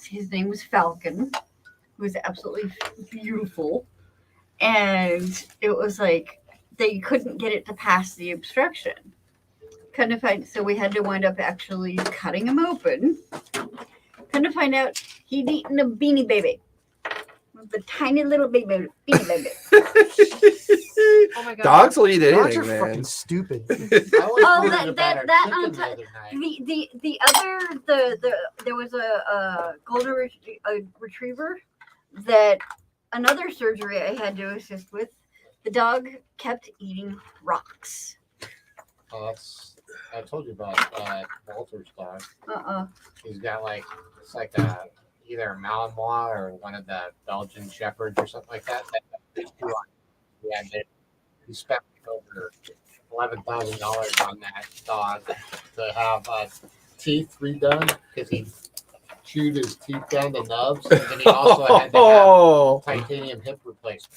his name was Falcon, who was absolutely beautiful. And it was like they couldn't get it to pass the obstruction. Couldn't find, so we had to wind up actually cutting him open. Couldn't find out he'd eaten a beanie baby. The tiny little baby beanie baby. Oh my god. Dogs will eat Dogs anything, are man. fucking stupid. Oh, that on top. The other there was a golden retriever that another surgery I had to assist with. The dog kept eating rocks. Oh, I told you about Walter's dog. He's got it's like either a Malinois or one of the Belgian Shepherds or something like that. He spent over $11,000 on that dog to have teeth redone because he chewed his teeth down to nubs, and then he also had to have titanium hip replacement.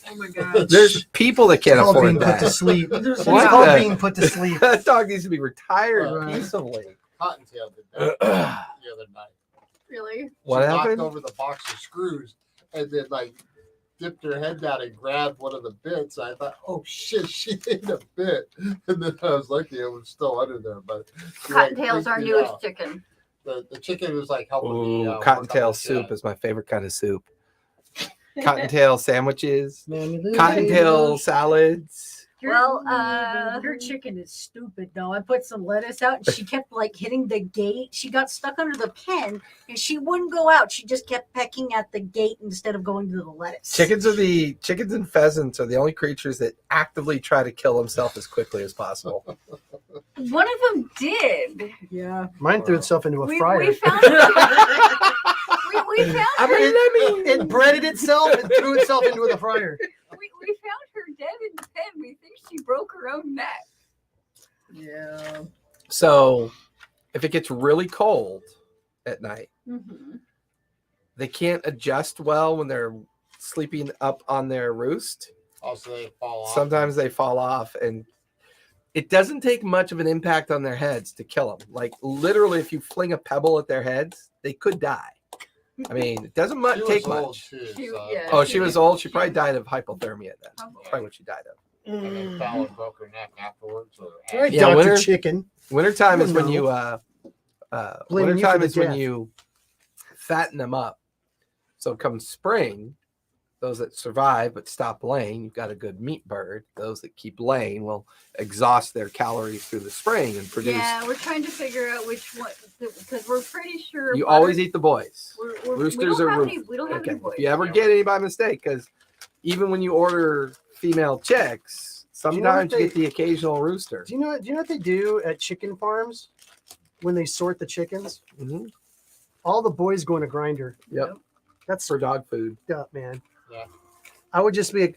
Oh my god. There's people that can't afford being that. put to sleep. It's What called the- being put to sleep. That dog needs to be retired Right. peaceably. Cottontail did that the other night. Really? What She happened? knocked over the box of screws and then dipped her head down and grabbed one of the bits. I thought, oh shit, she ate a bit. And then I was lucky it was still under there. But Cottontail's our newest chicken. The chicken was helping me. Ooh, work cottontail on the soup shed. is my favorite kind of soup. Cottontail sandwiches, Man, cottontail salads. Your chicken is stupid though. I put some lettuce out and she kept hitting the gate. She got stuck under the pen and she wouldn't go out. She just kept pecking at the gate instead of going to the lettuce. Chickens and pheasants are the only creatures that actively try to kill themselves as quickly as possible. One of them did. Yeah. Mine threw itself into a We fryer. found we found I her. mean, it breaded itself and threw itself into the fryer. We found her dead in the pen. We think she broke her own neck. Yeah. So, if it gets really cold at night, they can't adjust well when they're sleeping up on their roost. Also, they fall off. Sometimes they fall off, and it doesn't take much of an impact on their heads to kill them. Literally, if you fling a pebble at their heads, they could die. I mean, it doesn't take much. She was old. She probably died of hypothermia then. That's probably what she died of. And then fell and broke her neck afterwards. Right, Yeah, Dr. Chicken. Wintertime is when No. you Blaming you for wintertime the is when death. you fatten them up. So come spring, those that survive but stop laying, you've got a good meat bird. Those that keep laying will exhaust their calories through the spring and produce. Yeah, we're trying to figure out which one because we're pretty sure You always eat the boys. Roosters are we don't have any boys. If you ever get any by mistake, because even when you order female chicks, sometimes you get the occasional rooster. Do you know what they do at chicken farms when they sort the chickens? Mm-hmm. All the boys go in a grinder. Yep. That's for dog food. Up, man. Yeah. I would just be.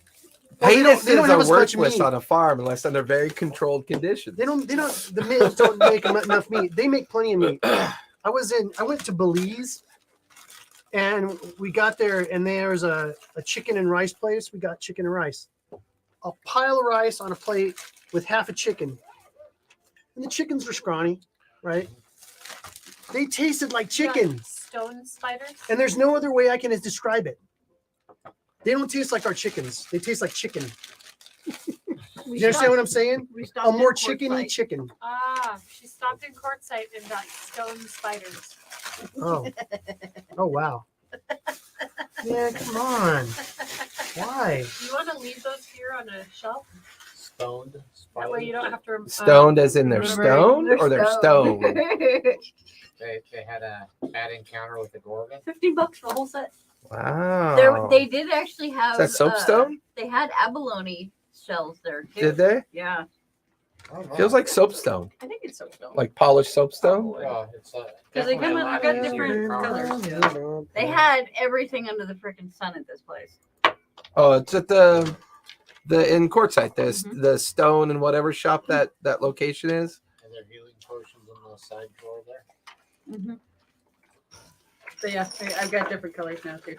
Heinous they don't have are as much worthless meat. on a farm unless under very controlled conditions. The males don't make enough meat. They make plenty of meat. I went to Belize and we got there and there's a chicken and rice place. We got chicken and rice. A pile of rice on a plate with half a chicken. And the chickens were scrawny, right? They tasted like chicken. Stone spiders. And there's no other way I can describe it. They don't taste like our chickens. They taste like chicken. You understand what I'm saying? A more chickeny chicken. She stopped in Quartzsite and got stone spiders. Oh. Oh, wow. Yeah, come on. Why? You want to leave those here on a shelf? Stoned. That way you don't have to. Stoned as in they're stoned or they're stoned? They had a bad encounter with the Gorgon. $15 for the whole set. Wow. They did actually have. Is that soapstone? They had abalone shells there too. Did they? Yeah. Feels like soapstone. I think it's soapstone. Like polished soapstone? Because they come in, I've got different colors. Yeah. They had everything under the freaking sun at this place. Oh, it's at the in Quartzsite. The stone and whatever shop that location is. And their healing potions in the side drawer there. Mm-hmm. So yeah, I've got different colors now too.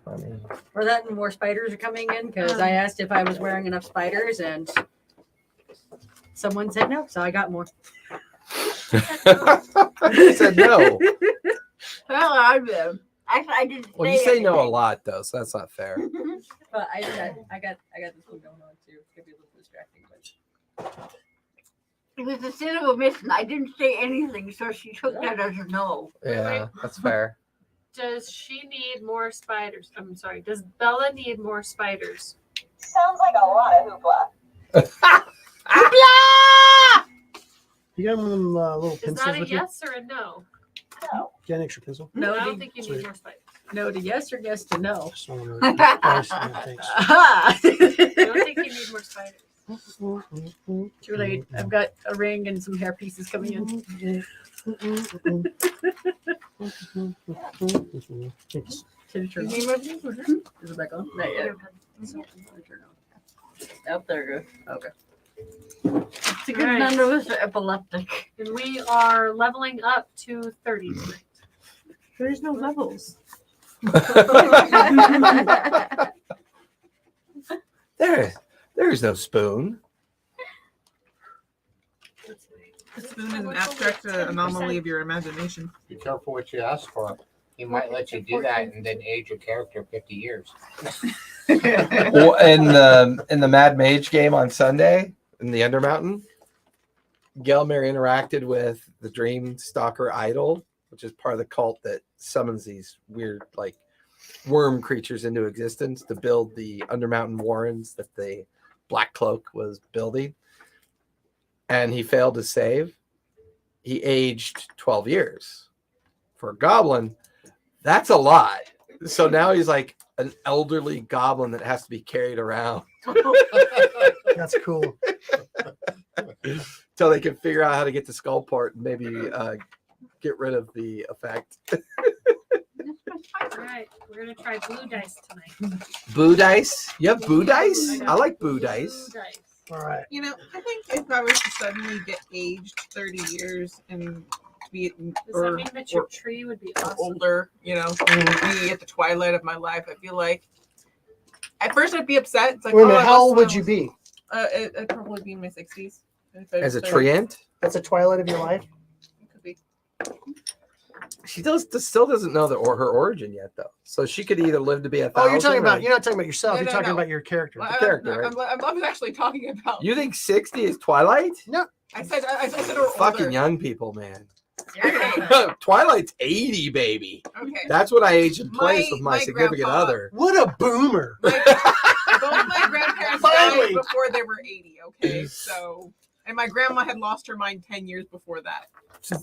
Funny. Or that and more spiders are coming in because I asked if I was wearing enough spiders and Someone said no, so I got more. You said no. Well, I didn't Well, you say no a anything. lot though, so that's not fair. But I got this one going on too. It's gonna be a little distracting, but It was a sin of omission. I didn't say anything, so she took that as a no. Yeah, that's fair. Does she need more spiders? I'm sorry. Does Bella need more spiders? Sounds like a lot of hoopla. You got one of them little Is pencils that a with you? yes or a no? No. Get an extra pencil. no, I don't to, think you Sweet. need more spiders. no to yes or yes to no. Just don't wanna- Nice, yeah, thanks. Aha! I don't think you need more spiders. Too late. I've got a ring and some hair pieces coming in. Thanks. Should it turn on? Is it back on? Not yet. Out there. Okay. It's because Alright. none of us are epileptic. And we are leveling up to 30 tonight. There's no levels. There's no spoon. A spoon is an abstract anomaly of your imagination. Be careful what you ask for. He might let you do that and then age your character 50 years. Well, in the Mad Mage game on Sunday in the Undermountain, Gelmir interacted with the Dream Stalker idol, which is part of the cult that summons these weird like worm creatures into existence to build the Undermountain warrens that the Black Cloak was building. And he failed to save. He aged 12 years. For a goblin, that's a lot. So now he's like an elderly goblin that has to be carried around That's cool. until they can figure out how to get to Skullport and maybe get rid of the effect. All right, we're gonna try blue dice tonight. Boo dice? You have boo dice? I like boo dice. Blue dice. All right. You know, I think if I was to suddenly get aged 30 years and be Does or, that mean that your or, tree would be or awesome? older, you know, be at the twilight of my life, I feel like at first I'd be upset. It's like, Wait a minute. I How lost old would my- you be? I'd probably be in my 60s. If I As a was treant? That's the twilight of your life. Could be. She still doesn't know her origin yet, though. So she could either live to be 1,000. Oh, you're talking or- about. You're not talking about yourself. No, You're no, talking no. about your character. Well, The character, right? I was actually talking about. You think 60 is Twilight? I said or Fucking older. young people, man. Okay. Twilight's 80, baby. Okay. That's what I age in place with my my significant grandpa- other. What a boomer! Both my grandparents died Finally. before they were 80. Okay, so and my grandma had lost her mind 10 years before that.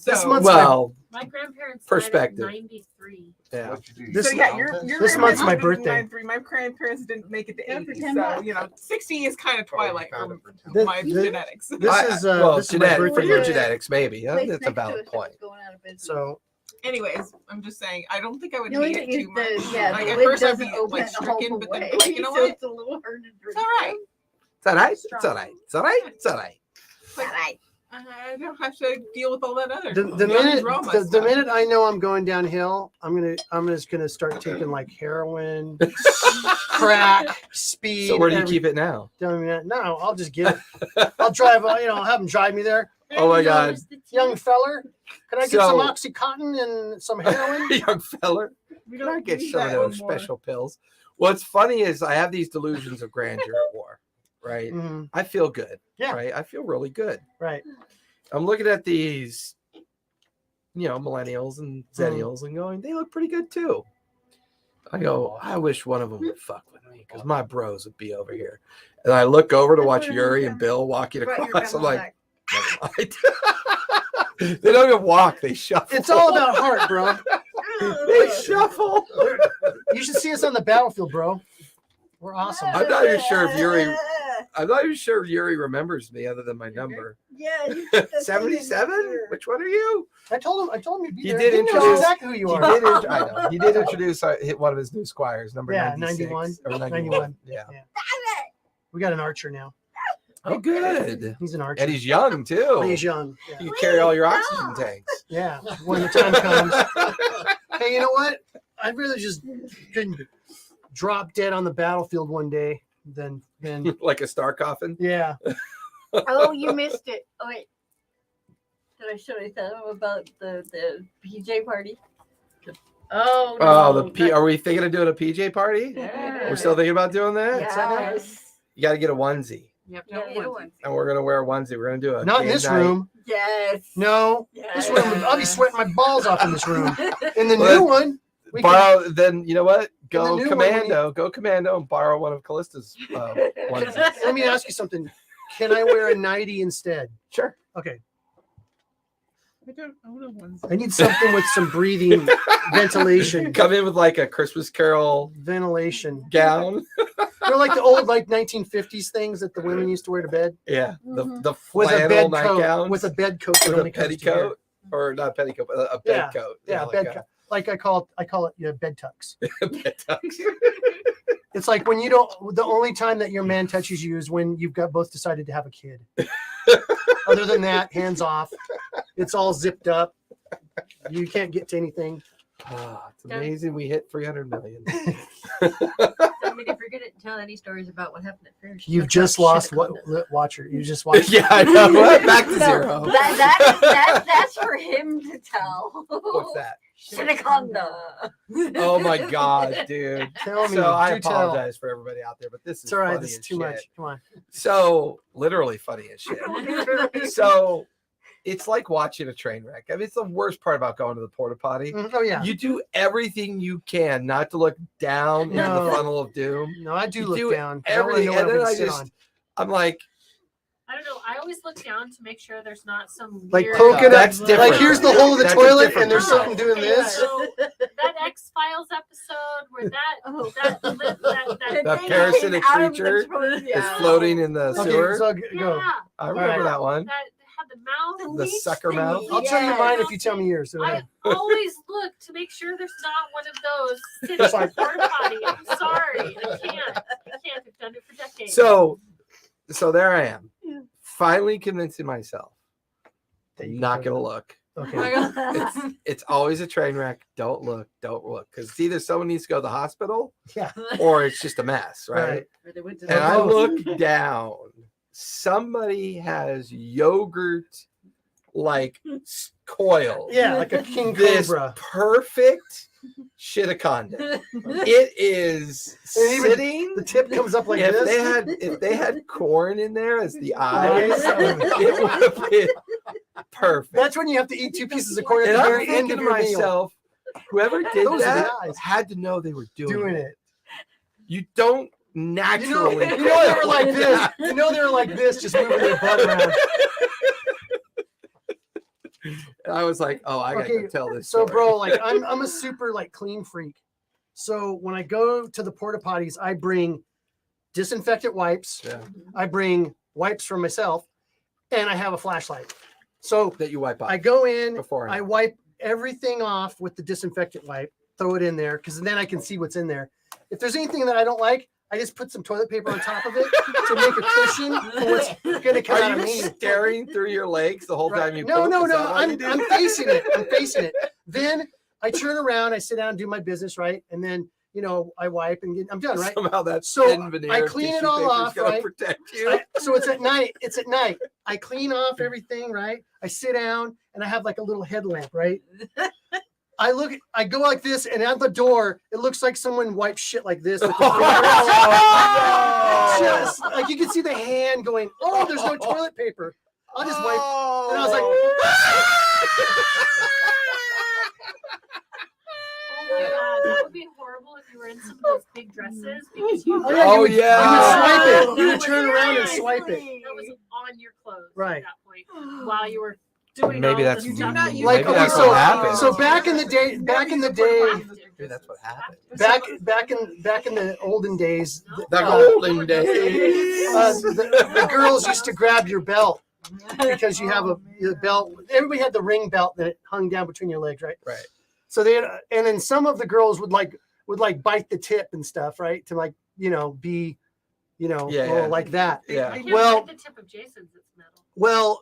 This So, month's Well, My grandparents Perspective. died at 93. yeah. What'd you do? This- so yeah, your this month's my grandparents birthday. lived to 93. My grandparents didn't make it to Yeah, for 80, 10 so bucks. you know, 60 is kind of twilight Found for it for This- my this- genetics. This is well, this is my genetic, for birthday your month. genetics, maybe. Yeah, Place that's a next to valid us point. is going out of business. So Anyways, I'm just saying, I don't think I would The only hate thing it is too much. yeah, Like the at lid first I'd doesn't be open like all stricken, the but then way, be like, you know so what? it's a little hard to drink. It's all right. It's all right. It's all right. It's all right. It's all right. I don't have to deal with all that other the young minute drama the stuff. minute I know I'm going downhill, I'm just gonna start taking like heroin, crack, speed. So where do you every- keep it now? No, I'll just get it. I'll drive. I'll have them drive me there. Oh my God. Young feller, can I get So- some OxyContin and some heroin? Young feller. We Can I don't get need some of that those anymore. special pills? What's funny is I have these delusions of grandeur at war, right? Mhm. I feel good. Yeah. Right. I feel really good. Right. I'm looking at these, millennials and zennials and going, they look pretty good too. I go, I wish one of them would fuck with me because my bros would be over here. And I look over to watch Yuri and Bill walking across. I'm like, never mind. They don't even walk, they shuffle. It's all about heart, bro. They shuffle. You should see us on the battlefield, bro. We're awesome. I'm not even sure if Yuri remembers me other than my number. Yeah. 77? Which one are you? I told him you'd be He there. did He knows introduce- exactly who you He are. did. I know. He did introduce one of his new squires, number Yeah, 96, 91. or 91. Yeah. We got an archer now. Oh, good. He's an archer. And he's young too. He's young. Yeah. You can carry all your oxygen tanks. Yeah, when the time comes. Hey, you know what? I'd rather just drop dead on the battlefield one day than Like a star coffin. yeah. Oh, you missed it. Oh wait, should I tell them about the PJ party? Oh no. Oh, are we thinking of doing a PJ party? Yeah. We're still thinking about doing that. Yes. You got to get a onesie, You have to Yeah, have you one. and we're gonna wear a onesie. We're gonna do a Not in game this night. room. Yes. No, Yes. this room. I'll be sweating my balls off in this room. In the Well, new one, we can, Borrow. Then you know what? the Go new one, when commando. Go commando and borrow one of Callista's onesies. let me ask you something. Can I wear a nightie instead? Sure. Okay. I don't own a onesie. I need something with some breathing, ventilation, Come in with like a Christmas Carol ventilation. gown. They're like the old 1950s things that the women used to wear to bed Yeah, the with a flannel bed nightgowns coat. With a bed coat that with only a comes to here. petticoat, or not petticoat, but a Yeah, bed coat. Yeah, like bed a- coat. Like I call it yeah, bed tucks. bed tux. It's like when you don't. The only time that your man touches you is when you've got both decided to have a kid. Other than that, hands off. It's all zipped up. You can't get to anything. It's amazing we hit 300 million. I mean, if you're gonna tell any stories about what happened at Fairs, You've just lost watcher. You just watched. Yeah, I know. What? Back to No, zero. that's for him to tell. What's that? Shinaconda. Oh my god, dude. Tell me. So I do tell. apologize for everybody out there, but this is It's all right. funny This is as too shit. much. Come on. So literally funny as shit. So it's like watching a train wreck. I mean, it's the worst part about going to the porta potty. Oh yeah. You do everything you can not to look down into No. the funnel of doom. No, I do You look do down. I wanna Everything, know what and I'm then gonna I sit just, on. I'm like, I don't know. I always look down to make sure there's not some Like weird, poke it up. That's different. Like here's the hole of the That's a toilet, different and there's thing. something doing Okay, this. so that X-Files episode where that That parasitic creature is floating in the Okay, sewer. so yeah, go. I remember Alright. that one. that had the mouth. The sucker mouth. I'll tell you mine if you tell me yours. So, I always look to make sure there's not one of those sitting That's in fine. the porta potty. I'm sorry, I can't. I've done it for decades. So there I am, finally convincing myself. That you can Not go. gonna look. Okay. It's always a train wreck. Don't look. Because it's either someone needs to go to the hospital Yeah. or it's just a mess, right? Or they went to And the I both. look down. Somebody has yogurt like coil. Yeah, like a king This cobra. perfect shitaconda. It is And even sitting. The tip comes up like if this. they had corn in there as the eyes, Eyes. it would have been perfect. That's when you have to eat 2 pieces of corn at And the I'm very end thinking of to your meal. myself, whoever did Those are the that eyes. had to know they were doing Doing it. it. You don't You know naturally. they were like this. You know they were like this, just moving their butt around. And I was like, oh, I gotta Okay, go tell this. So, story. bro, like I'm a super like clean freak. So when I go to the porta potties, I bring disinfectant wipes. Yeah. I bring wipes for myself, and I have a flashlight. So That you wipe off I go in, before. I wipe everything off with the disinfectant wipe, throw it in there, because then I can see what's in there. If there's anything that I don't like, I just put some toilet paper on top of it to make a cushion for what's going to come out Are of you me. staring through your legs the whole Right. time you? No, poop? no, Is no. that what you do? I'm facing it. I'm facing it. Then I turn around, I sit down, do my business, right, and then I wipe and I'm done, right. Somehow that So, thin veneer I of clean it tissue all paper is off, gonna right? protect you. So it's at night. It's at night. I clean off everything, right? I sit down and I have like a little headlamp, right? I go like this, and at the door, it looks like someone wiped shit like this with the Oh, just like you can see the hand going, oh, there's no toilet paper. I'll just wipe. And I was like, Oh my god, that would be horrible if you were in some of those big dresses because you. oh yeah, Oh, you yeah. would swipe it. You That would was turn around and nice. swipe it. That was on your clothes Right. at that point while you were doing Maybe all that's the You do stuff. not use Like, maybe okay, that's so- what happened. So back in the day, Maybe that's what happened. back in the olden days, The uh, golden days. the girls used to grab your belt because you have a belt. Everybody had the ring belt that hung down between your legs, right? Right. So and then some of the girls would bite the tip and stuff, right? To like, be, Yeah, little yeah. like that. Yeah. I can't Well- bite the tip of Jason's. It's metal. Well,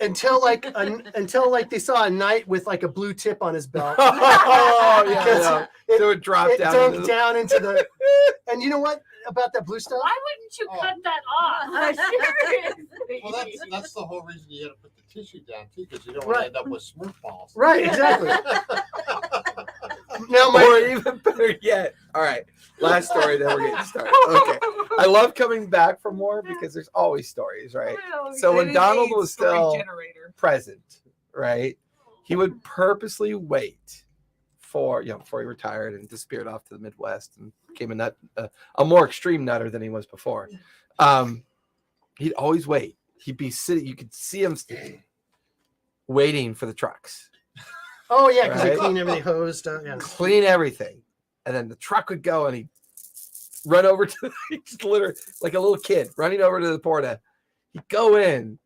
until like they saw a knight with like a blue tip on his belt. Oh yeah, Because yeah. So it dropped it down. dunked down into the. And you know what about that blue stuff? Why wouldn't you cut that off? Seriously. Well, that's the whole reason you got to put the tissue down too, because you don't Right. want to end up with smooth balls. Right, exactly. Now Or even better yet. All right, last story. Then we're getting started. Okay, I love coming back from war because there's always stories, right? So when It is Donald a was story still generator. present, right, he would purposely wait for before he retired and disappeared off to the Midwest and became a more extreme nutter than he was before. He'd always wait. He'd be sitting. You could see him waiting for the trucks. Oh yeah, because Right? they clean everything hosed. Yeah. Clean everything, and then the truck would go, and he'd run over to just literally like a little kid running over to the porta. He'd go in,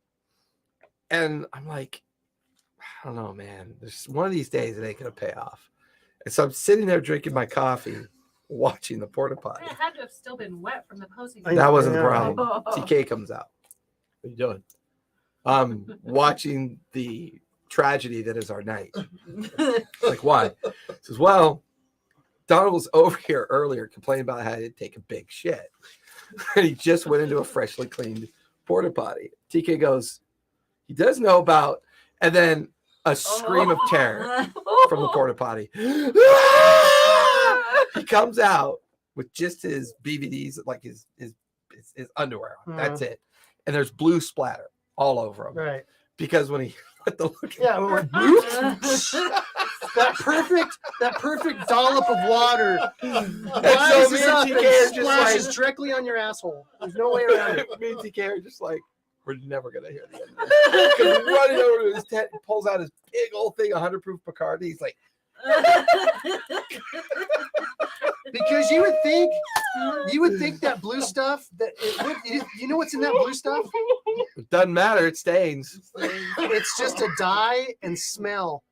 and I'm like, I don't know, man. There's one of these days it ain't gonna pay off. And so I'm sitting there drinking my coffee, watching the porta potty. It had to have still been wet from the posing. I- That wasn't the Yeah. problem. TK comes out. What are you doing? Watching the tragedy that is our night. Like, why? He says, well, Donald was over here earlier complaining about how he had to take a big shit. And he just went into a freshly cleaned porta potty. TK goes, he does know about, and then a scream of terror from the porta potty. He comes out with just his BVDs, like his underwear on. That's it. And there's blue splatter all over him. Right. Because when he put the look Yeah. we went, that perfect dollop of water rises me and up TK and are just splashes like- directly on your asshole. There's no way around it. me and TK are just like, we're never gonna hear the end of this. 'Cause he's running over to his tent and pulls out his big old thing, 100 proof Bacardi. He's like, Because you would think that blue stuff you know what's in that blue stuff? it doesn't matter, it stains. It's just a dye and smell.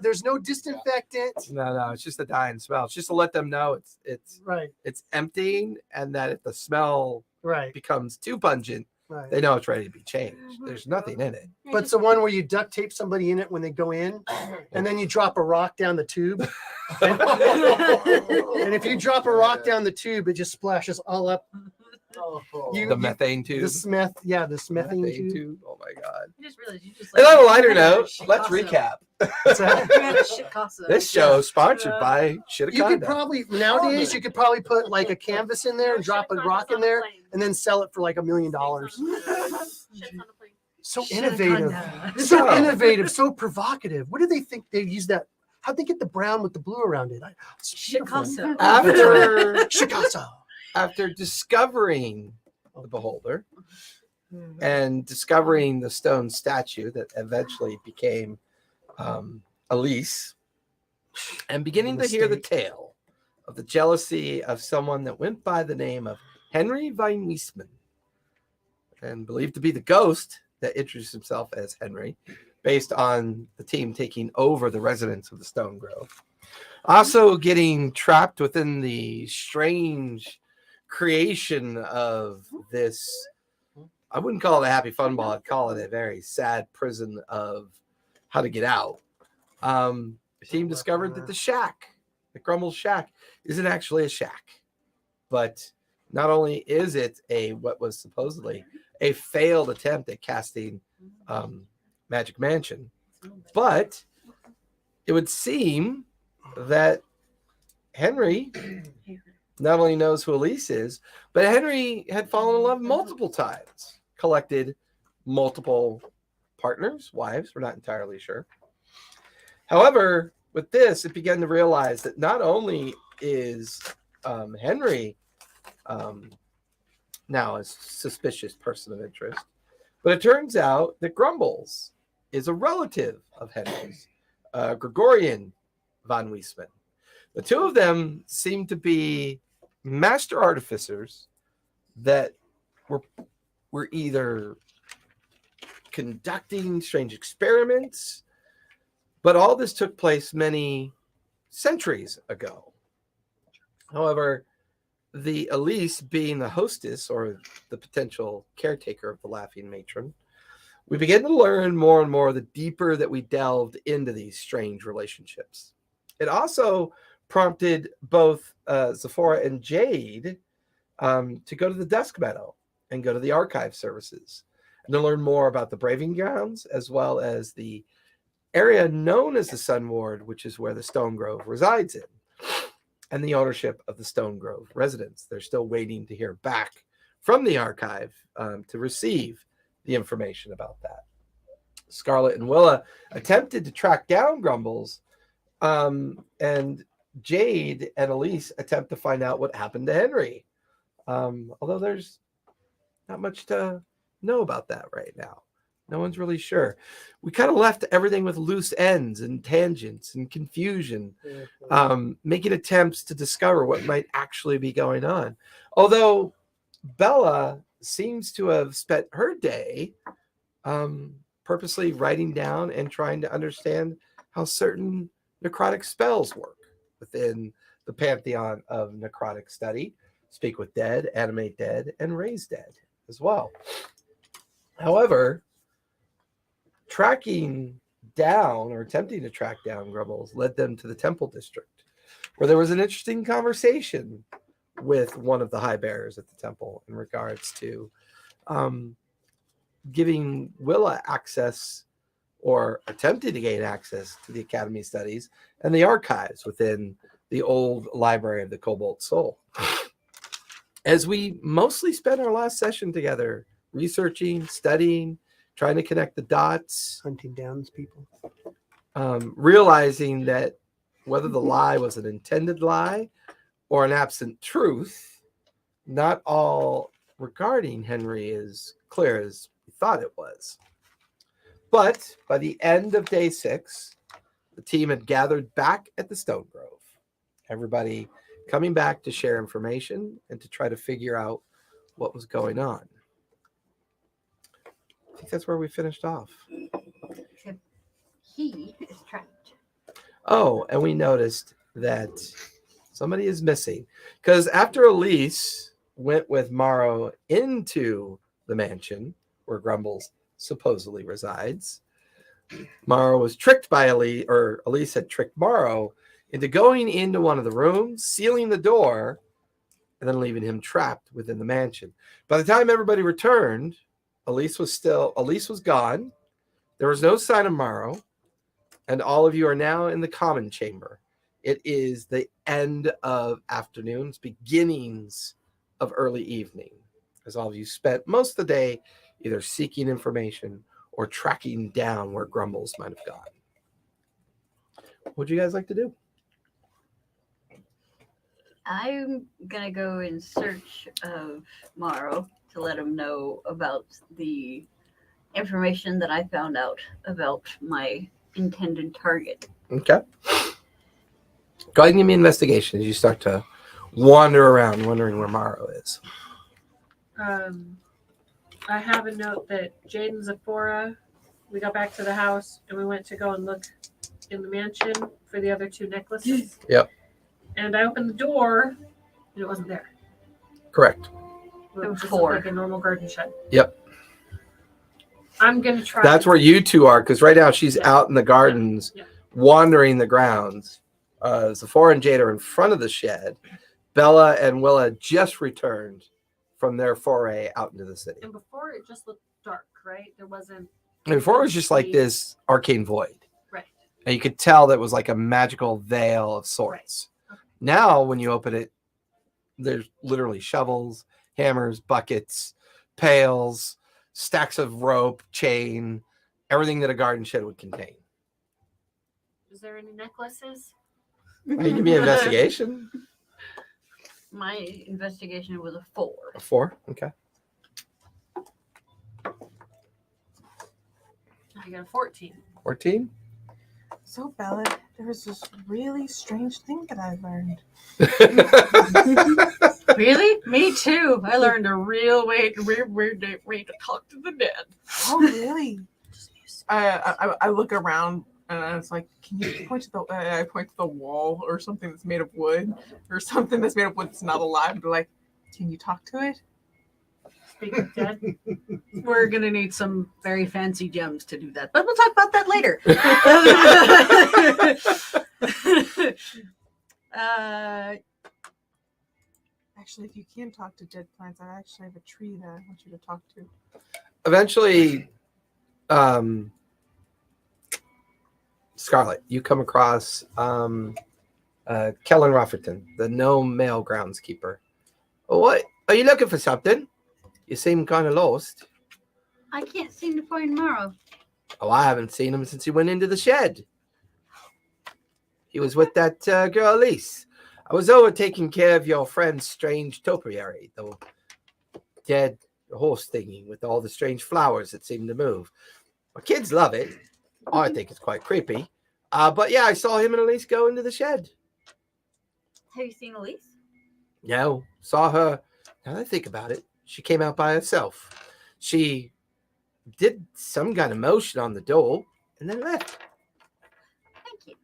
There's no disinfectant. No, it's just a dye and smell. It's just to let them know it's Right, emptying, and that if the smell right, becomes too pungent, right. they know it's ready to be changed. There's nothing in it. But it's the one where you duct tape somebody in it when they go in, and then you drop a rock down the tube. And if you drop a rock down the tube, it just splashes all up. The methane tube. The smething tube. Oh my god. I just realized you just And on a lighter like, note, shit let's Casa. recap. What's that? We had a shit casa. This show is sponsored by You could Shitaconda. probably nowadays you could probably put like a canvas in there and drop a rock in there and then sell it for like $1 million. Shit's on the plane. So innovative, Shitaconda. so innovative, so provocative. What do they think they use that? How'd they get the brown with the blue around it? It's Shit beautiful. casa. After Chicago. after discovering the beholder and discovering the stone statue that eventually became Elise, and beginning to hear the tale of the jealousy of someone that went by the name of Henry von Weisman, and believed to be the ghost that introduced himself as Henry, based on the team taking over the residence of the Stone Grove. Also getting trapped within the strange creation of this, I wouldn't call it a happy fun ball, I'd call it a very sad prison of how to get out. The team discovered that the shack, the Grumble's shack, isn't actually a shack, but not only is it what was supposedly a failed attempt at casting Magic Mansion, but it would seem that Henry not only knows who Elise is, but Henry had fallen in love multiple times, collected multiple partners, wives, we're not entirely sure. However, with this, it began to realize that not only is Henry now a suspicious person of interest, but it turns out that Grumbles is a relative of Henry's, Gregorian von Weisman. The two of them seem to be master artificers that were either conducting strange experiments, but all this took place many centuries ago. However, the Elise, being the hostess or the potential caretaker of the Laughing Matron, We begin to learn more and more the deeper that we delved into these strange relationships. It also prompted both Zephora and Jade to go to the Dusk Meadow and go to the archive services and to learn more about the Braving Grounds, as well as the area known as the Sun Ward, which is where the Stone Grove resides in, and the ownership of the Stone Grove residence. They're still waiting to hear back from the archive to receive the information about that. Scarlet and Willa attempted to track down Grumbles, and Jade and Elise attempt to find out what happened to Henry. Although there's not much to know about that right now. No one's really sure. We kind of left everything with loose ends and tangents and confusion, making attempts to discover what might actually be going on. Although Bella seems to have spent her day purposely writing down and trying to understand how certain necrotic spells work within the pantheon of necrotic study. Speak with dead, animate dead, and raise dead as well. However, tracking down or attempting to track down Grumbles led them to the Temple District, where there was an interesting conversation with one of the high bearers at the temple in regards to giving Willa access or attempting to gain access to the Academy studies and the archives within the old library of the Cobalt Soul. As we mostly spent our last session together, researching, studying, trying to connect the dots, Hunting down people. realizing that whether the lie was an intended lie or an absent truth, not all regarding Henry is clear as we thought it was. But by the end of day 6, the team had gathered back at the Stone Grove. Everybody coming back to share information and to try to figure out what was going on. I think that's where we finished off. Except he is trapped. Oh, and we noticed that somebody is missing. Because after Elise went with Morrow into the mansion where Grumbles supposedly resides, Morrow was tricked by Elise, or Elise had tricked Morrow into going into one of the rooms, sealing the door, and then leaving him trapped within the mansion. By the time everybody returned, Elise was gone. There was no sign of Morrow, and all of you are now in the common chamber. It is the end of afternoons, beginnings of early evening, as all of you spent most of the day either seeking information or tracking down where Grumbles might have gone. What would you guys like to do? I'm gonna go in search of Morrow to let him know about the information that I found out about my intended target. Okay. Go ahead and give me an investigation as you start to wander around, wondering where Morrow is. I have a note that Jade and Zephora, we got back to the house and we went to go and look in the mansion for the other 2 necklaces. Yep. And I opened the door and it wasn't there. Correct. It was just 4. like a normal garden shed. Yep. I'm going to try. That's where you two are, because right now she's Yeah. out in the gardens, Yeah. wandering the grounds. Zephora and Jade are in front of the shed. Bella and Willa just returned from their foray out into the city. And before it just looked dark, right? There wasn't. And before it was just like this arcane void. Right. And you could tell that was like a magical veil of sorts. Right. Okay. Now, when you open it, there's literally shovels, hammers, buckets, pails, stacks of rope, chain, everything that a garden shed would contain. Is there any necklaces? You give me an investigation. My investigation was a 4. A 4. Okay. I got a 14. 14. So, Bella, there was this really strange thing that I learned. Really? Me too. I learned a real weird way to talk to the dead. Oh, really? I look around and it's like, can you point to the? I point to the wall or something that's made of wood, or something that's made of wood that's not alive. But like, can you talk to it? Speak of dead. We're gonna need some very fancy gems to do that, but we'll talk about that later. Actually, if you can talk to dead plants, I actually have a tree that I want you to talk to. Eventually, Scarlet, you come across Kellen Rofferton, the gnome male groundskeeper. What? Are you looking for something? You seem kind of lost. I can't seem to find Morrow. Oh, I haven't seen him since he went into the shed. He was with that girl, Elise. I was over taking care of your friend's strange topiary, the dead horse thingy with all the strange flowers that seem to move. My kids love it. I think it's quite creepy. But yeah, I saw him and Elise go into the shed. Have you seen Elise? No, saw her. Now that I think about it, she came out by herself. She did some kind of motion on the door and then left. Thank you.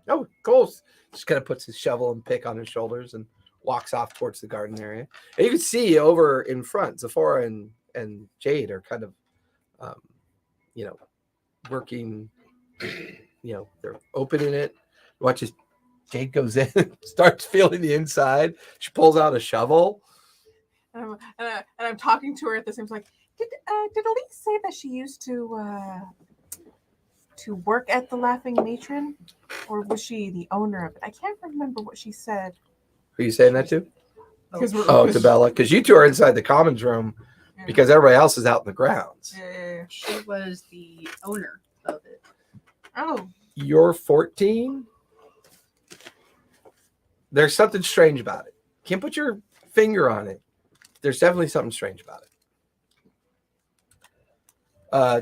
Oh, of course. Just kind of puts his shovel and pick on his shoulders and walks off towards the garden area. And you can see over in front, Zephora and Jade are kind of, working. They're opening it. Watches Jade goes in, starts feeling the inside. She pulls out a shovel. And I'm talking to her at the same time. Like, did Elise say that she used to work at the Laughing Matron, or was she the owner of it? I can't remember what she said. Who are you saying that to? Oh, To Bella, because you two are inside the commons room because everybody else is out in the grounds. Yeah. She was the owner of it. Oh, You're 14. There's something strange about it. Can't put your finger on it. There's definitely something strange about it.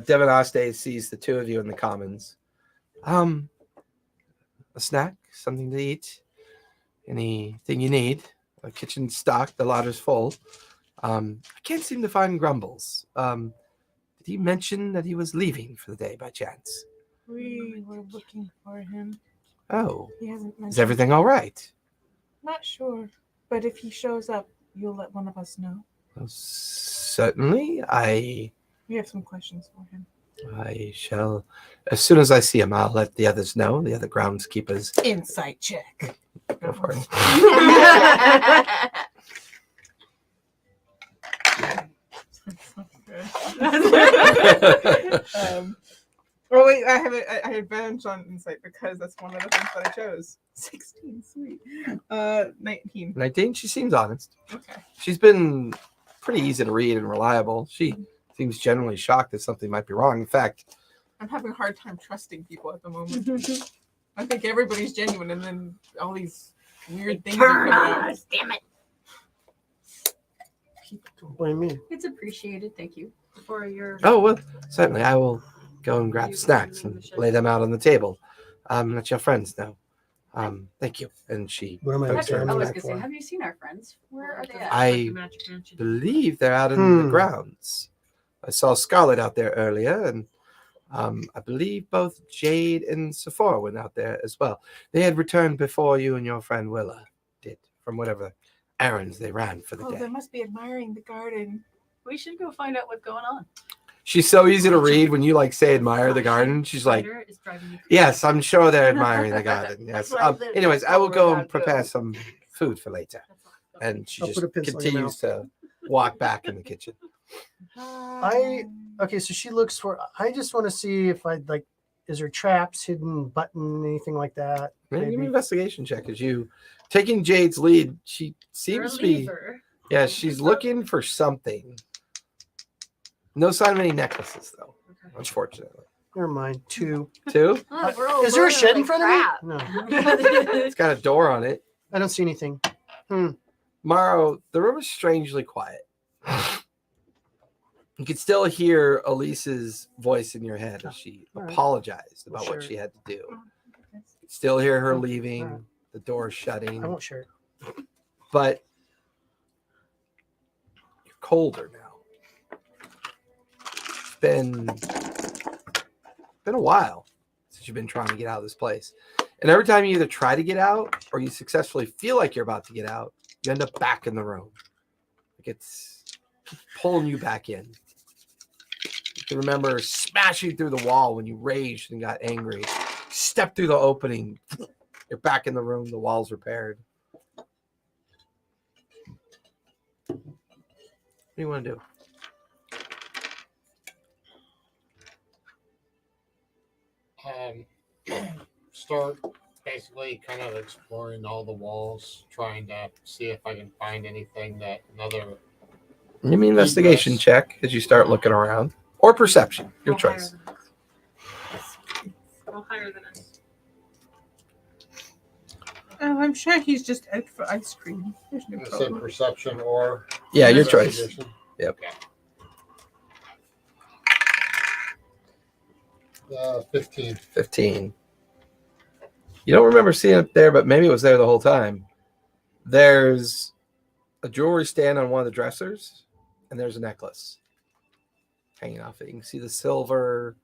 Devin Oste sees the two of you in the commons. A snack, something to eat, anything you need. A kitchen stocked, the larder's full. I can't seem to find Grumbles. Did he mention that he was leaving for the day by chance? We were looking for him. Oh, He hasn't mentioned. is everything all right? Not sure, but if he shows up, you'll let one of us know. Well, certainly. We have some questions for him. I shall, as soon as I see him, I'll let the others know, the other groundskeepers. Insight check. Go for it. Oh wait, I have advantage on insight because that's one of the things that I chose. 16, sweet. 19. 19, she seems honest. Okay. She's been pretty easy to read and reliable. She seems generally shocked that something might be wrong. In fact, I'm having a hard time trusting people at the moment. I think everybody's genuine, and then all these weird things are Turn coming on out. us, damn it. Don't blame me. It's appreciated. Thank you. For your oh, well, certainly. I will go and grab snacks and lay them out on the table. Let your friends know. Thank you. And she What am I puts her- doing? I was back gonna say, for? have you seen our friends? Where are they at? I Magic Mansion. believe they're out in the Hmm. grounds. I saw Scarlet out there earlier, and I believe both Jade and Sephora went out there as well. They had returned before you and your friend Willa did, from whatever errands they ran for the Oh, day. they must be admiring the garden. We should go find out what's going on. She's so easy to read when you say admire the garden. She's like, Spider is driving me crazy. yes, I'm sure they're admiring the garden. Yes. That's why I live Anyways, next I will door go without and prepare going. some food for later. That's all. And she I'll just put a pencil in your continues to walk back in the kitchen. Okay, so she looks for. I just want to see if is there traps, hidden button, anything like that? Give me an Maybe. investigation check as you taking Jade's lead. She You're a seems to be, lever. yeah, she's looking for something. No sign of any necklaces though, Okay. unfortunately. Never mind. 2. Two? Oh, we're all Is there a loaded shed in like front crap. of me? No, It's got a door on it. I don't see anything. Morrow, the room is strangely quiet. You can still hear Elise's voice in your head as she All right. apologized about Well, what sure. she had to do. You can still hear her leaving, All right. the door shutting, I won't share it. but you're colder now. It's been a while since you've been trying to get out of this place. And every time you either try to get out or you successfully feel like you're about to get out, you end up back in the room. Like it's pulling you back in. You can remember smashing through the wall when you raged and got angry. Step through the opening. You're back in the room. The wall's repaired. What do you want to do? Start basically kind of exploring all the walls, trying to see if I can find anything that another. Give me an investigation check as you start looking around. Or perception. Your Go higher choice. than us. Go higher than us. Oh, I'm sure he's just out for ice cream. There's no I said problem. perception or Yeah, your choice. investigation. Yep. Okay. 15. 15. You don't remember seeing it there, but maybe it was there the whole time. There's a jewelry stand on one of the dressers, and there's a necklace hanging off it. You can see the silver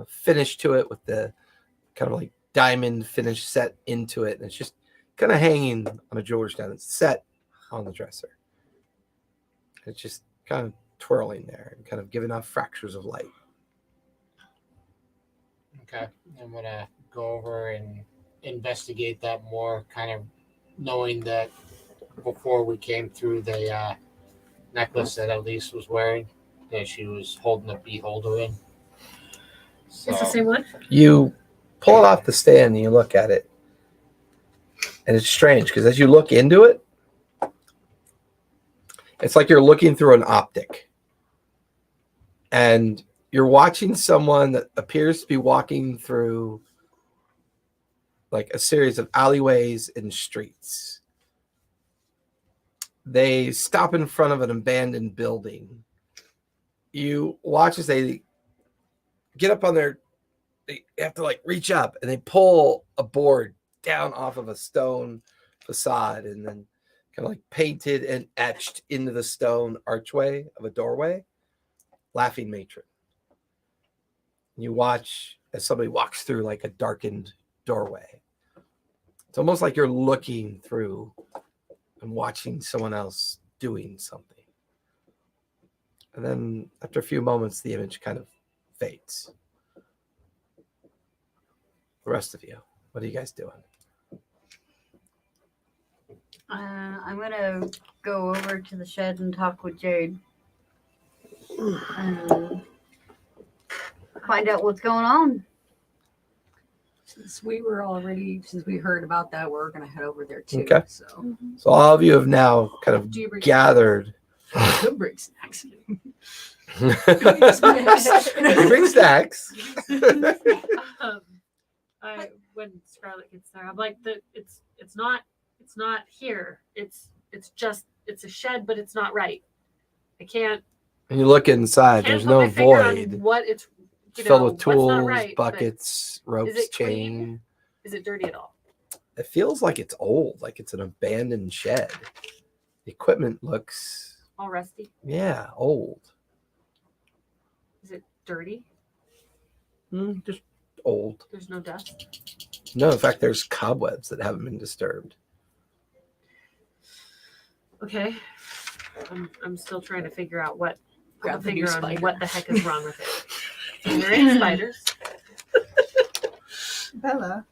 finish to it with the kind of like diamond finish set into it. And it's just kind of hanging on a jewelry stand. It's set on the dresser. It's just kind of twirling there and kind of giving off fractures of light. Okay. I'm going to go over and investigate that more, kind of knowing that before we came through the necklace that Elise was wearing, that she was holding a beholder in. So, It's the same one? You pull it off the stand and you look at it. And it's strange because as you look into it, it's like you're looking through an optic. And you're watching someone that appears to be walking through like a series of alleyways and streets. They stop in front of an abandoned building. You watch as they get up on they have to like reach up and they pull a board down off of a stone facade and then kind of like painted and etched into the stone archway of a doorway, Laughing Matron. You watch as somebody walks through like a darkened doorway. It's almost like you're looking through and watching someone else doing something. And then after a few moments, the image kind of fades. The rest of you, what are you guys doing? I'm going to go over to the shed and talk with Jade. And find out what's going on. Since we heard about that, we're going to head over there too. Okay. So, So all of you have now kind of do you bring gathered. Don't bring snacks. You bring snacks. When Scarlett gets there, I'm like, it's not here. It's a shed, but it's not right. I can't. And you look inside. Can't There's put no my finger on void. what it's Filled with what's tools, not right, but buckets, ropes, is it clean? chain. Is it dirty at all? It feels like it's old, like it's an abandoned shed. The equipment looks, All rusty? old. Is it dirty? Just old. There's no dust. No, in fact, there's cobwebs that haven't been disturbed. Okay. I'm still trying to figure out what Grab the new figure on spider. what the heck is wrong with it. There ain't spiders. Bella.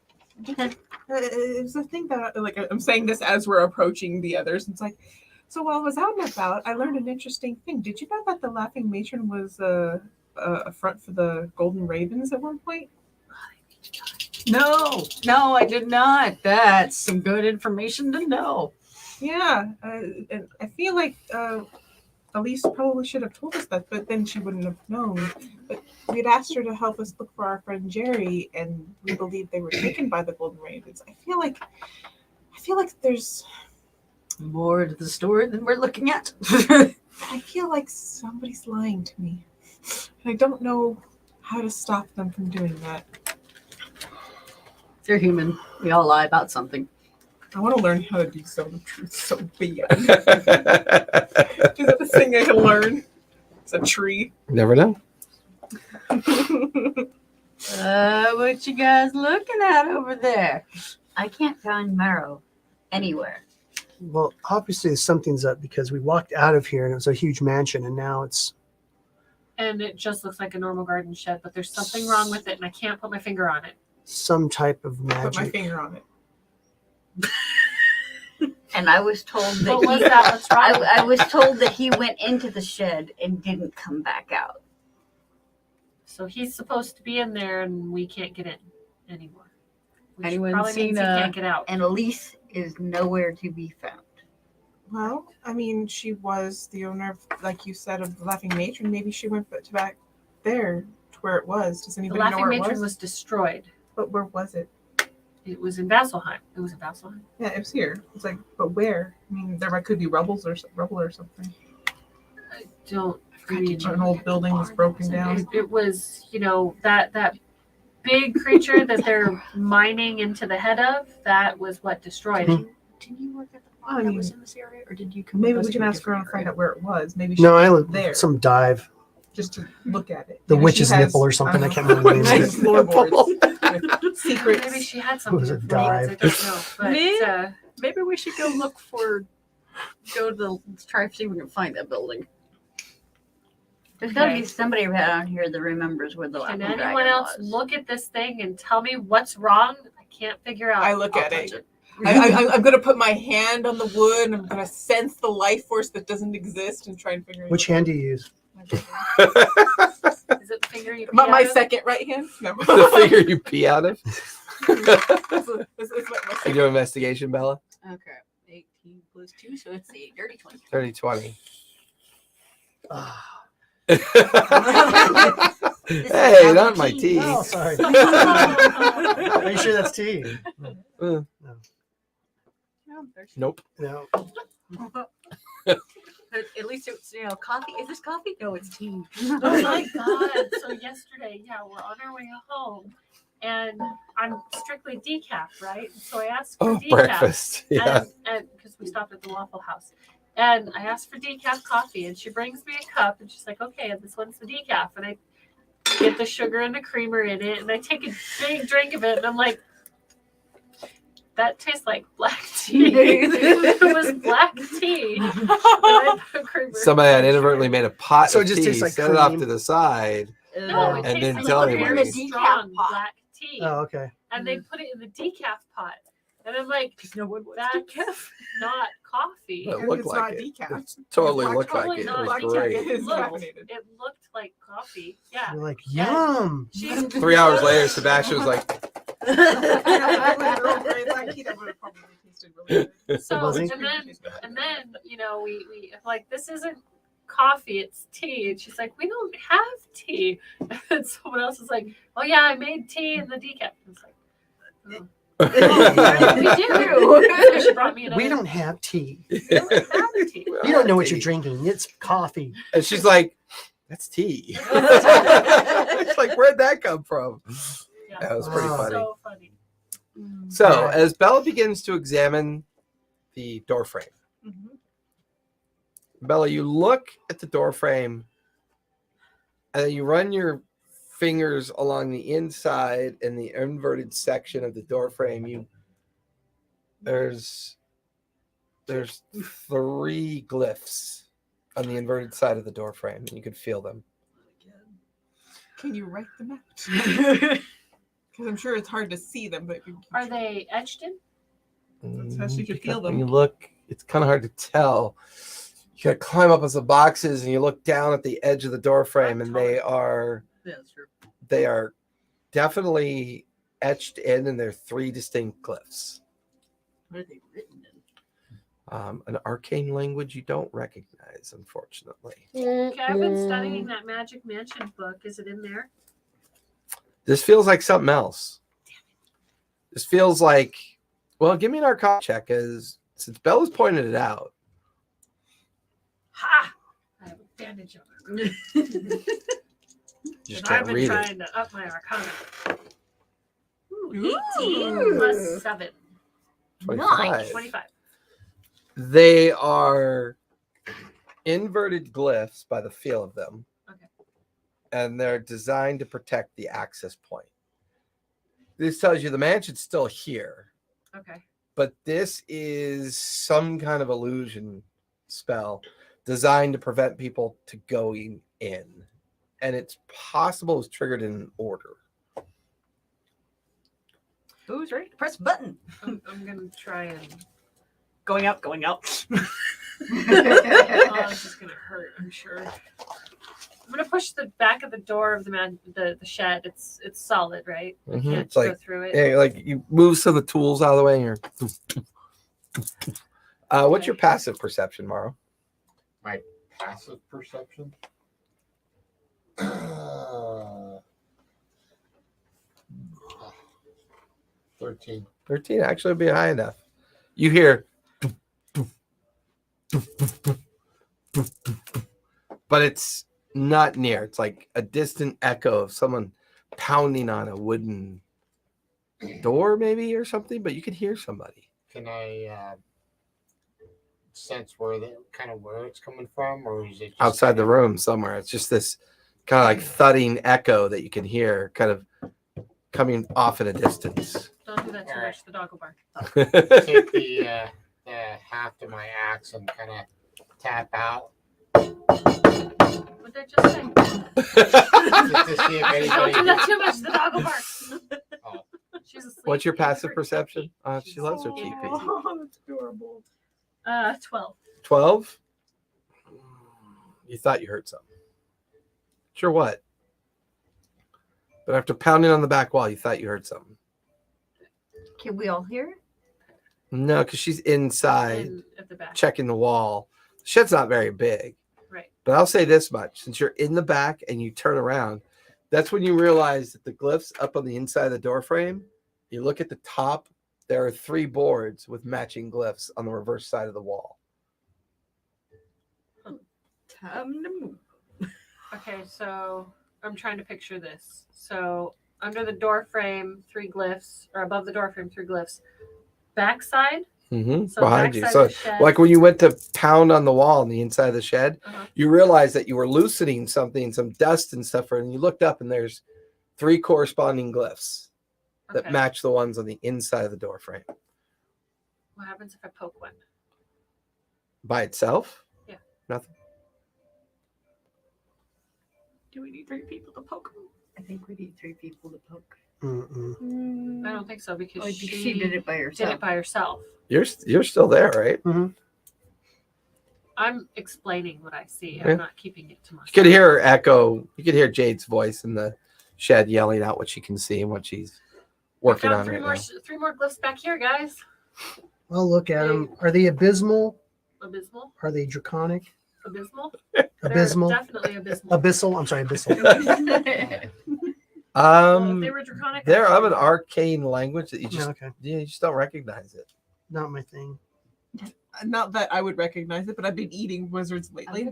It's the thing that I'm saying this as we're approaching the others. It's like, so while I was out and about, I learned an interesting thing. Did you know that the Laughing Matron was a front for the Golden Ravens at one point? No, I did not. That's some good information to know. Yeah, and I feel like Elise probably should have told us that, but then she wouldn't have known. But we'd asked her to help us look for our friend Jerry, and we believe they were taken by the Golden Ravens. I feel like there's More to the story than we're looking at. I feel like somebody's lying to me. And I don't know how to stop them from doing that. They're human. We all lie about something. I want to learn how to discern the truth so bad. Is that the thing I can learn? It's a tree. Never know. What you guys looking at over there? I can't find marrow anywhere. Well, obviously something's up because we walked out of here and it was a huge mansion, and now it's And it just looks like a normal garden shed, but there's something wrong with it, and I can't put my finger on it. some type of Put my magic. finger on it. And I was told that What was that? What's wrong? with I it? was told that he went into the shed and didn't come back out. So he's supposed to be in there, and we can't get in anymore. Which Anyone probably seen means he a- can't get out. And Elise is nowhere to be found. Well, I mean, she was the owner, of, like you said, of the Laughing Matron. Maybe she went back there to where it was. Does The anybody know Laughing where it Matron was? was destroyed. But where was it? It was in Vasselheim. It was in Vasselheim. Yeah, it was here. It's like, but where? I mean, there could be rubble or something. I don't. An old building was broken down. It was, that big creature that they're mining into the head of. That was what destroyed it. Didn't you work at the I farm that mean, was in this area, or did you come? Maybe with us we to can a ask her and different find area? out where it was. Maybe she No, I went there some dive. just to look at it. The Maybe she witch's has, nipple or something. I don't can't know, remember the name of nice it. floorboards with secrets. Maybe she had It something. was a with floorboards, dive. I don't know. But Me? Maybe we should go go to try to see if we can find that building. There's got to Okay. be somebody around here that remembers where the can Laughing anyone Dragon else was. look at this thing and tell me what's wrong? I can't figure out. I look I'll at touch it. I'm going to put my hand on the wood and I'm going to sense the life force that doesn't exist and try and figure it Which out. hand do you use? Is it the finger you My pee out of? second right hand? No. The figure you pee out of. It's my You second. do investigation, Bella? Okay, 18 plus 2, so it's the dirty 20. 30-20. Ah. Hey, not my tea. tea. Oh, sorry. Oh. Are you sure that's tea? Uh, nope. No. At least it's coffee. Is this coffee? No, it's tea. Oh my god! So yesterday, we're on our way home, and I'm strictly decaf, right? So I asked for Oh, decaf, breakfast. Yeah. and because we stopped at the Waffle House, and I asked for decaf coffee, and she brings me a cup, and she's like, "Okay, this one's the decaf," and I get the sugar and the creamer in it, and I take a big drink of it, and I'm like, that tastes like black tea. It was black tea. And I put creamer Somebody had and sugar. inadvertently made a pot So of it just tea, tastes like set it off cream. to the side. No, it And tastes then like tell very anybody. strong Decaf pot. black tea. Oh, okay. And they put it in the decaf pot. And I'm like, No one wants that's decaf. not coffee. It And looked it's like not it. decaf. It totally Black looked like Totally it. It not was decaf. great. It is looked, caffeinated. it looked like coffee. Yeah. You're like, yum. She 3 hours later, Sebastian was like, so Buzzing. and then we like, this isn't coffee, it's tea. And she's like, we don't have tea. And someone else is like, oh yeah, I made tea in the decaf. And it's like, oh. We do. So she brought me another. We don't have tea. We don't have tea. You don't know what you're drinking. It's coffee. And she's like, that's tea. It's like, where'd that come from? Yeah. That was pretty Wow. funny. So funny. So, as Bella begins to examine the door frame, Bella, you look at the door frame and then you run your fingers along the inside and the inverted section of the door frame. There's 3 glyphs on the inverted side of the door frame, and you could feel them. Can you write them out? Because I'm sure it's hard to see them, but Are they etched in? That's how she could feel When them. you look, it's kind of hard to tell. You gotta climb up on some boxes, and you look down at the edge of the door frame, and they are definitely etched in, and they're 3 distinct glyphs. What are they written in? An arcane language you don't recognize, unfortunately. Okay, I've been studying that Magic Mansion book. Is it in there? This feels like something else. This feels like, well, give me an Arcana check, because since Bella's pointed it out. Ha! I have advantage on it. You just And I've can't been read it. trying to up my Arcana. Ooh, 18 plus 7. 25. 25. They are inverted glyphs by the feel of them. Okay. And they're designed to protect the access point. This tells you the mansion's still here, Okay. but this is some kind of illusion spell designed to prevent people to going in, and it's possible it's triggered in an order. Who's ready to press button? I'm gonna try and. Going out, going out. Oh, it's just gonna hurt. I'm sure. I'm gonna push the back of the door of the shed. It's solid, right? I Mhm. can't It's go like- through it. Yeah, like you move some of the tools out of the way, and you're. What's your passive perception, Morrow? My passive perception. 13. 13 actually would be high enough. You hear, but it's not near. It's like a distant echo of someone pounding on a wooden door, maybe, or something. But you could hear somebody. Can I sense where it's coming from, or is it just Outside the room somewhere. It's just this kind of like thudding echo that you can hear, kind of coming off in a distance. Don't do that too Alright. much. The dog will bark. Take the haft of my axe and kind of tap out What did I just say? to see if Don't anybody. do that too much. The dog will bark. Oh. She's asleep. What's your Give her passive a perception? cheeky. She loves her cheeky. Oh, that's adorable. 12. 12? You thought you heard something. Sure what? But after pounding on the back wall, you thought you heard something. Can we all hear it? No, because she's inside In, at the back. checking the wall. The shed's not very big. Right. But I'll say this much. Since you're in the back and you turn around, that's when you realize that the glyphs up on the inside of the door frame, you look at the top, there are 3 boards with matching glyphs on the reverse side of the wall. Time to move. Okay, so I'm trying to picture this. So under the door frame, 3 glyphs, or above the door frame, 3 glyphs. Backside, Mm-hmm. so Behind you. backside So of the shed. like when you went to pound on the wall on the inside of the shed, Uh-huh. you realized that you were loosening something, some dust and stuff, and you looked up and there's 3 corresponding glyphs that Okay. match the ones on the inside of the door frame. What happens if I poke one? By itself? Yeah. Nothing. Do we need 3 people to poke them? I think we need 3 people to poke. Mm-mm. I don't think so because Oh, she did it by did herself. it by herself. You're still there, right? I'm explaining what I see. Yeah. I'm not keeping it to myself. You could hear her echo. You could hear Jade's voice in the shed yelling out what she can see and what she's working I on found right now. 3 more glyphs back here, guys. I'll look at them. Are they abysmal? Abysmal. Are they draconic? Abysmal. Abysmal? They're definitely abysmal. Abyssal? I'm sorry, abyssal. Well, if they were draconic, They're I'd of an say- arcane language that you Yeah, just okay. you just don't recognize it. Not my thing. Not that I would recognize it, but I've been eating wizards lately.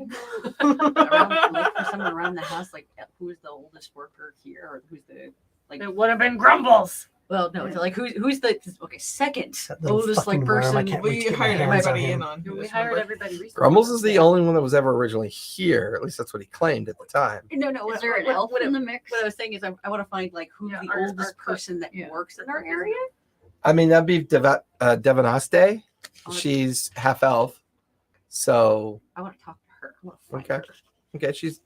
Around, like, for someone around the house, like who's the oldest worker here, or who's the like? It would have been Grumbles. Well, no, it's like who's the second That little oldest like fucking worm, I person? can't wait We to get my hired hands on everybody him. in on. We this hired number. everybody recently. Grumbles is the only one that was ever originally here. At least that's what he claimed at the time. No, no. Is there an elf in the mix? What I was saying is, I want to find like who's Yeah, the our oldest cook. person that Yeah. works in our area. I mean, that'd be Devonaste. Oh, She's half elf. So I want to talk to her. I want to find Okay. her. okay, she's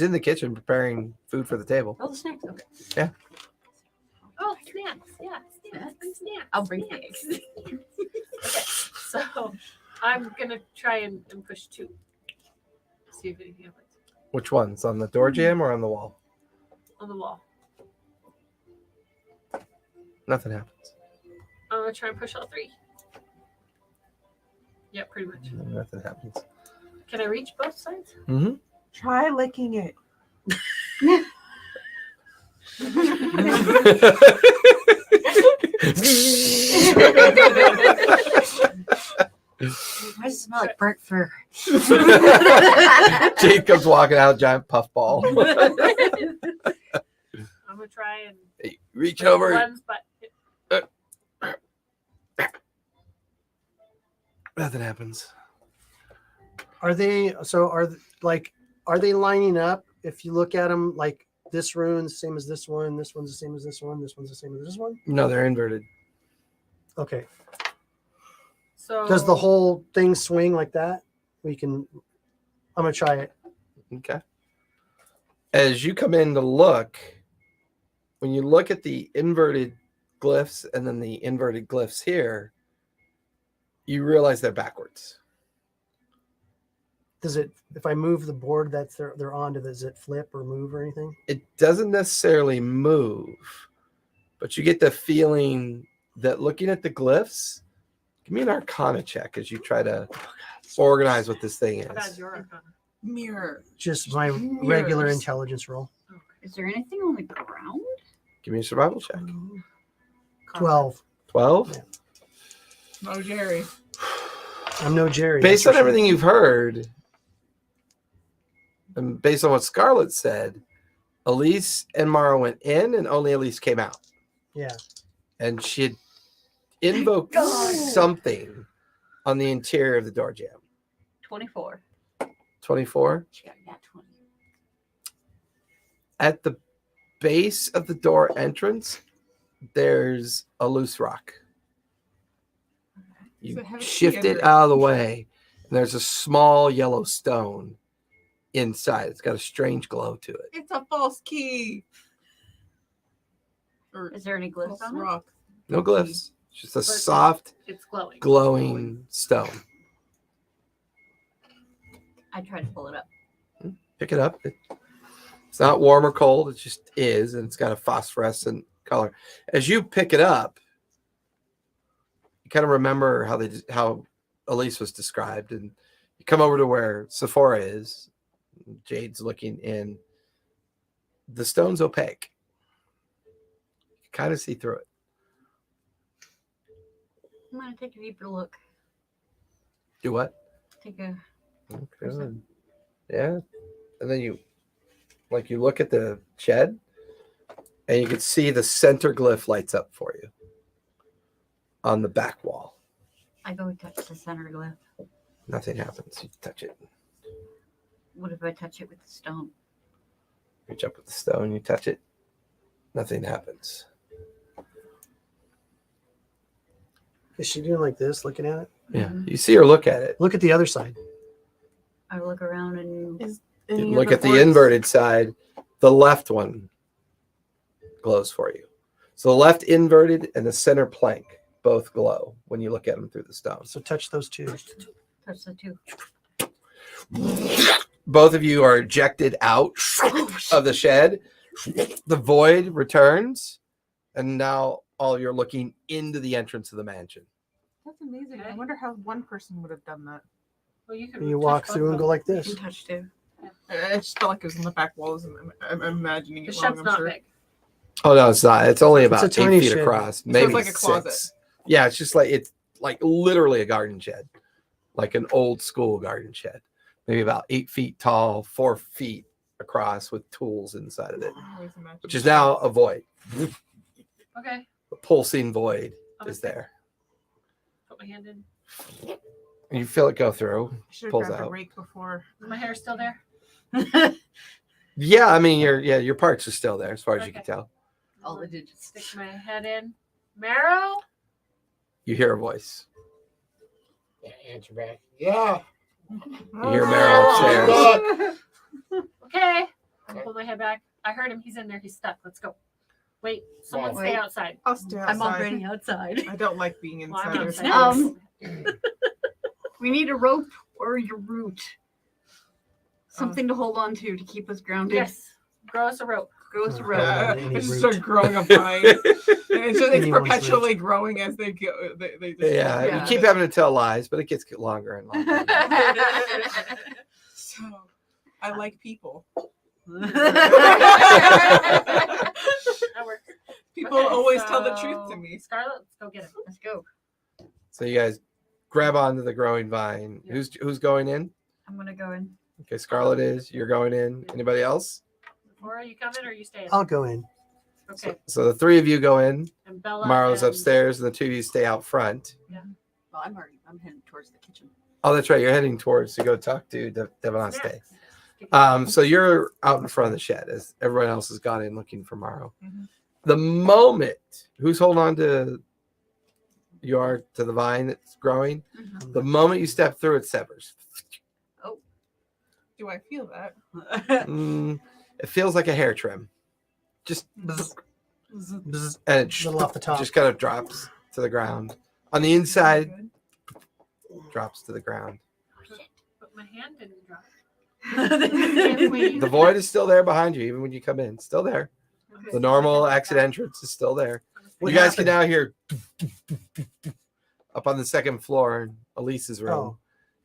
in the kitchen preparing food for the table. Oh, the snacks. Okay. Oh, snacks. Yeah, snacks. Bring snacks. I'll bring snacks. snacks. Okay, so I'm gonna try and push 2. See if anything happens Which ones? On the door jam or on the wall? on the wall. Nothing happens. I'm gonna try and push all 3. Yeah, pretty much. Nothing happens. Can I reach both sides? Mm-hmm. Try licking it. Why does it smell like burnt fur? Jade comes walking out, giant puffball. I'm gonna try and Hey, reach push over. one's butt. Nothing happens. Are they are they lining up? If you look at them, like this rune's the same as this one's the same as this one, this one's the same as this one. No, they're inverted. Okay. So Does the whole thing swing like that? I'm gonna try it. Okay. As you come in to look, when you look at the inverted glyphs and then the inverted glyphs here, you realize they're backwards. Does it? If I move the board that they're on, does it flip or move or anything? It doesn't necessarily move, but you get the feeling that looking at the glyphs, give me an Arcana check as you try to organize what this thing How bad is. your Arcana? Mirror. Just my regular Mirrors. intelligence roll. Is there anything on the ground? Give me a survival check. 12. 12? No, Jerry. I'm no Jerry. Based that's on for everything you've heard, and based on what Scarlett said, Elise and Mara went in and only Elise came out. sure. Yeah. And she had invoked something on the interior of the door jamb. 24. 24. She got that 20. At the base of the door entrance, there's a loose rock. Does You it have a key shift under it it? out of the way, and there's a small yellow stone inside. It's got a strange glow to it. It's a false key. Or Is there any glyphs false on it? rock. No glyphs, just a But soft, It's glowing. glowing stone. I tried to pull it up. Pick it up. It's not warm or cold. It just is, and it's got a phosphorescent color. As you pick it up, you kind of remember how Elise was described, and you come over to where Sephora is. Jade's looking in. The stone's opaque. You kind of see through it. I'm going to take a deeper look. Do what? Take a. Okay. Yeah. And then you look at the shed, and you can see the center glyph lights up for you on the back wall. I go touch the center glyph. Nothing happens. You touch it. What if I touch it with the stone? Reach up with the stone. You touch it. Nothing happens. Is she doing like this, looking at it? Yeah. You see her look at it. Look at the other side. I look around and You Any look other at the boards? inverted side. The left one glows for you. So the left inverted and the center plank both glow when you look at them through the stone. So touch those two. touch the two. Both of you are ejected out of the shed. The void returns, and now all you're looking into the entrance of the mansion. That's amazing. I wonder how one person would have done that. Well, you can And you touch walk both through of and go them. like You this. can touch two. I just felt like it was in the back walls, and I'm imagining The it shed's wrong. I'm not sure. big. Oh no, it's not. It's only It's about a 8 tiny feet shed. across, So maybe it's like a closet. 6. Yeah, it's like literally a garden shed, like an old school garden shed, maybe about 8 feet tall, 4 feet across, with tools inside of it, I always imagine which is it. now a void. Okay. A pulsing void I'm is gonna there. Put my hand in. And you feel it go through. I should have pulls grabbed a out. rake before. Is my hair still there? Yeah, I mean your parts are still there as far as you can Okay. tell. All the digits. Stick my head in. Marrow? You hear a voice. Yeah, answer back. Yeah. You hear Meryl upstairs. Okay. I'm gonna pull my head back. I heard him. He's in there. He's stuck. Let's go. Wait. Someone Wow. stay outside. I'll stay outside. I'm already outside. I don't like being Well, I'm inside. outside. We need a rope or your root. Something to hold on to keep us grounded. Yes. Grow us a rope. Grow us a rope. Any I just root. start growing a vine. And it's Anyone's perpetually growing as they go. They just Yeah, Yeah. you keep having to tell lies, but it gets longer and longer. So I like people. That works. People Okay, always tell the so, truth to me. Scarlett, let's go get him. Let's go. So you guys grab onto the growing vine. Yeah. Who's going in? I'm gonna go in. Okay, Scarlet is. You're going in. Anybody else? Laura, you coming or you staying? I'll go in. Okay. So the three of you go in. And Bella. Maro's and- upstairs, and the two of you stay out front. Well, I'm heading towards the kitchen. Oh, that's right. You're heading towards to go talk to Devon Stay. Snacks. So you're out in front of the shed as everyone else has gone in looking for Maro. Mhm. The moment, who's holding on to you are to the vine that's growing. Mhm. The moment you step through, it severs. Do I feel that? It feels like a hair trim. Just bzz, bzz, and it Little off the top. just kind of drops to the ground. On the inside, drops to the ground. But my hand didn't drop. The void is still there behind you, even when you come in. Still there. The normal exit entrance is still there. What you guys can happened? now hear up on the second floor in Elise's room. Oh,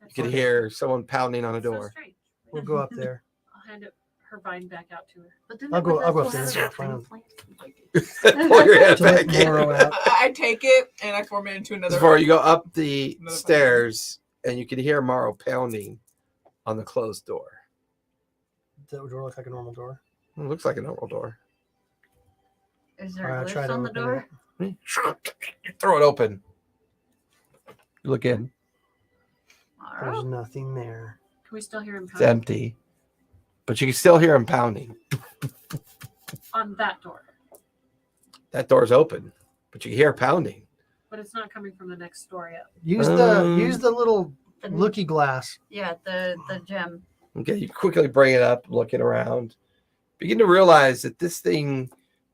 You can hear someone pounding on a So door. strange. we'll go up there. I'll hand her vine back out to her. But then I'll it go- was I'll go also upstairs. have Fine. transplant. Pull your head To let back in. Moro out. I take it and I form it into another. Before you go up the Another stairs, and you can hear Morrow pounding on the closed door. Does that door look like a normal door? It looks like a normal door. Is All there right, a I'll try glyph to on the open door? it. You throw it open. You look in. There's Morrow? nothing there. Can we still hear him It's pounding empty. But you can still hear him pounding. on that door? That door's open. But you can hear pounding. But it's not coming from the next door yet. Use Um, the little The- looky glass. Yeah, the gem. Okay, you quickly bring it up, looking around. Begin to realize that this thing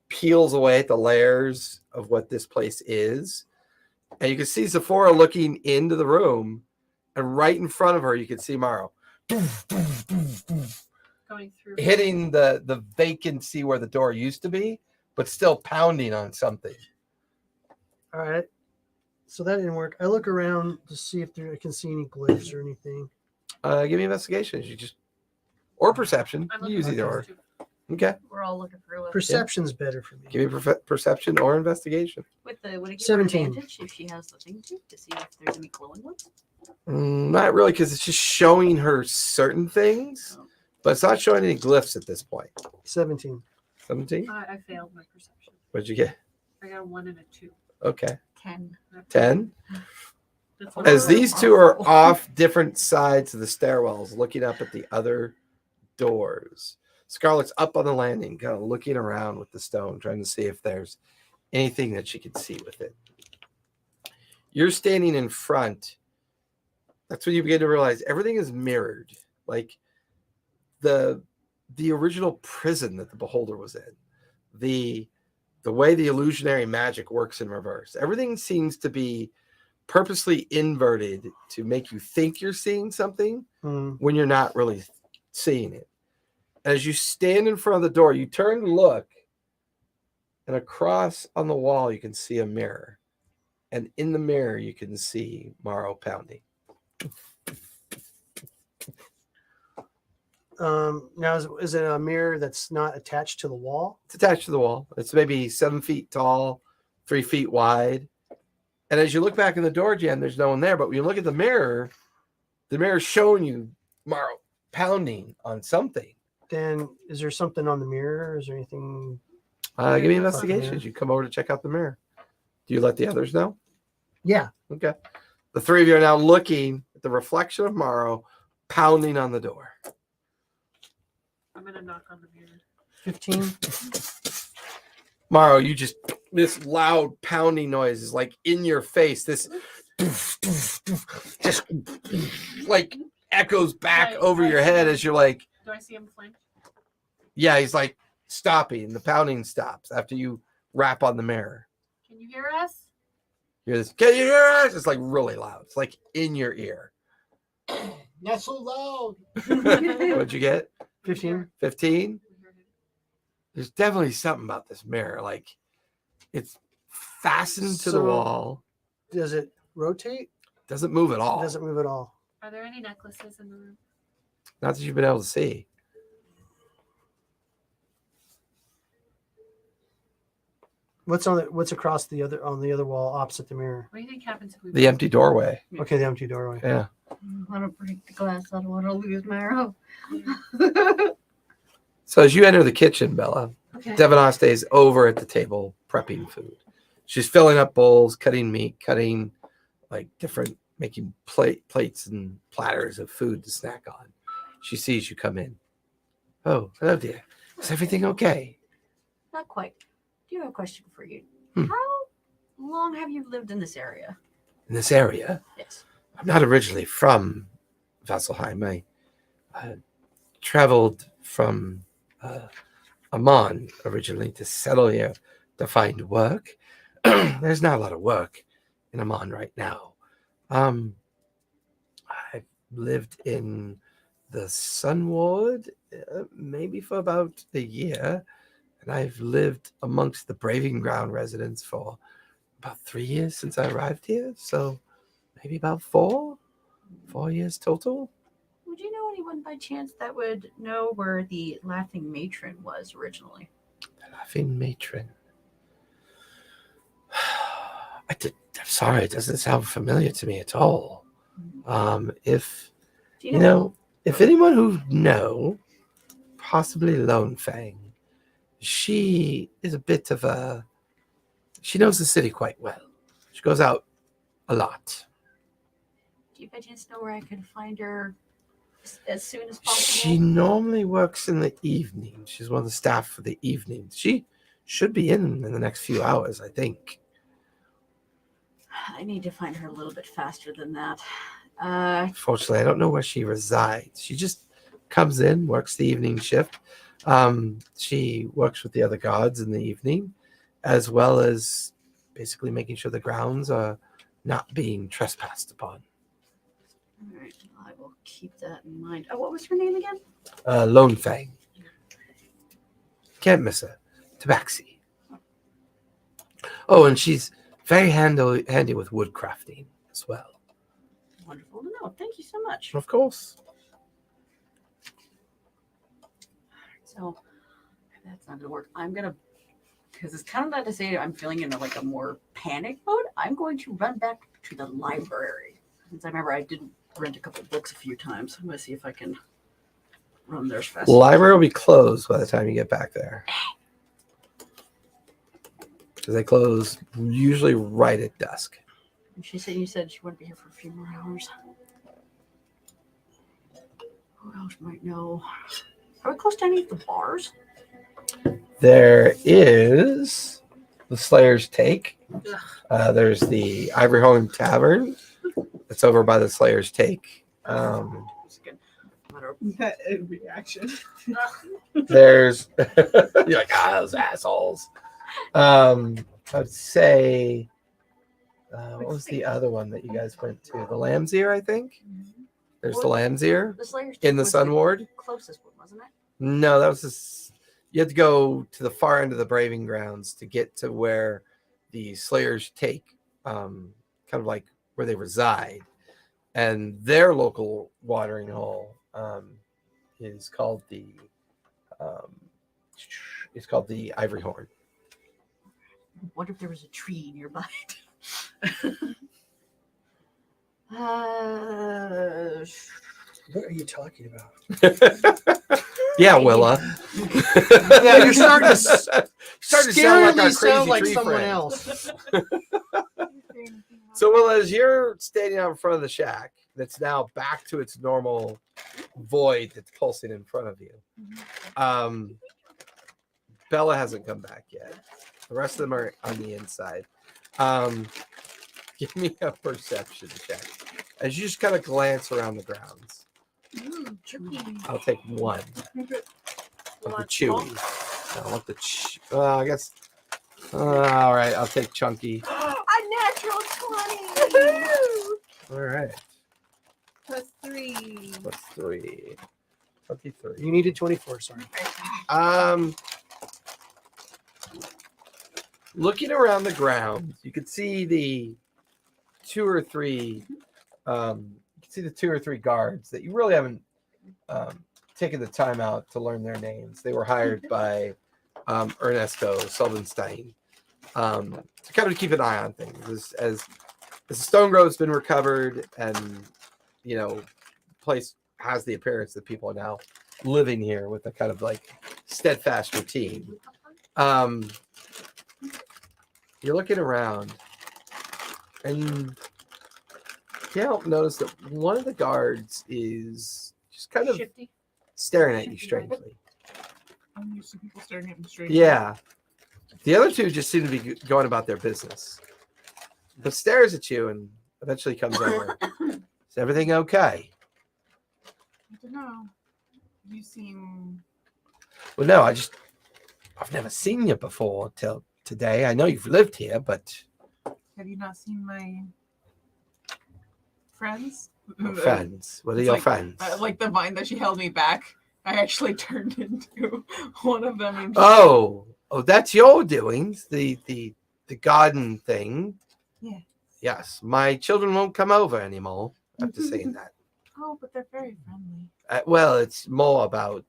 peels away at the layers of what this place is. And you can see Sephora looking into the room. And right in front of her, you can see Morrow Going through. hitting the vacancy where the door used to be, but still pounding on something. All right. So that didn't work. I look around to see if I can see any glyphs or anything. Give me investigation. You just or perception. I'm You looking use for either those or. two. Okay. We're all looking for a glyph. Perception's better for me. Give me perception or investigation. Would it give her 17. advantage if she has the thing to see if there's any glowing ones? Not really, because it's just showing her certain things, but it's not showing any glyphs at this point. 17. 17? I failed my perception. What'd you get? I got a 1 and a 2. Okay. 10. 10. That's As what- these two are off different sides of the stairwells, looking up at the other doors. Scarlett's up on the landing, kind of looking around with the stone, trying to see if there's anything that she can see with it. You're standing in front. That's when you begin to realize everything is mirrored. Like the original prison that the beholder was in. The way the illusionary magic works in reverse. Everything seems to be purposely inverted to make you think you're seeing something when you're not really seeing it. As you stand in front of the door, you turn to look, and across on the wall, you can see a mirror. And in the mirror, you can see Morrow pounding. Now, is it a mirror that's not attached to the wall? It's attached to the wall. It's maybe 7 feet tall, 3 feet wide. And as you look back in the door, Jen, there's no one there. But when you look at the mirror's showing you Morrow pounding on something. Then is there something on the mirror? Is there anything? Give me investigations. You come over to check out the mirror. Do you let the others know? Yeah. Okay. The three of you are now looking at the reflection of Morrow pounding on the door. I'm going to knock on the mirror. 15. Morrow, this loud pounding noise is like in your face. This just like echoes back Right, over your right. head as you're like, Do I see him flinch? yeah, he's like stopping. The pounding stops after you rap on the mirror. Can you hear us? You hear this, can you hear us? It's like really loud. It's like in your ear. Not so loud. What'd you get? 15. 15? There's definitely something about this mirror. Like it's fastened to the So- wall. Does it rotate? Doesn't move at all. It doesn't move at all. Are there any necklaces in the room? Not that you've been able to see. What's across the other wall opposite the mirror? What do you think happens if we The empty doorway. Okay, the empty doorway. Yeah. I want to break the glass. I don't want to lose Morrow. So as you enter the kitchen, Bella, Okay. Devonaste is over at the table prepping food. She's filling up bowls, cutting meat, cutting like different, making plates and platters of food to snack on. She sees you come in. Oh, hello, dear. Is everything okay? Not quite. Do you have a question for you? Hmm. How long have you lived in this area? In this area, Yes. I'm not originally from Vasselheim. I traveled from Amman originally to settle here to find work. There's not a lot of work in Amman right now. I've lived in the Sun Ward maybe for about a year, and I've lived amongst the Braving Ground residents for about 3 years since I arrived here. So maybe about 4 years total. Would you know anyone by chance that would know where the Laughing Matron was originally? The Laughing Matron. I'm sorry, it doesn't sound familiar to me at all. If Do you you know, if anyone who know, possibly Lone Fang, she is a bit of a. She knows the city quite well. She goes out a lot. Do you by chance know where I could find her as soon as possible? She normally works in the evening. She's one of the staff for the evening. She should be in the next few hours, I think. I need to find her a little bit faster than that. Fortunately, I don't know where she resides. She just comes in, works the evening shift. She works with the other guards in the evening, as well as basically making sure the grounds are not being trespassed upon. All right, I will keep that in mind. Oh, what was her name again? Lone Fang. Can't miss her. Tabaxi. Oh, and she's very handy with wood crafting as well. Wonderful to know. Thank you so much. Of course. So that's not gonna work. I'm gonna, because it's kind of bad to say I'm feeling in like a more panic mode. I'm going to run back to the library. Since I remember I did rent a couple books a few times. I'm gonna see if I can run there as fast. The library will be closed by the time you get back there. Because they close usually right at dusk. You said she wouldn't be here for a few more hours. Who else might know? Are we close to any of the bars? There is the Slayer's Take. There's the Ivory Home Tavern. It's over by the Slayer's Take. It's good. That reaction. There's you're like, those assholes. I'd say what was the other one that you guys went to? The Lamb's Ear, I think. There's the Lamb's Ear The Slayer's in the was Sun Ward. closest one, wasn't it? No, that was this. You had to go to the far end of the Braving Grounds to get to where the Slayers Take, kind of like where they reside, and their local watering hole is called the Ivory Horn. I wonder if there was a tree nearby. What are you talking about? Yeah, Willa. Yeah, you're starting to sound like our scarily sound crazy like tree someone friend. else. So, Willa, as you're standing out in front of the shack, that's now back to its normal void that's pulsing in front of you. Bella hasn't come back yet. The rest of them are on the inside. Give me a perception check as you just kind of glance around the grounds. I'll take one of the chewy. I want the I guess. All right, I'll take chunky. A natural 20. All right, Plus 3. plus 3. 23. You needed 24, sorry. Looking around the grounds, you could see the 2 or 3 guards that you really haven't taken the time out to learn their names. They were hired by Ernesto Sulvenstein to kind of keep an eye on things as the stone grove's been recovered, and place has the appearance that people are now living here with a kind of like steadfast routine. You're looking around, and you can't help notice that one of the guards is just kind of Shifty. staring at you strangely. I'm used to people staring at me straight. Yeah. The other two just seem to be going about their business. but stares at you and eventually comes over. Is everything okay? I don't know. You seem. Well, no, I've never seen you before till today. I know you've lived here, but Have you not seen my friends? your friends. What are It's your like- friends? Like the vine that she held me back. I actually turned into one of them. And Oh, that's your doings. The garden thing. Yeah. Yes, my children won't come over anymore after saying that. Oh, but they're very friendly. Well, it's more about.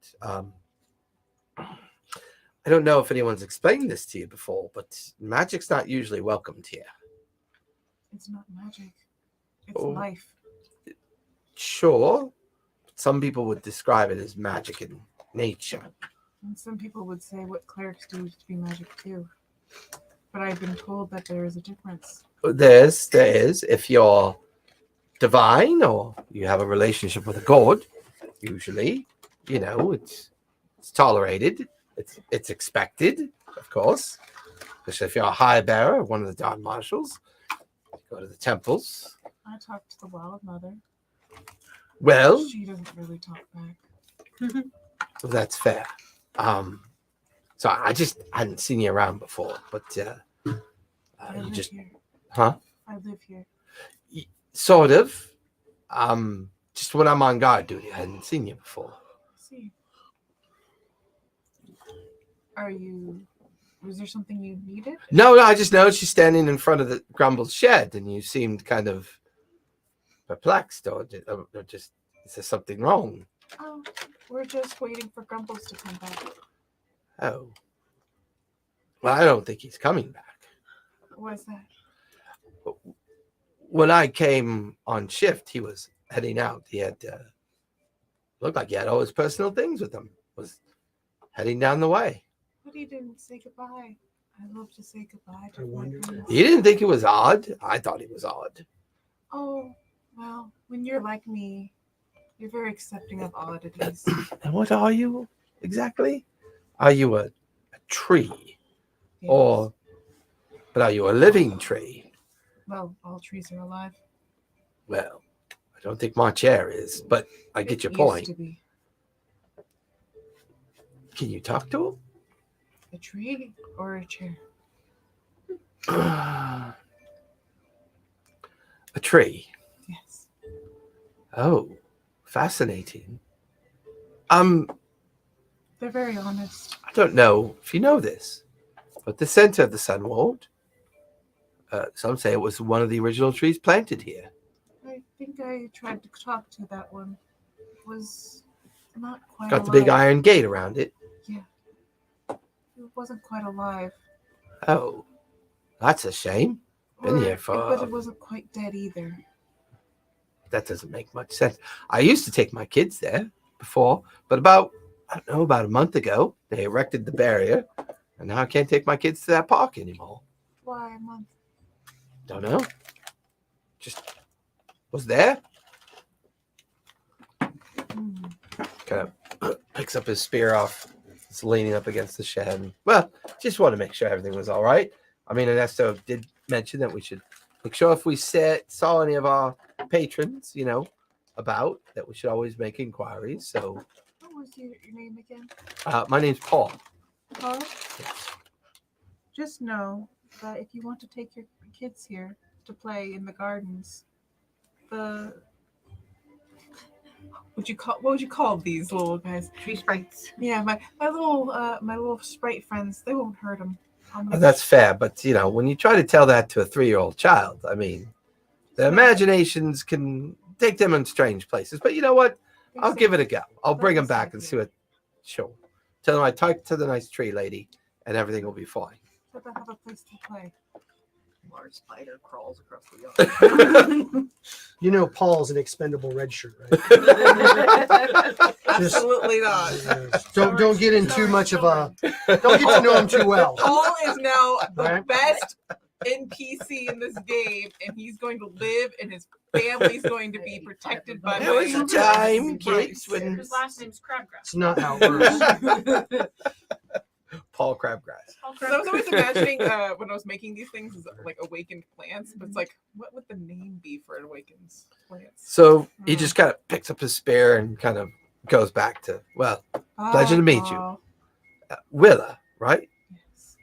I don't know if anyone's explained this to you before, but magic's not usually welcomed here. It's not magic. It's Oh. life. Sure, some people would describe it as magic in nature. And some people would say what clerics do to be magic too. But I've been told that there is a difference. There is. If you're divine or you have a relationship with a god, usually, it's tolerated. It's expected, of course. Especially if you're a high bearer, one of the Dawn Marshals. Go to the temples. I talked to the Wild Mother. Well, She doesn't really talk back. that's fair. So I hadn't seen you around before, but I you live just, here. huh? I live here. Sort of. Just when I'm on guard duty, I hadn't seen you before. See. Was there something you needed? No, I just noticed you standing in front of the Grumble's shed, and you seemed kind of perplexed, or just is there something wrong? Oh, we're just waiting for Grumbles to come back. Oh, well, I don't think he's coming back. What's that? When I came on shift, he was heading out. He had looked like he had all his personal things with him. Was heading down the way. But he didn't say goodbye. I love to say goodbye to I my wonder- friends. You didn't think it was odd? I thought he was odd. Oh, well, when you're like me, you're very accepting of oddities. And what are you exactly? Are you a tree? Yes. But are you a living tree? Well, all trees are alive. Well, I don't think my chair is, but I get It your used point. to be Can you talk to a tree or a chair. him? A tree. Yes. Oh, fascinating. They're very honest. I don't know if you know this, but the center of the Sun World, some say it was one of the original trees planted here. I think I tried to talk to that one. It was not quite Got the big alive. iron gate around it. It wasn't quite alive. Oh, that's a shame. Been here for- But it wasn't quite dead either. That doesn't make much sense. I used to take my kids there before, but about a month ago, they erected the barrier, and now I can't take my kids to that park anymore. Why a month? Don't know. Just was there. Hmm. Kind of picks up his spear off. It's leaning up against the shed. And, well, just want to make sure everything was all right. I mean, Ernesto did mention that we should make sure if we saw any of our patrons, about, that we should always make inquiries. So What was your name again? my name's Paul. Paul? Just know that if you want to take your kids here to play in the gardens, what would you call these little guys? Tree sprites. Yeah, my little sprite friends, they won't hurt them. That's fair, but when you try to tell that to a 3-year-old child, I mean, their imaginations can take them in strange places. But you know what? I'll give it a go. I'll bring them back and see what. Sure. Tell them I talked to the nice tree lady, and everything will be fine. So they have a place to play. Large spider crawls across the yard. Paul's an expendable red shirt, right? Just- Absolutely not. Don't get in too much of a. Don't get to know him too well. Paul is now the Right. best NPC in this game, and he's going to live, and his family's going to be protected by There was a time, kids, when His last name's Crabgrass. It's not how it works. Paul Crabgrass. So I was always imagining when I was making these things is like awakened plants, but it's like, what would the name be for awakened plants? So he just kind of picks up his spear and kind of goes back to, well, pleasure to meet you. Willa, right? Yes.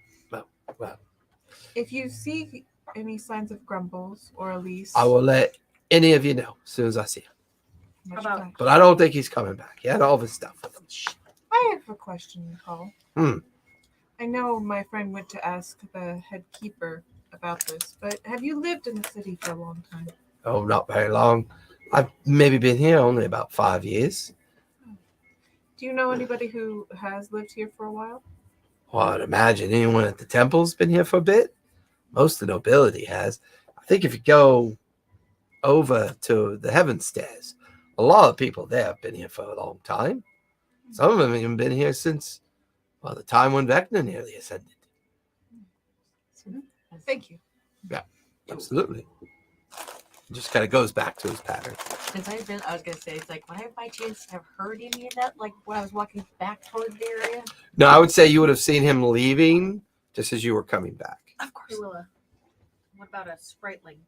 Well, If you see any signs of Grumbles or Elise, I will let any of you know as soon as I see him. much How about- obliged. But I don't think he's coming back. He had all of his stuff with him. I have a question, Paul. Hmm. I know my friend went to ask the head keeper about this, but have you lived in the city for a long time? Oh, not very long. I've maybe been here only about 5 years. Do you know anybody who has lived here for a while? Well, I'd imagine anyone at the temple's been here for a bit. Most of the nobility has. I think if you go over to the Heaven Stairs, a lot of people there have been here for a long time. Some of them have even been here since, well, the time when Vecna nearly ascended. Thank you. Absolutely. It just kind of goes back to his pattern. Since I've been, I was gonna say, it's like, would I by chance have heard any of that, like when I was walking back toward the area? No, I would say you would have seen him leaving just as you were coming back. Of course. Willa, what about a spriteling?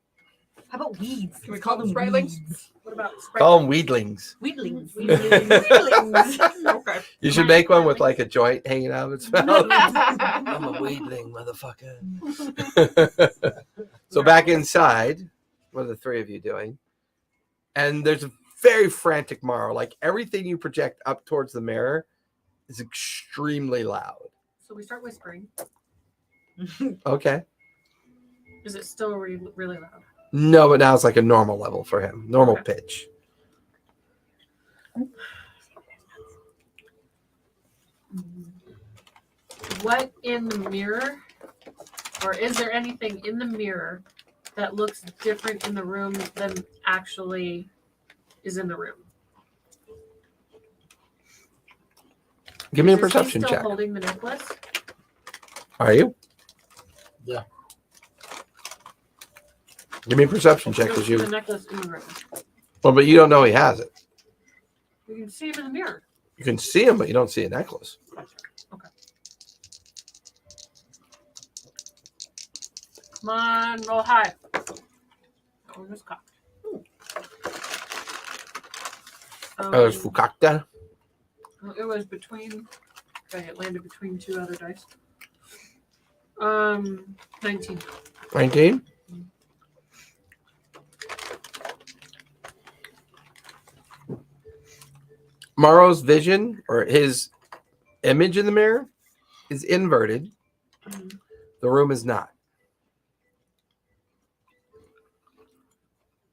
How about weeds? Can we Let's call them spritlings? weeds. What about Call them weedlings. Weedlings. Weedlings. Okay. You should make one with like a joint hanging out of its mouth. I'm I'm a weedling, motherfucker. So back inside, what are the three of you doing? And there's a very frantic Morrow. Like everything you project up towards the mirror is extremely loud. So we start whispering. Okay. Is it still really loud? No, but now it's like a normal level for him. Normal Okay. pitch. What in the mirror, or is there anything in the mirror that looks different in the room than actually is in the room? Give me a Is he perception still check. holding the necklace? Are you? Yeah. Give me a perception You check don't because see you. the necklace in the room. Well, but you don't know he has it. You can see him in the mirror. You can see him, but you don't see a necklace. Come on, roll high. Oh, just cocked. There's Fukakta. It was between. Okay, it landed between two other dice. 19. 19. Morrow's vision or his image in the mirror is inverted. Mhm. The room is not.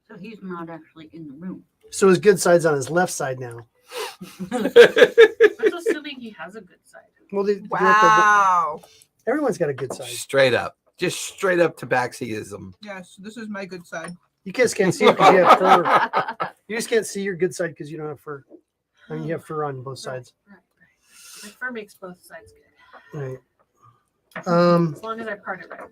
So he's not actually in the room. So his good side's on his left side now. I'm assuming he has a good side. Well, Wow. everyone's got a good side. Straight up. Just straight up tabaxiism. Yes, this is my good side. You just can't see it because you have fur. You just can't see your good side because you don't have fur. I mean, you have fur on both sides. Right. My fur makes both sides good. Right. As long as I part it right.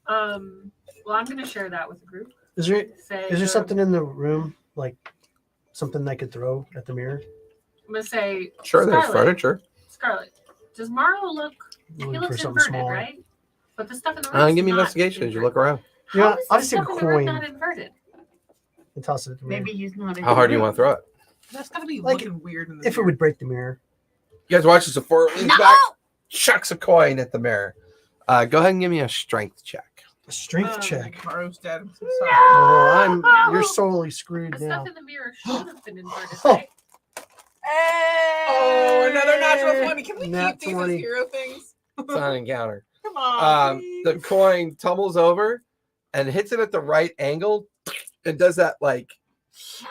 Well, I'm going to share that with the group. Is there Say, is there something in the room like something I could throw at the mirror? I'm going to say, Sure, there's Scarlet, furniture. Scarlet, does Marlo look? He Looking looks something inverted, smaller. right? But the stuff in the room. Give me investigation as you look around. How Yeah, is I'll the just take a stuff in the room coin. not inverted? And toss it at the mirror. Maybe he's not. How hard do you want to throw it? That's gotta be Like, looking weird in the If it would break the mirror. You guys watch this before it leans back, chucks a coin at the mirror. Go ahead and give me a strength check. A strength check. Tomorrow's dead. I'm so No! sorry. Oh, you're solely screwed The now. stuff in the mirror should have been inverted, Oh. right? Oh, another natural 20. Can we Nat keep these 20. as hero things? It's not an encounter. Come on. The please. coin tumbles over and hits it at the right angle. It does that like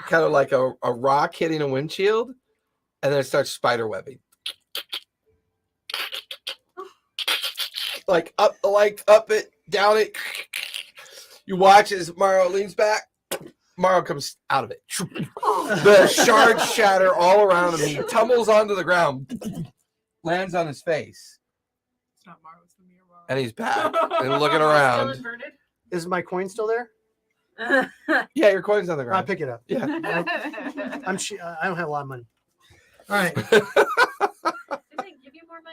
kind of like a rock hitting a windshield, and then it starts spider webbing. Like up it, down it. You watch as Morrow leans back. Morrow comes out of it. The shards shatter all around him. He tumbles onto the ground, lands on his face, It's not Maro, it's the mirror. Maro. and he's back and looking Still around. inverted? Is my coin still there? Yeah, your coin's on the I'll ground. pick it up. Yeah. I don't have a lot of money. All right.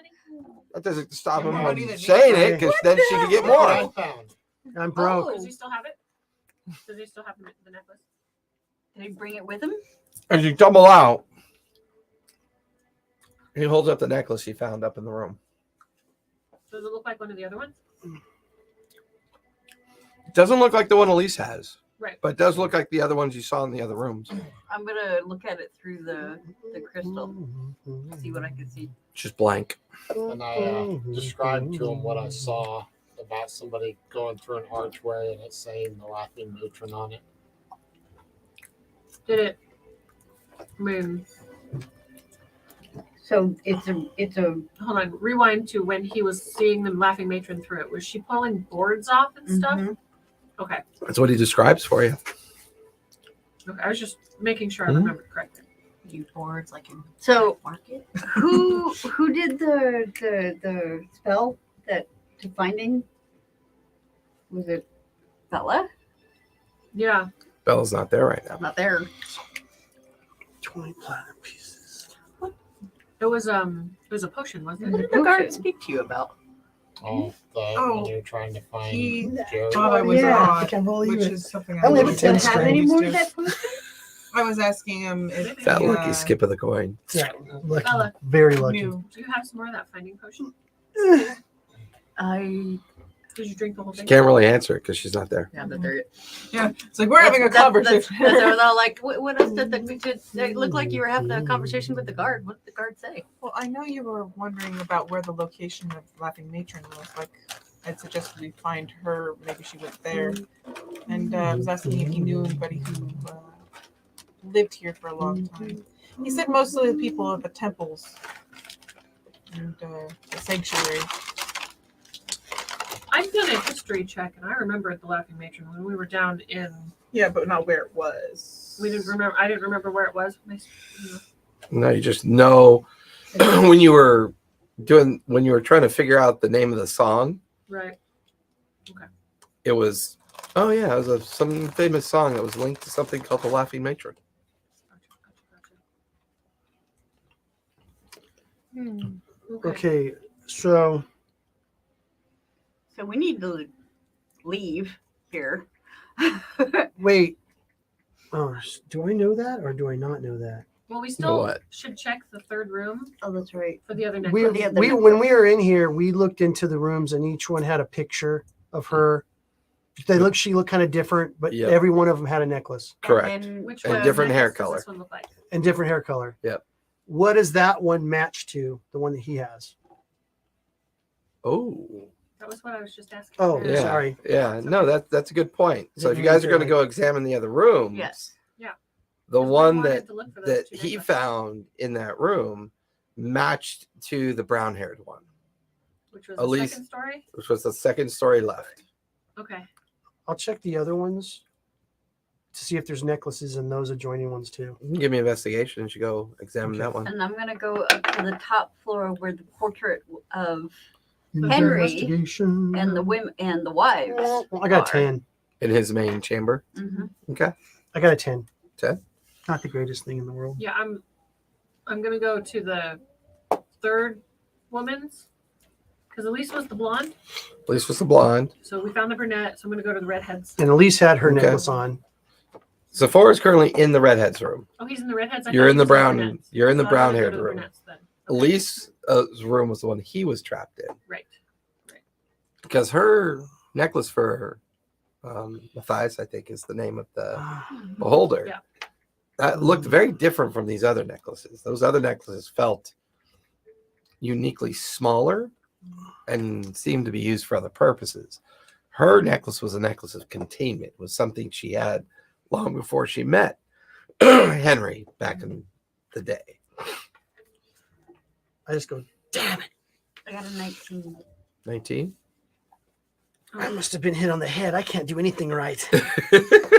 money? That doesn't stop him More from money than me. saying it, because then she can get Look what I more. found. I'm broke. Does he still have it? Does he still have the necklace? Did he bring it with him? As you tumble out, he holds up the necklace he found up in the room. Does it look like one of the other ones? It doesn't look like the one Elise has, Right. but it does look like the other ones you saw in the other rooms. I'm gonna look at it through the crystal, see what I can see. Just blank. And I described to him what I saw about somebody going through an archway and it saying the Laughing Matron on it. Did it? I mean, So it's a hold on. Rewind to when he was seeing the Laughing Matron through it. Was she pulling boards off and stuff? Mhm. Okay. That's what he describes for you. Okay. I was just making sure I Mhm. remembered correctly. You boards like in So market. who did the spell that to finding? Was it Bella? Yeah. Bella's not there right now. Not there. 20 platinum pieces. It was a potion, wasn't What it? did the guard Potion. speak to you about? Oh, Oh, when you're trying to find he Jerry. thought I was Yeah, I odd, can't believe which it. is something I only have a was 10 Does it have any strength. more of that potion? I was asking him if he, That lucky skip of the coin. Yeah, lucky, Bella. very lucky. knew. Do you have some more of that finding potion? I Did you drink the whole She thing? can't really answer it because she's not there. yeah, but there. Yeah, it's like we're having a conversation. That's what I like. What else did it looked like you were having a conversation with the guard? What did the guard say? Well, I know you were wondering about where the location of Laughing Matron was. Like, I'd suggested we find her. Maybe she went there. And I was asking if he knew anybody who lived here for a long time. He said mostly the people of the temples and the sanctuary. I've done a history check, and I remember the Laughing Matron when we were down in. Yeah, but not where it was. We didn't remember. I didn't remember where it was. No, you just know when you were trying to figure out the name of the song. Right. It was, oh yeah, it was some famous song that was linked to something called the Laughing Matron. Okay, so So we need to leave here. wait. Oh, do I know that or do I not know that? Well, we know still what? should check the third room Oh, that's right. for the other We, necklace. the other we necklace. when we were in here, we looked into the rooms and each one had a picture of her. She looked kind of different, but Yep. every one of them had a necklace Correct. And then Which And one different hair necklace does color. This one look like? and different hair color. Yep. What does that one match to? The one that he has? Oh, That was what I was just asking. Oh, yeah. sorry. Yeah, no, that's a good point. So if you Yeah, guys are going to right. go examine the other rooms, Yes. the Because we one wanted to look for those that two he necklaces. found in that room matched to the brown-haired one, Which was at the least- second story. which was the second story left. Okay. I'll check the other ones to see if there's necklaces in those adjoining ones too. You can give me an investigation. You should go examine Okay. that one. And I'm gonna go up to the top floor where the portrait of Use Henry investigation. and the women and the wives. Well, I got a are. 10. In his main chamber. Mhm. Okay. I got a 10. 10? Not the greatest thing in the world. Yeah, I'm gonna go to the third woman's because Elise was the blonde. At least was the blonde. So we found the brunette. So I'm gonna go to the redheads. And Elise had her Okay. necklace on. Sephora is currently in the redheads room. Oh, he's in the redheads. I You're thought in he the was brown. brunettes. You're in the So I'm gonna go brown-haired to the room. brunettes then. Okay. Elise's room was the one he was trapped in Right. because her necklace for Matthias, I think, is the name of the beholder. Yeah. That looked very different from these other necklaces. Those other necklaces felt uniquely smaller and seemed to be used for other purposes. Her necklace was a necklace of containment, was something she had long before she met Henry back in the day. I just go, damn it. I got a 19. 19? I must have been hit on the head. I can't do anything right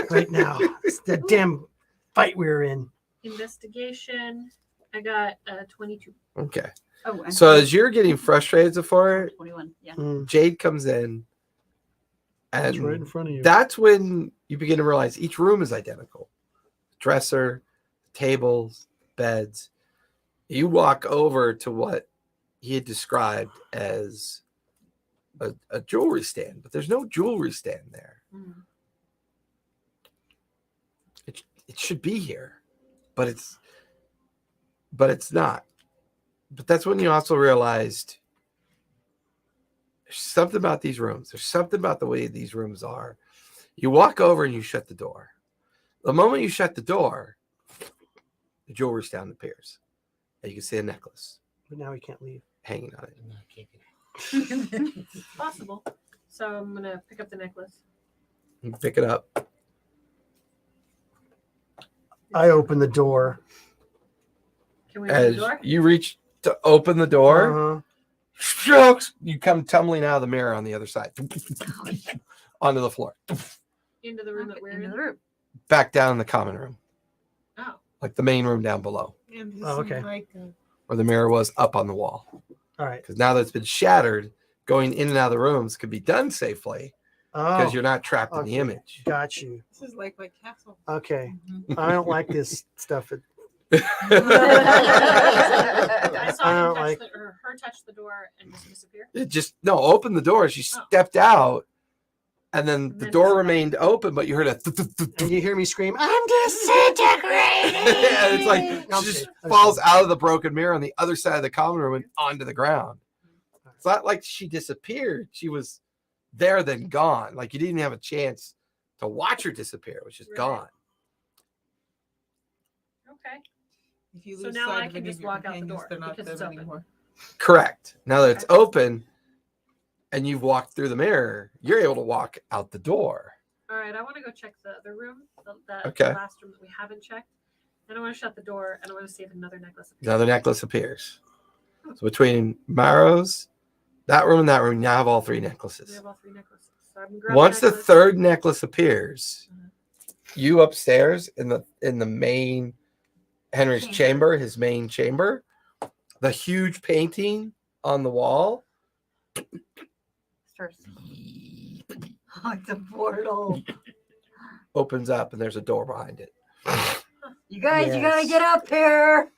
right now. It's the damn fight we were in. Investigation. I got 22. Okay. Oh, and So as you're getting frustrated, Sephora, 21. Yeah. Jade comes in, It's right in and front of you. that's when you begin to realize each room is identical. Dresser, tables, beds. You walk over to what he had described as a jewelry stand, but there's no jewelry stand there. Mm. It should be here, but it's not. But that's when you also realized there's something about these rooms. There's something about the way these rooms are. You walk over and you shut the door. The moment you shut the door, the jewelry stand appears. And you can see a necklace But now we can't leave. hanging on it. I'm not kicking it. Possible. So I'm gonna pick up the necklace. You pick it up. I open the door. Can we open As the door? you reach to open the door, Uh-huh. you come tumbling out of the mirror on the other side. Onto the floor. Into the room that we're In in. the room. Back down in the common room. Oh. Like the main room down below. And this Oh, is okay. like Where the mirror was up on the wall. All right. Because now that it's been shattered, going in and out of the rooms could be done safely because Oh, you're not trapped in the okay. image. got you. this is like my castle. Okay. Mhm. I don't like this stuff. I I saw him don't touch like- her touch the door and just disappear. It just open the door. She stepped out, and then the Then door it's- remained open, but you heard a And you hear me scream, I'm disintegrating. and it's like I'm she just kidding. falls out of the broken mirror on the other side of the common room and onto the ground. It's not like she disappeared. She was there, then gone. Like you didn't have a chance to watch her disappear. It was just Right. gone. Okay. If you So lose now sight I of can any just of your walk out the companions, door they're not because it's them open. anymore. Correct. Now that it's Okay. open and you've walked through the mirror, you're able to walk out the door. All right. I want to go check the other room, the Okay. last room that we haven't checked. Then I want to shut the door and I want to see if another necklace appears. Another necklace appears. So between Maro's, that room and that room, you now have all three We necklaces. have all three necklaces. So I'm grabbing Once the necklace. third necklace appears, Mhm. you upstairs in the main Henry's chamber, his main chamber, the huge painting on the wall. Starts. Like the portal. Opens up and there's a door behind it. You guys, you gotta Yes. get up here.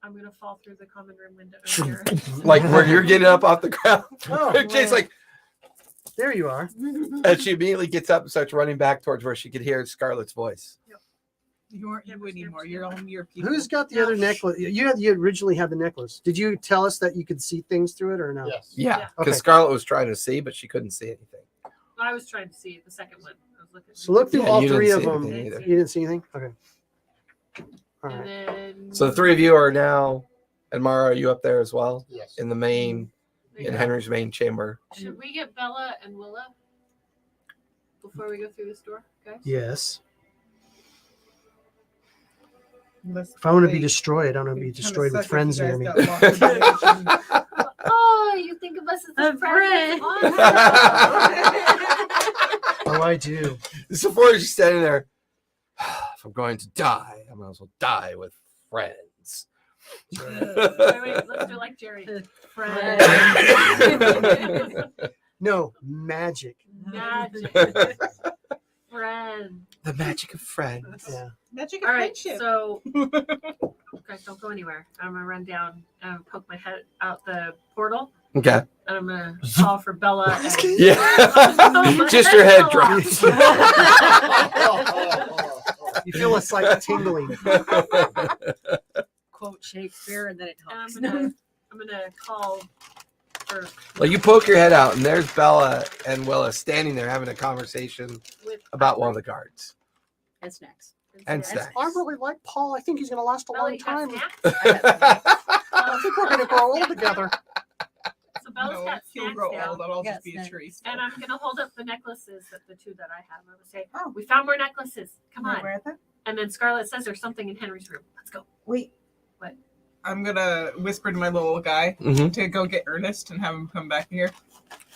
I'm gonna fall through the common room window here. Like where you're getting up off the ground. Oh, Jay's like, there you are. and she immediately gets up and starts running back towards where she could hear Scarlett's voice. You aren't you anymore. You're on your people. Who's got the other necklace? You originally had the necklace. Did you tell us that you could see things through it or no? Yes. Yeah, Yeah. because Okay. Scarlett was trying to see, but she couldn't see anything. I was trying to see the second one. I was looking. So look through Yeah, all you didn't three of see them. anything either. You didn't see anything? Okay. All And right. then. So the three of you are now, and Mara, are you up there as well Yes. in the main, in Henry's main chamber? Should we get Bella and Willa before we go through this door, guys? Yes. Unless If I want to be they- destroyed, I want to they be kinda destroyed suck with if friends you near guys me. got locked in the dimension. Oh, you think of us as A a friend? friend. Oh, I do. So before she's standing there, if I'm going to die, I might as well die with friends. Wait, let's do like Jerry. Friend. No, magic. Magic. Friend. The magic of friends. Yeah. Magic of All right, friendship. so guys, don't go anywhere. I'm gonna run down and poke my head out the portal, Okay. and I'm gonna call for Bella. And Yeah. Just your head Bella. drops. You feel a slight tingling. Quote Shakespeare, and then it And talks. I'm gonna call for Well, you poke your head out, and there's Bella and Willa standing there having a conversation with about one of the guards. And snacks. And snacks. snacks. I really like Paul. I think he's going to last a Bella, long you got time. snacks? I think we're going to grow old together. So Bella's No, got he'll snacks grow now. old. That'll Yeah, just be a snacks. tree. And I'm gonna hold up the necklaces that the two that I have. I'm gonna say, Oh. we found more necklaces. Come Can I on. wear them? And then Scarlett says there's something in Henry's room. Let's go. Wait. What? I'm gonna whisper to my little guy Mhm. to go get Ernest and have him come back here.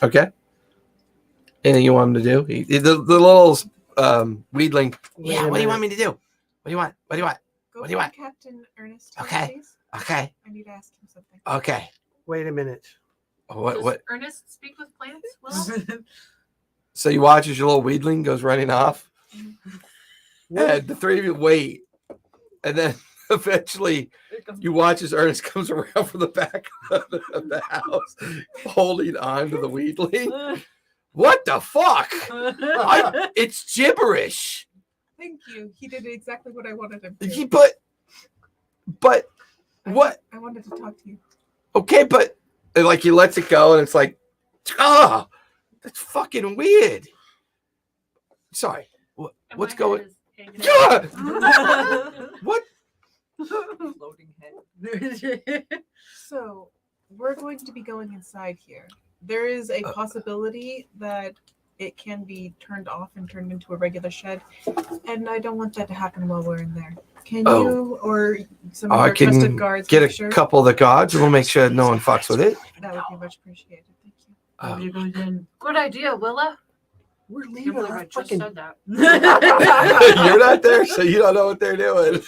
Okay. Anything you want him to do? The little weedling. Wait Yeah. a What do you minute. want me to do? What do you want? What do you want? Go What do you find want? Captain Ernest. Okay. Please. Okay. I need to ask him something. Okay. Wait a minute. What? Does What? Ernest speak with plants? Willow? So you watch as your little weedling goes running off, and the three of you wait, and then eventually you watch as Ernest comes around from the back of the house, holding on to the weedling. What the fuck? It's gibberish. Thank you. He did exactly what I wanted him to. But what? I wanted to talk to you. Okay, but like he lets it go, and it's like, that's fucking weird. Sorry, what's going? What? Floating head. So we're going to be going inside here. There is a possibility that it can be turned off and turned into a regular shed, and I don't want that to happen while we're in there. Can you or some of I your trusted can guards get make a sure? couple of the guards, and we'll make sure no one fucks with it. That would be much appreciated. Thank you. Good idea, Willa. We're Can't leaving. believe I Our just fucking said that. You're not there, so you don't know what they're doing.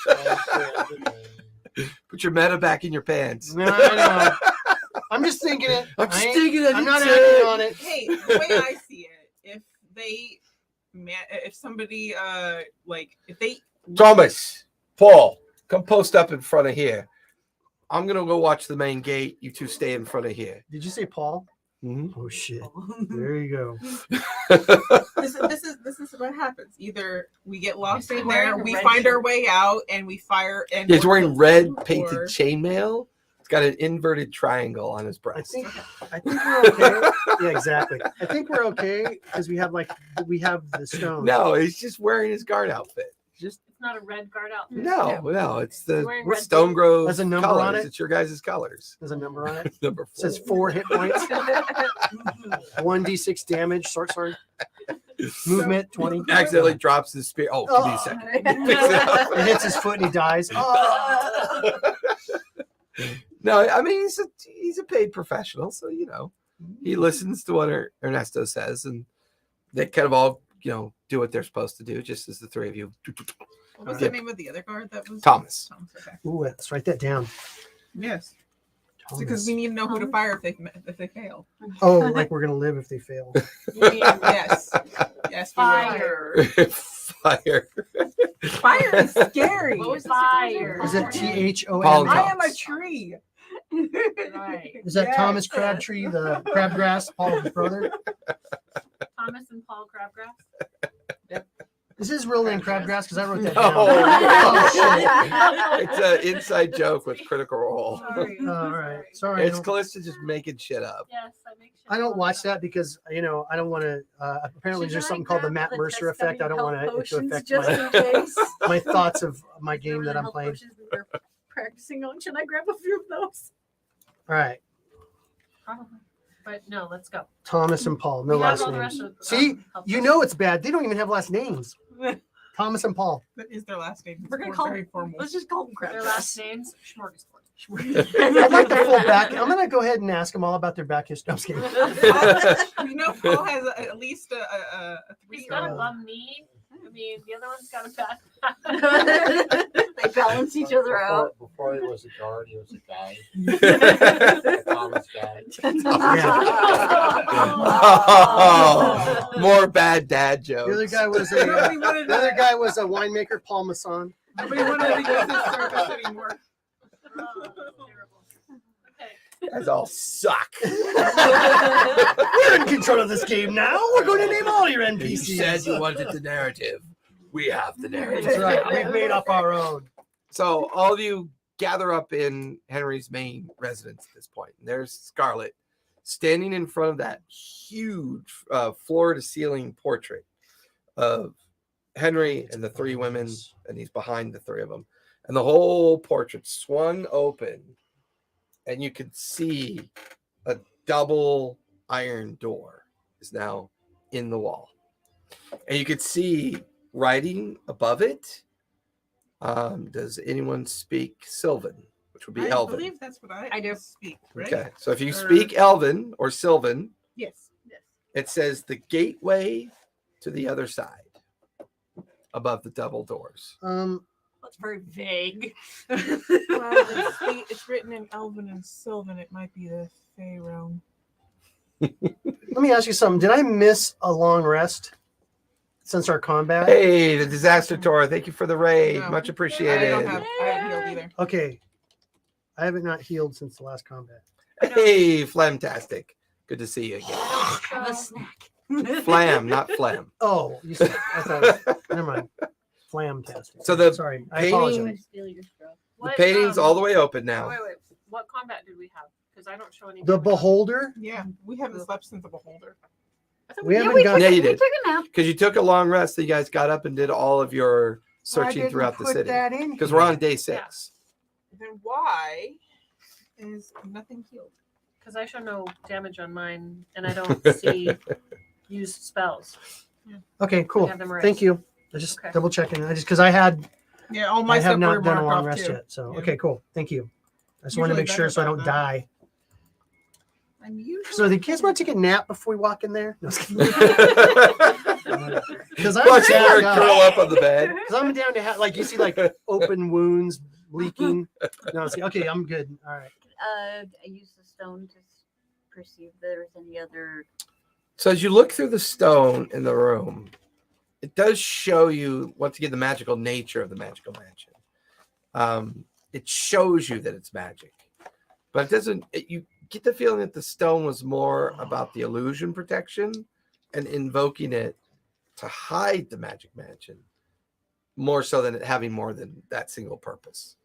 Put your meta back in your pants. No, I know. I'm just thinking it. I'm I ain't- sticking it. I'm not in acting on it. Hey, the way I see it, if somebody if they Thomas, Paul, come post up in front of here. I'm gonna go watch the main gate. You two stay in front of here. Did you say Paul? Mhm. Oh shit! There you go. this is what happens. Either we get lost He's in wearing there, a we red find our shirt. way out, and we fire. And He's or wearing kill red them, painted or- chainmail. It's got an inverted triangle on his I breast. think we're okay. Yeah, exactly. I think we're okay because we have the stone. No, he's just wearing his guard outfit. Just It's not a red guard outfit. no. It's the He's wearing red Stone Grove Has a number colors. on it? It's your guys' colors. There's a number on it. Number It says 4 hit points, 1d6 damage, short sword, movement 20. Accidentally drops his spear. Oh, give me a second. Fix it up. It hits his foot and he dies. No, I mean he's a paid professional, so he listens to what Ernesto says, and they kind of all do what they're supposed to do, just as the three of you. What was the name of the other guard that was Thomas. Okay. Ooh, let's write that down. Yes, because Thomas. we need to know who to fire if they fail. Oh, like we're gonna live if they fail. Yes, yes, we will. Fire. Fire. Fire is scary. What was fire? Is it Paul THOM? I am a tree. Right. Is that Yes. Thomas Crabtree, the crabgrass, Paul's brother? Thomas and Paul Crabgrass. Is his real name Crabgrass? Because I wrote that No. down. Oh, shit. It's an inside joke with Critical Role. Sorry. Oh, all right. Sorry. It's Callista just making shit up. Yes, I make sure. I don't watch that because I don't want to. Apparently, there's something called the Matt Mercer effect. I don't want it to affect my thoughts of my game that I'm playing. Practicing on. Should I grab a few of those? All right, Probably. But no, let's go. Thomas and Paul, no We have last all the names. rest of- See, help you us. know it's bad. They don't even have last names. Thomas and Paul. That is their last name. We're gonna It's call very them. formal. Let's just call them Their crabgrass. last names, Smorgasbord. I'd like the full back. I'm gonna go ahead and ask them all about their back history. I'm just kidding. You know, Paul has at least a He's 3. got a bum knee. I mean, the other one's got a bad. They balance each other out. Before he was a guard, he was a guy. A Thomas guy. Oh, more bad dad jokes. The other guy was a winemaker, Paul Masson. Nobody wanted to use his service anymore. Oh, terrible. Okay. You guys all suck. We're in control of this game now. We're going to name all your You NPCs. said you wanted the narrative. We have the narrative. That's right. We've made up our own. So all of you gather up in Henry's main residence at this point. And there's Scarlet standing in front of that huge floor-to-ceiling portrait of Henry and the three women, and he's behind the three of them. And the whole portrait swung open, and you could see a double iron door is now in the wall. And you could see writing above it. Does anyone speak Sylvan, which would be I Elven? believe that's what I do. speak, right? Okay, so if you Or- speak Elven or Sylvan, Yes. it says the gateway to the other side above the double doors. That's very vague. Well, it's written in Elven and Sylvan. It might be the Fey realm. Let me ask you something. Did I miss a long rest? since our combat. Hey, the disaster tour. Thank you for the raid. No. Much I appreciated. I haven't healed either. Okay, I haven't not healed since the last combat. Hey, Flamtastic. Good to see you again. Have a snack. Flam, not phlegm. Oh, you said I thought. Never mind. Flamtastic. So the sorry, I painting- apologize. Steal your straw. The painting's all the way open now. Wait. What combat did we have? Because I don't show any. The Beholder. Yeah, we haven't slept since the Beholder. We haven't we got. Yeah, you we did. took a nap. Because you took a long rest, so you guys got up and did all of your I searching didn't throughout the put city. that in Because here. we're on day 6. Then why is nothing healed? Because I show no damage on mine, and I don't see used spells. Okay, I cool. have them erased. Thank you. I just Okay. double checking. I just because I had Yeah, all my I have stuff were not done a marked long off rest too. yet. So Yeah. okay, cool. Thank you. I just wanted to Usually make sure better so I don't about that. die. I'm usually So the kids want to take a nap before we walk in there? Because I'm Watch down, Eric curl up on the bed. Because I'm down to have like you see like open wounds leaking. No, see, okay, I'm good. All right. I used the stone to perceive if there was any other. So as you look through the stone in the room, it does show you, once again, the magical nature of the magical mansion. It shows you that it's magic, but it doesn't. You get the feeling that the stone was more about the illusion protection and invoking it to hide the magic mansion, more so than it having more than that single purpose.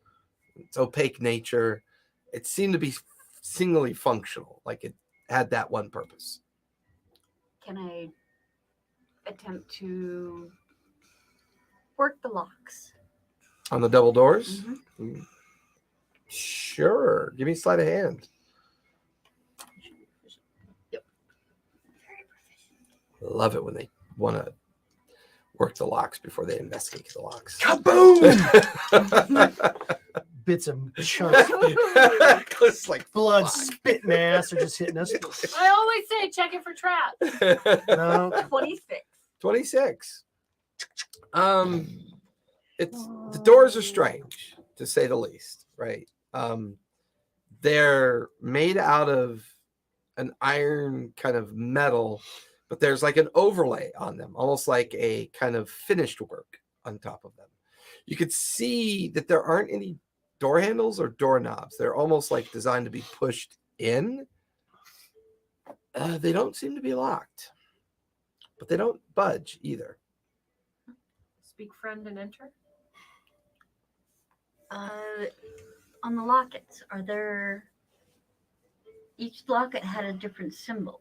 Its opaque nature, it seemed to be singly functional, like it had that one purpose. Can I attempt to work the locks? On the double doors? Mhm. Mm. Sure. Give me a sleight of hand. Yep. Love it when they want to work the locks before they investigate the locks. Kaboom! Bits of chunks, It's like blood, fuck. spit in ass are just hitting us. I always say check it for traps. No, 26. 26. It's the doors are strange, to say the least, right? They're made out of an iron kind of metal, but there's like an overlay on them, almost like a kind of finished work on top of them. You could see that there aren't any door handles or doorknobs. They're almost like designed to be pushed in. They don't seem to be locked, but they don't budge either. Speak friend and enter. On the lockets, are there? Each locket had a different symbol.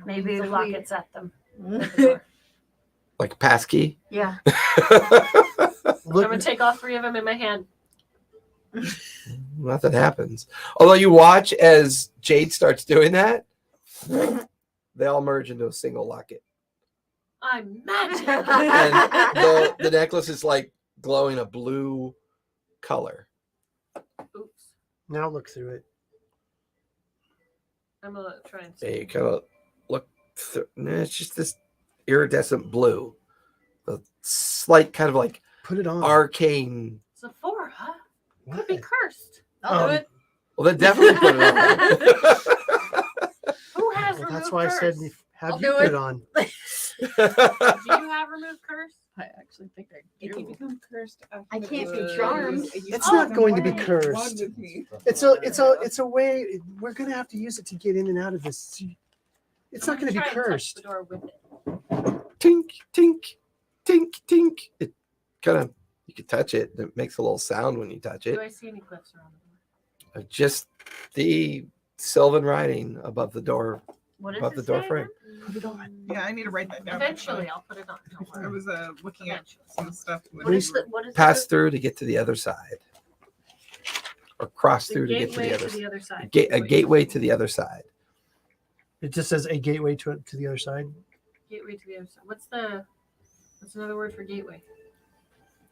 Maybe the if we- lockets at them. At the door. Like a passkey. Yeah. I'm look, gonna take all 3 of them in my hand. Nothing happens. Although you watch as Jade starts doing that, they all merge into a single locket. I'm magic. And the necklace is like glowing a blue color. Oops. now look through it. I'm gonna try and see. And you kind of look through, it's just this iridescent blue. A slight kind of like Put it on. arcane. Sephora What? could be cursed. I'll do Um, it. Well, then definitely put it on. Who has Well, removed that's why I said curse? have I'll you do put it. it on. Do you have removed curse? I actually think I If you become cursed, I can't be charmed. It's not going to be cursed. One with me. It's a way we're gonna have to use it to get in and out of this. It's not I'm gonna be try and touch cursed. The door with it. Tink, tink, tink, tink. It kind of, you can touch it. It makes a little sound when you touch it. Do I see any clips around the door? Just the sylvan writing above the door. What Above is the it door say frame. again? Put it on. Yeah, I need to write that down. Eventually, I'll put it on. Don't I worry. was looking at some stuff. What is the? What is Pass it? through to get to the other side, or cross The through to get to gateway the other side. side. A gateway to the other side. It just says a gateway to the other side. Gateway to the other side. What's another word for gateway?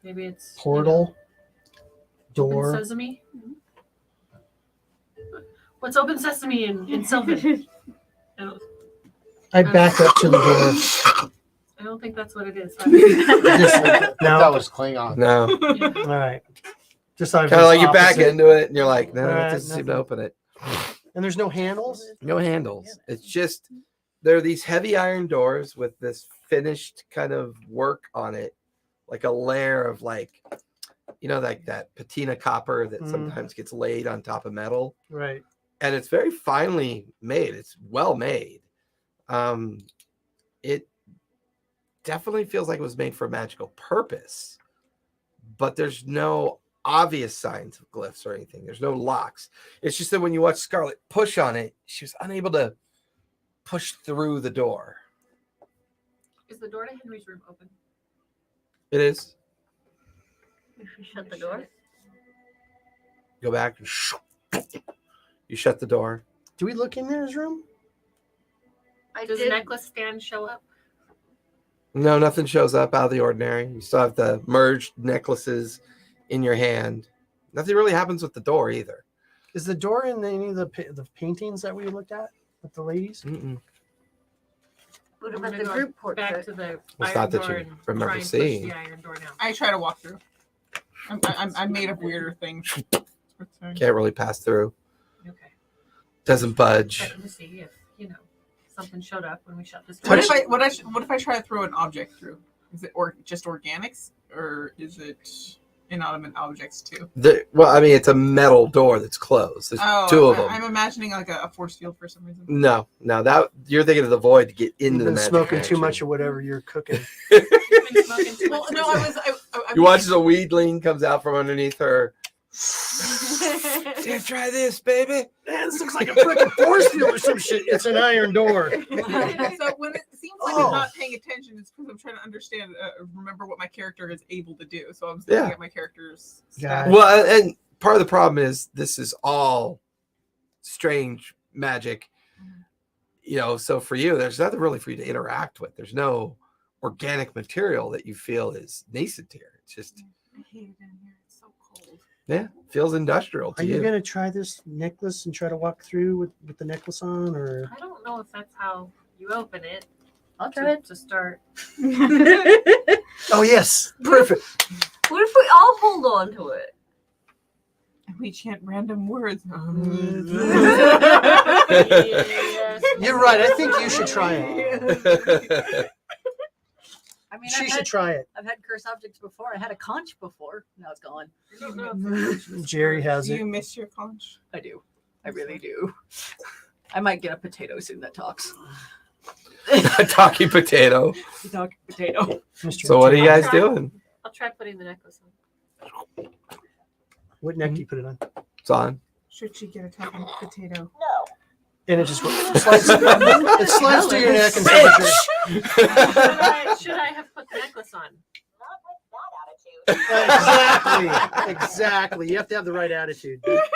Maybe it's Portal. Open Door. sesame. What's open sesame in Sylvan? I back up to the door. I don't think that's what it is. Just, That no. was Klingon. No, All right. Just thought it kind of was like you back opposite. into it, and you're like, no, Alright, it doesn't seem to nothing. open it. And there's no handles. No handles. It's just there are these heavy iron doors with this finished kind of work on it, like a layer of like that patina copper that sometimes gets laid on top of metal. Right. And it's very finely made. It's well made. It definitely feels like it was made for a magical purpose, but there's no obvious signs of glyphs or anything. There's no locks. It's just that when you watch Scarlet push on it, she was unable to push through the door. Is the door to Henry's room open? It is. If you shut the door. Go back. You shut the door. Do we look in his room? Does the necklace stand show up? No, nothing shows up out of the ordinary. You still have the merged necklaces in your hand. Nothing really happens with the door either. Is the door in any of the paintings that we looked at with the ladies? Mm-mm. What I'm about gonna the go group back portrait? to the It's iron not that door you and remember try and seeing. push the iron door down. I try to walk through. I'm made of weirder things. Can't really pass through. Okay. Doesn't budge. Checking to see if something showed up when we shut this door. What if I try to throw an object through? Is it just organics or is it inanimate objects too? Well, I mean, it's a metal door that's closed. There's two of them. I'm imagining like a force field for some reason. No, that you're thinking of the void to get into You've the been magic smoking mansion. too much of whatever you're cooking. You've been smoking too Well, much no, whiskey. I You watch as a weedling comes out from underneath her. Here, try this, baby. Man, this looks like a freaking force field or some shit. It's an iron door. So when it seems like Oh. I'm not paying attention, it's because I'm trying to understand, remember what my character is able to do. So I'm looking Yeah. at my character's Got stats. it. Well, and part of the problem is this is all strange magic. So for you, there's nothing really for you to interact with. There's no organic material that you feel is nascent here. It's just, I hate it in here. It's so cold. feels industrial to Are you you. going to try this necklace and try to walk through with the necklace on? Or I don't know if that's how you open it. I'll try it. To start. Oh, yes. Perfect. What if we all hold on to it? And we chant random words. Yes. You're right. I think you should try it. I mean, She should try it. I've had curse objects before. I had a conch before. Now it's gone. I don't know if it's Jerry has Do it. you miss your conch? I do. I really do. I might get a potato soon that talks. Talking potato. Talking potato. Mr. So what are you Potato. guys doing? I'll try putting the necklace on. What neck do you put it on? It's on. Should she get a talking potato? No. And it just slides, it slides through your neck and Should I have put the necklace on? Not with that attitude. Exactly. You have to have the right attitude. All right.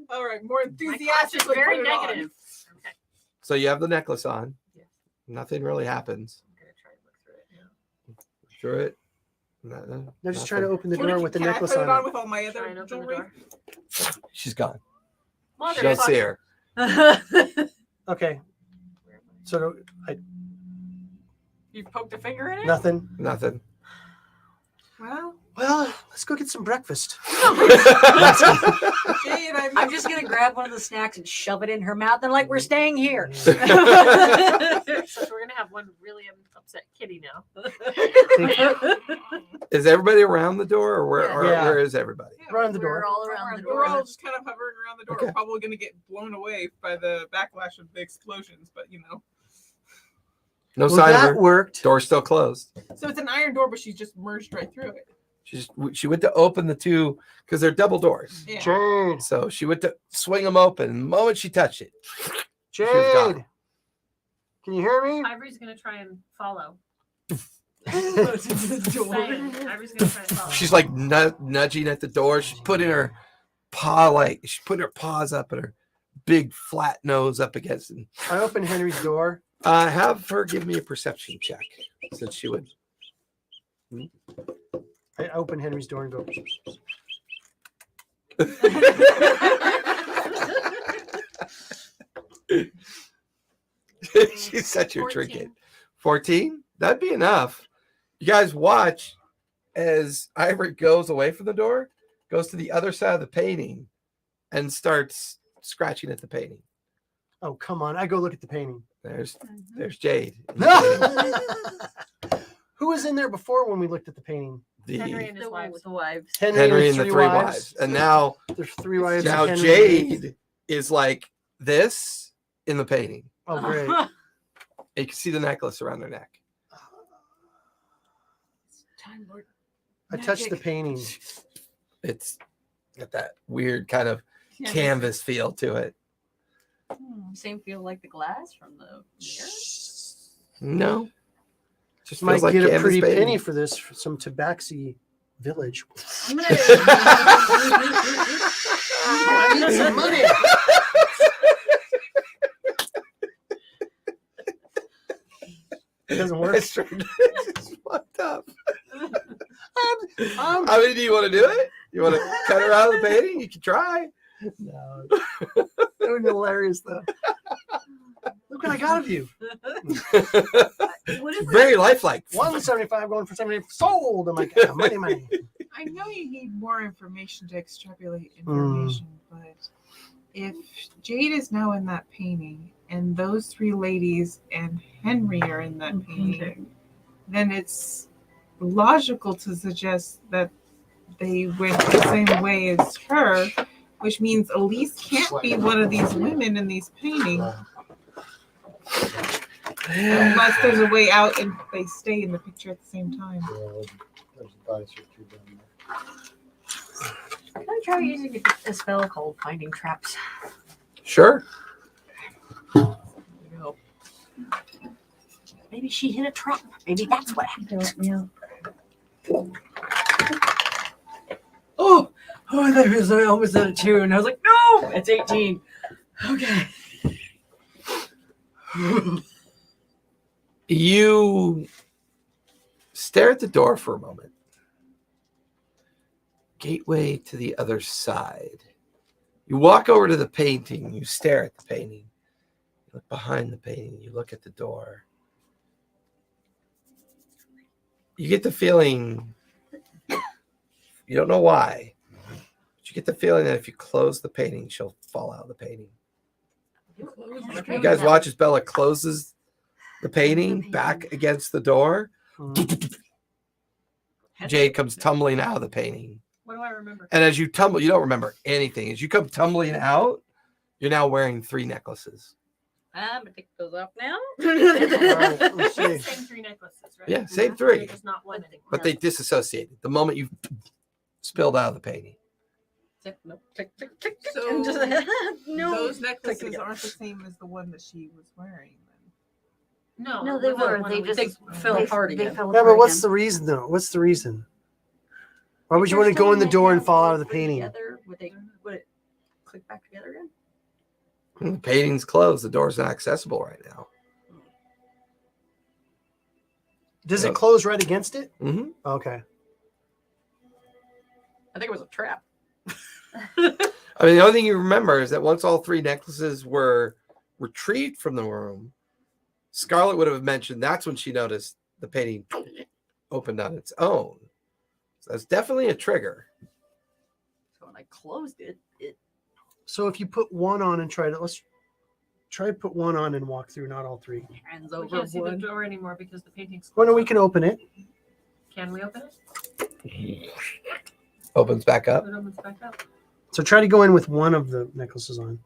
All right, more My conscience enthusiastic. is very negative. Okay. So you have the necklace on. Yes. Nothing really happens. I'm gonna try to look through it. Yeah. Through it. Now just try to open the What if- door with the can necklace I put it on on it. with all my Try and other open the jewelry? door. She's gone. Mother, She don't see her. Okay. So You poked a finger in it? nothing. Nothing. Well, Let's go get some breakfast. Jade, I'm just gonna grab one of the snacks and shove it in her mouth and like we're staying here. So we're gonna have one really upset kitty now. Is everybody around the door, or where? Yeah. Or Yeah. where is everybody? Run the We're door. all around the We're all door. just kind of hovering around the door. Okay. We're probably going to get blown away by the backlash of the explosions, but No Well, sign of that her. worked. Door's still closed. So it's an iron door, but she's just merged right through it. She went to open the two because they're double doors. Yeah. Jade. So she went to swing them open. The moment she touched it, Jade. gone. Can you hear me? Ivory's gonna try and follow. Door. Saying, Ivory's gonna try and follow. she's like nudging at the door. She's putting her she's putting her paws up and her big flat nose up against it. I opened Henry's door. Have her give me a perception check since she would. I open Henry's door and go. She's such your 14. trinket. 14? That'd be enough. You guys watch as Ivory goes away from the door, goes to the other side of the painting, and starts scratching at the painting. Oh, come on. I go look at the painting. There's Mhm. Jade. in the Who was in there before when we looked at the painting? painting. Henry and his The one wives. with the wives. Henry and the his three wives. And now There's 3 wives. now and Henry. Jade is like this in the painting. Oh, great. You can see the necklace around her neck. Time Lord. I touched the Magic. painting. It's got that weird kind of canvas feel to it. Same feel like the glass from the mirror. No. Just Might feels like get a canvas pretty painting. penny for this, for some Tabaxi village. I'm gonna. I need some money. It doesn't work. It's fucked up. I'm- I mean, do you want to do it? You want to cut her out of the painting? You can try. No. That would be hilarious, though. Look what I got of you. What is Very lifelike. 175 going for 70. Sold. I'm like, yeah, money. I know you need more information to extrapolate information, but if Jade is now in that painting and those 3 ladies and Henry are in that painting, then it's logical to suggest that they went the same way as her, which means Elise can't be one of these women in these paintings unless there's a way out and they stay in the picture at the same time. There's a dice or 2 down there. Can I try using a spell called Finding Traps? Sure. Maybe she hit a trap. Maybe that's what happened. Yeah. Oh, I thought it was almost at a 2, and I was like, no, it's 18. Okay. You stare at the door for a moment. Gateway to the other side. You walk over to the painting. You stare at the painting. You look behind the painting. You look at the door. You get the feeling, you don't know why, but you get the feeling that if you close the painting, she'll fall out of the painting. You guys watch as Bella closes the painting back against the door. Jade comes tumbling out of the painting. What do I remember? And as you tumble, you don't remember anything. As you come tumbling out, you're now wearing 3 necklaces. I'm gonna take those off now. Right, let's see. Same 3 necklaces, right? Yeah, same They're 3. just not one anymore. But they disassociated the moment you spilled out of the painting. Tick, nope, tick, tick, tick, tick, So and just- no. those necklaces again. aren't the same as the one that she was wearing then. No, No, they it wasn't were. one They of the- just fell apart They again. fell Yeah, apart but what's again. the reason, though? What's the reason? Why would you want to go in the door and fall out of the painting? Would it click back together again? The painting's closed. The door's not accessible right now. Does it close right against it? Mm-hmm. Okay. I think it was a trap. I mean, the only thing you remember is that once all 3 necklaces were retrieved from the room, Scarlett would have mentioned that's when she noticed the painting opened on its own. So that's definitely a trigger. So when I closed it, So if you put one on and let's try to put one on and walk through, not all 3. hands We over can't see the one. door anymore because the painting's Well, no, closed we up. can open it. Can we open it? Opens back up. It opens back up. So try to go in with one of the necklaces on.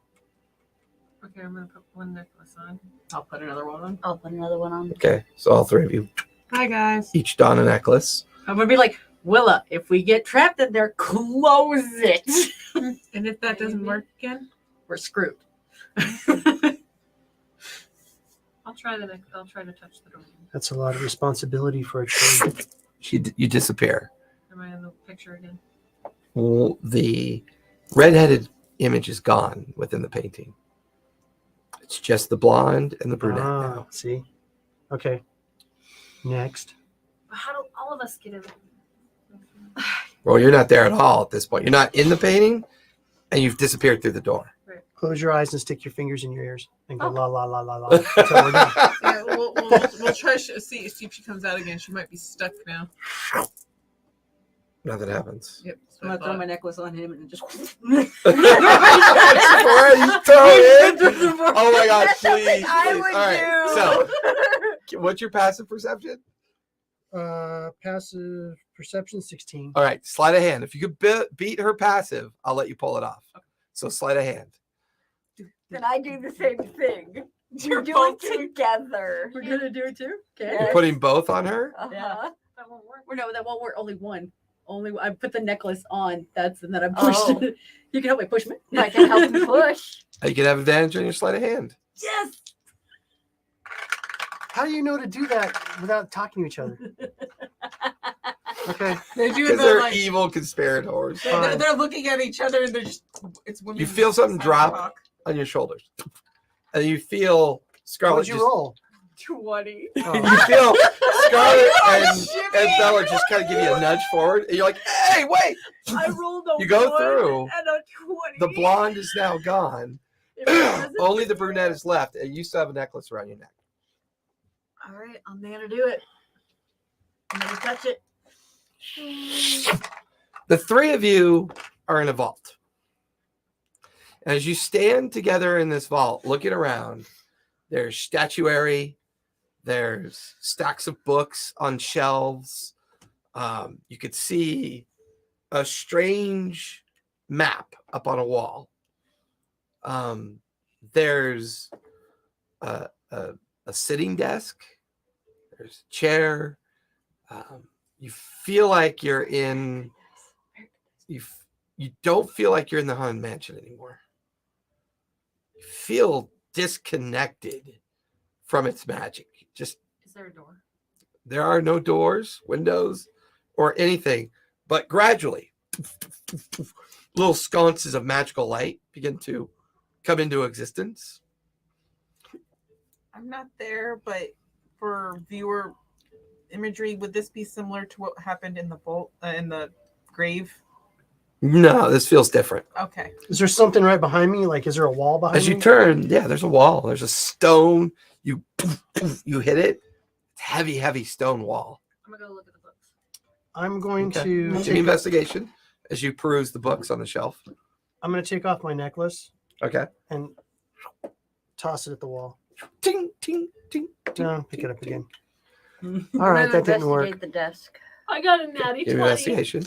Okay, I'm gonna put one necklace on. I'll put another one on. I'll put another one on. Okay, so all 3 of you Hi guys. each don a necklace. I'm gonna be like, Willa, if we get trapped in there, close it. And if that doesn't work again? We're screwed. I'll try to touch the door. That's a lot of responsibility for a trade. You disappear. Am I in the picture again? Well, the redheaded image is gone within the painting. It's just the blonde and the brunette now. See? Okay. Next. But how do all of us get in? Well, you're not there at all at this point. You're not in the painting, and you've disappeared through the door. Close your eyes and stick your fingers in your ears and go Okay. la la la la la. Until we're done. Yeah, we'll try to see if she comes out again. She might be stuck now. Nothing happens. Yep. I'm gonna throw my necklace on him and just. Before Sephora, you throw it in. Oh my God, That's something please. I please. would All right, so what's your passive perception? Passive perception 16. All right, sleight of hand. If you could beat her passive, I'll let you pull it off. So sleight of hand. Then I do the same thing. You're Do both it doing- together. We're gonna do it too. Okay. You're putting both on her? Uh-huh. That won't work. Well, no, that won't work. Only one. Only I put the necklace on. And then I pushed Oh. it. You can help me push me. I can help you push. You can have advantage on your sleight of hand. Yes. How do you know to do that without talking to each other? Okay. They're doing Because the they're like. evil conspirators. They're looking at each other and they're just. It's women. You feel something silent drop talk. on your shoulders. And you feel Scarlet What'd you roll? 20. You feel Scarlet and shimmy. Bella just kind of give you a nudge forward. And you're like, hey, wait. I rolled a You go 1 through. and a 20. The blonde is now gone. Only the brunette is left. And you still have a necklace around your neck. All right, I'm gonna do it. I'm gonna touch it. The three of you are in a vault. As you stand together in this vault, looking around, there's statuary, there's stacks of books on shelves. You could see a strange map up on a wall. There's a sitting desk. There's a chair. You feel like you're in. You don't feel like you're in the Haunted Mansion anymore. You feel disconnected from its magic. Just Is there a door? there are no doors, windows, or anything. But gradually, little sconces of magical light begin to come into existence. I'm not there, but for viewer imagery, would this be similar to what happened in the vault in the grave? No, this feels different. Okay. Is there something right behind me? Like, is there a wall behind As me? you turn, yeah, there's a wall. There's a stone. You hit it. It's heavy, heavy stone wall. I'm gonna go look at the books. I'm going Okay. to Give me take, investigation as you peruse the books on the shelf. I'm going to take off my necklace Okay. and toss it at the wall. Ting, ting, ting, ting. No, pick it up again. I'm All right, gonna that didn't work. investigate the desk. I got a natty Give me 20. investigation.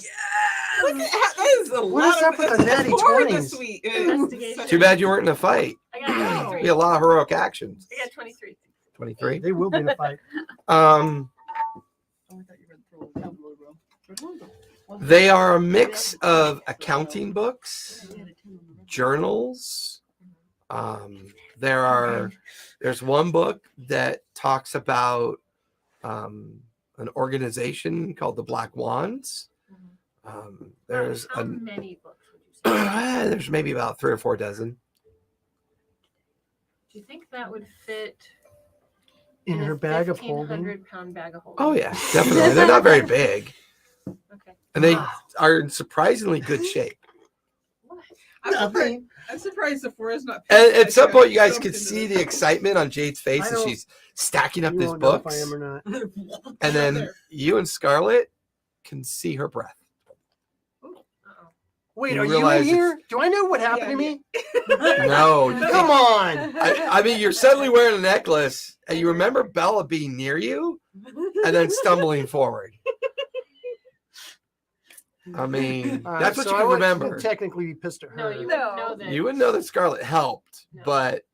Look at that is a What lot is up with of the natty for 20s? this week. Investigation. Too bad you weren't in a fight. I got 23. Be a lot of heroic actions. I got 23. 23. They will be in a fight. They are a mix of accounting books, journals. There's one book that talks about an organization called the Black Wands. There's How a many books would you say? there's maybe about 3 or 4 dozen. Do you think that would fit In a her bag of holding. 1,500-pound bag of holding? Oh yeah, definitely. They're not very big, Okay. and they are in surprisingly good shape. What? I'm surprised Sephora's not. And at some point, you guys could see the excitement on Jade's face I as don't- she's stacking up You these won't know if books. I am or not. And then you and Scarlet can see her breath. Uh-oh. Wait, You are you realize in here? Do I know what happened to me? No. Come on. I mean, you're suddenly wearing a necklace, and you remember Bella being near you and then stumbling forward. I mean, All right, that's what so you I can wouldn't remember. technically be pissed at her. No, you No. wouldn't know that. You would know that Scarlet helped, No. but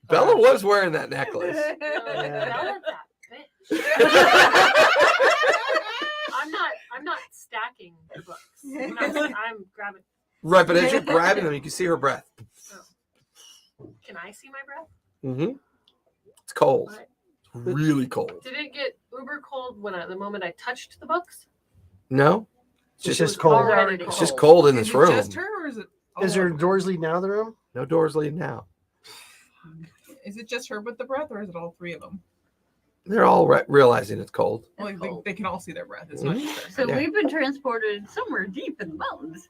Bella was wearing that necklace. No, Yeah. Bella's that bitch. I'm not stacking the books. I'm grabbing. Right, but as you're grabbing them, you can see her breath. Can I see my breath? Mm-hmm. It's cold. What? It's really cold. Did it get uber cold the moment I touched the books? No? It's It just was cold. already It's just cold in Is this it room. just her, or is it? Is there doors leading out of the room? No doors leading out. Is it just her with the breath, or is it all three of them? They're all realizing it's cold. Like cold. they can all see their breath. It's not Mhm. just her. So Yeah. we've been transported somewhere deep in the mountains.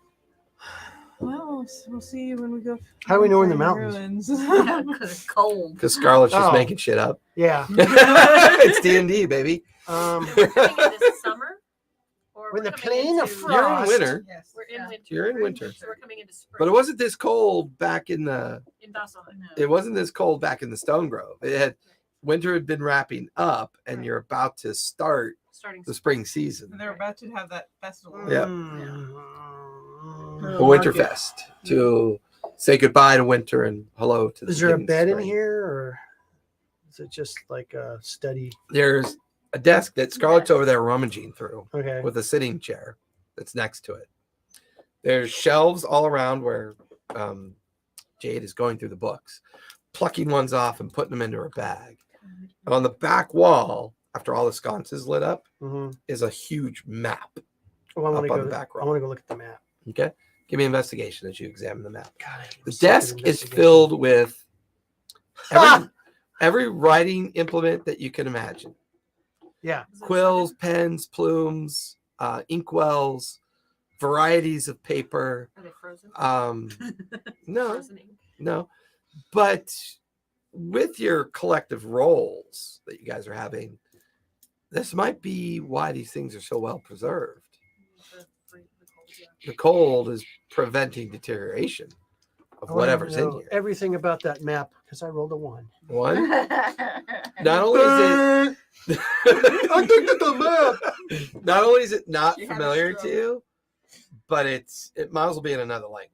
Well, we'll see when we go. How do we know we're in the mountains? Because it's cold. Because Scarlett's just Oh. making shit up. Yeah. It's D&D, baby. Coming in this summer, or or When we're the coming plane of into- You're in frost. winter, Yes. We're in winter. You're in winter. So we're coming into spring. but it wasn't this cold back in the. in Vasselheim. It wasn't this cold back in the Stone Grove. It had winter had been wrapping up, and you're about to start Starting the spring season, And they're about to have that festival. Yeah. Mm. the Winterfest, to say goodbye to winter and hello to the. Is there a beginning of bed in spring. here, or is it just like a study? There's a desk that Scarlett's over there rummaging through Okay. with a sitting chair that's next to it. There's shelves all around where Jade is going through the books, plucking ones off and putting them into her bag. And on the back wall, after all the sconces lit up, Mm-hmm. is a huge map. Oh, I want Up to on go. the back I row. want to go look at the map. Okay, give me investigation as you examine the map. God, The desk is filled with every writing implement that you can imagine. Yeah. Is it Quills, pens, plumes, inkwells, varieties of paper. Are they frozen? No, Frozen ink. no. But with your collective roles that you guys are having, this might be why these things are so well preserved. The cold, yeah. The cold is preventing deterioration of whatever's in here. Everything about that map because I rolled a 1. One, not only is it I looked at the map. not only is it not She had a familiar to stroke. you, but it might as well be in another language.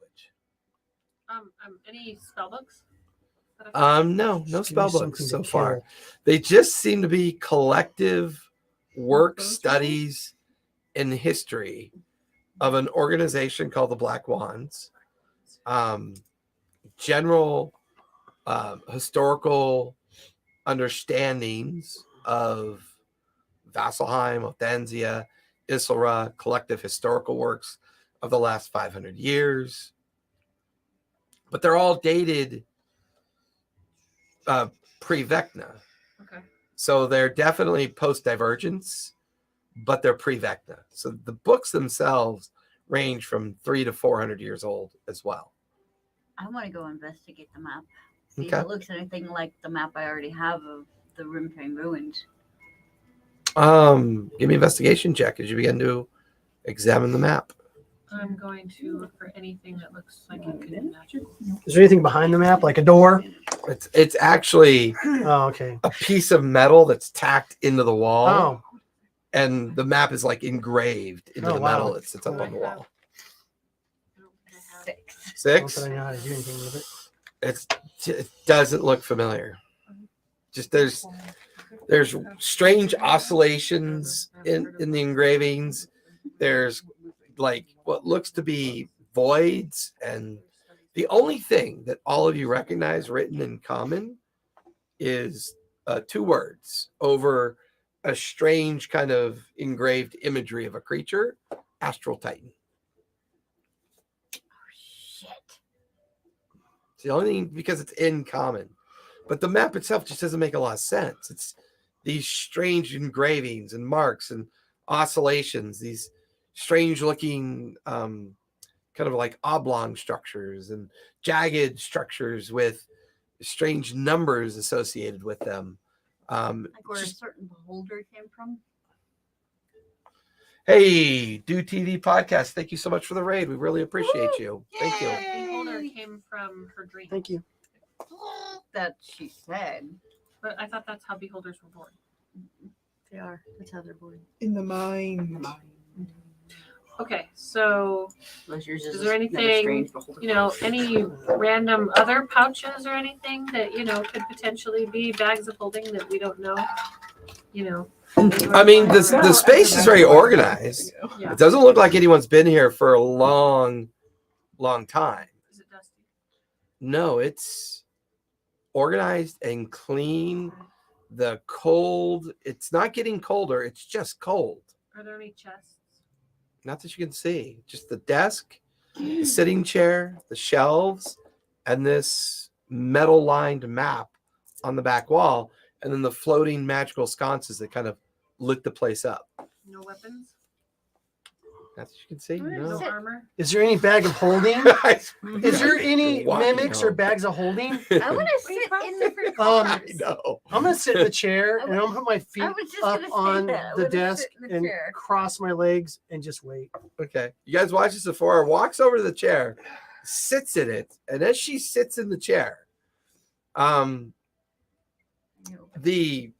Any spell books? that I've- No Just give me spell books something so to far. kill. They just seem to be collective work Those studies in history of an organization called the Black Wands. General historical understandings of Vasselheim, Othanzia, Issylra, collective historical works of the last 500 years. But they're all dated pre-Vecna. Okay. So they're definitely post-divergence, but they're pre-Vecna. So the books themselves range from 300 to 400 years old as well. I want to go investigate the map. See Okay. if it looks anything like the map I already have of the Rimfang ruins. Give me an investigation check as you begin to examine the map. I'm going to look for anything that looks like it could be magical. Is there anything behind the map, like a door? It's actually Oh, okay. a piece of metal that's tacked into the wall, Oh, and the map is like engraved into Oh, the wow. metal that sits up on the wall. I don't think I have- 6. not 6. that I know how to do anything with it. It doesn't look familiar. Just there's strange oscillations in the engravings. There's like what looks to be voids, and the only thing that all of you recognize written in common is 2 words over a strange kind of engraved imagery of a creature: astral titan. Shit. It's the only thing, because it's in common, but the map itself just doesn't make a lot of sense. It's these strange engravings and marks and oscillations, these strange looking kind of like oblong structures and jagged structures with strange numbers associated with them. Like where Just- a certain beholder came from. hey, Do TV Podcast, thank you so much for the raid. We really appreciate you. Thank you. The beholder came from her dream. Thank you. That she said. But I thought that's how beholders were born. They are. That's how they're born. In the mind. Okay, so Unless yours Is is there another anything, strange beholder. any random other pouches or anything that could potentially be bags of holding that we don't know? I mean, the space is very organized. Yeah. It doesn't look like anyone's been here for a long time. Is it dusty? No, it's organized and clean. The cold, it's not getting colder, it's just cold. Are there any chests? Not that you can see, just the desk, the sitting chair, the shelves, and this metal lined map on the back wall, and then the floating magical sconces that kind of lit the place up. No weapons? That's what you can see. No Sit. armor. Is there any bag of holding? Is there any Walking mimics or home. bags of holding? I want to sit in the freaking Um, box. No. I'm gonna sit in the chair and I'm gonna put my feet I was just up gonna say on that. I the wanna desk sit in the and chair. cross my legs and just wait. Okay. You guys watch this. Sephora walks over to the chair, sits in it, and as she sits in the chair, the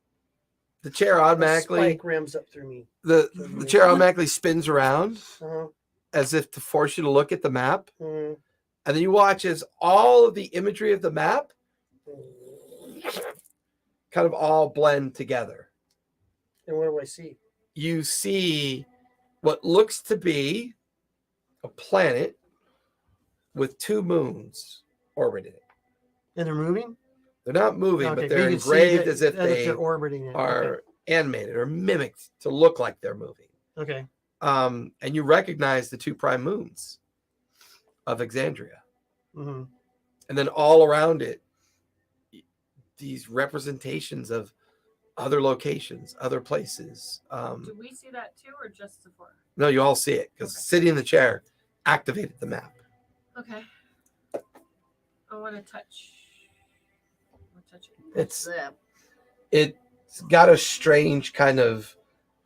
chair automatically A spike rams up through me. the chair automatically spins around Uh-huh. as if to force you to look at the map. Mm. And then you watch as all of the imagery of the map kind of all blend together. And what do I see? You see what looks to be a planet with 2 moons orbiting it. And they're moving? They're not moving, Okay, but they're you can see engraved that- as if that they they're orbiting it. are animated or mimicked to look like they're moving. Okay. And you recognize the 2 prime moons of Exandria. Mm-hmm. And then all around it, these representations of other locations, other places. Do we see that too, or just Sephora? No, you all see it because Okay. sitting in the chair activated the map. Okay. I want to touch. I'll touch it. It's The- it's got a strange kind of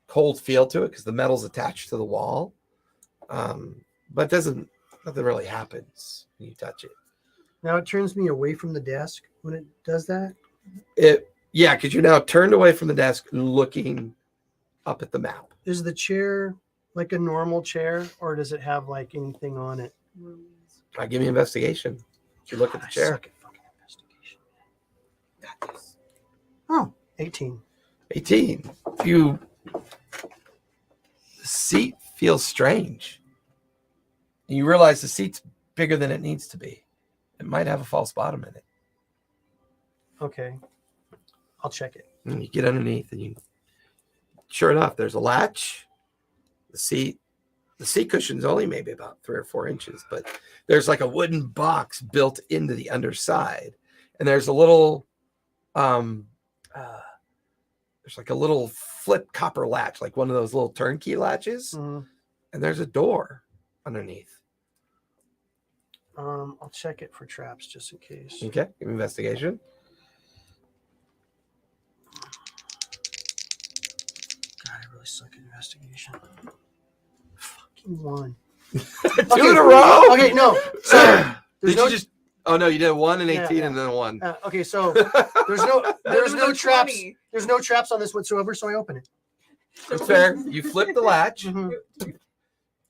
cold feel to it because the metal's attached to the wall. But nothing really happens when you touch it. Now it turns me away from the desk when it does that. Yeah, because you're now turned away from the desk looking up at the map. Is the chair like a normal chair or does it have like anything on it? Give me investigation. You look at the I chair. suck at fucking investigation. Got this. Oh, 18. 18. The seat feels strange. You realize the seat's bigger than it needs to be. It might have a false bottom in it. Okay. I'll check it. And you get underneath and sure enough, there's a latch. The seat cushion's only maybe about 3 or 4 inches, but there's like a wooden box built into the underside. And there's a little, there's like a little flip copper latch, like one of those little turnkey latches. Mhm. And there's a door underneath. I'll check it for traps just in case. Okay, give me investigation. God, I really suck at investigation. Fucking 1. 2 in a row? Okay, no. So Did there's you no. just? Oh no, you did 1 and 18 Yeah. and then 1. Okay, so there's no traps. There's no traps on this whatsoever, so I open it. It's fair. You flip the latch Mhm.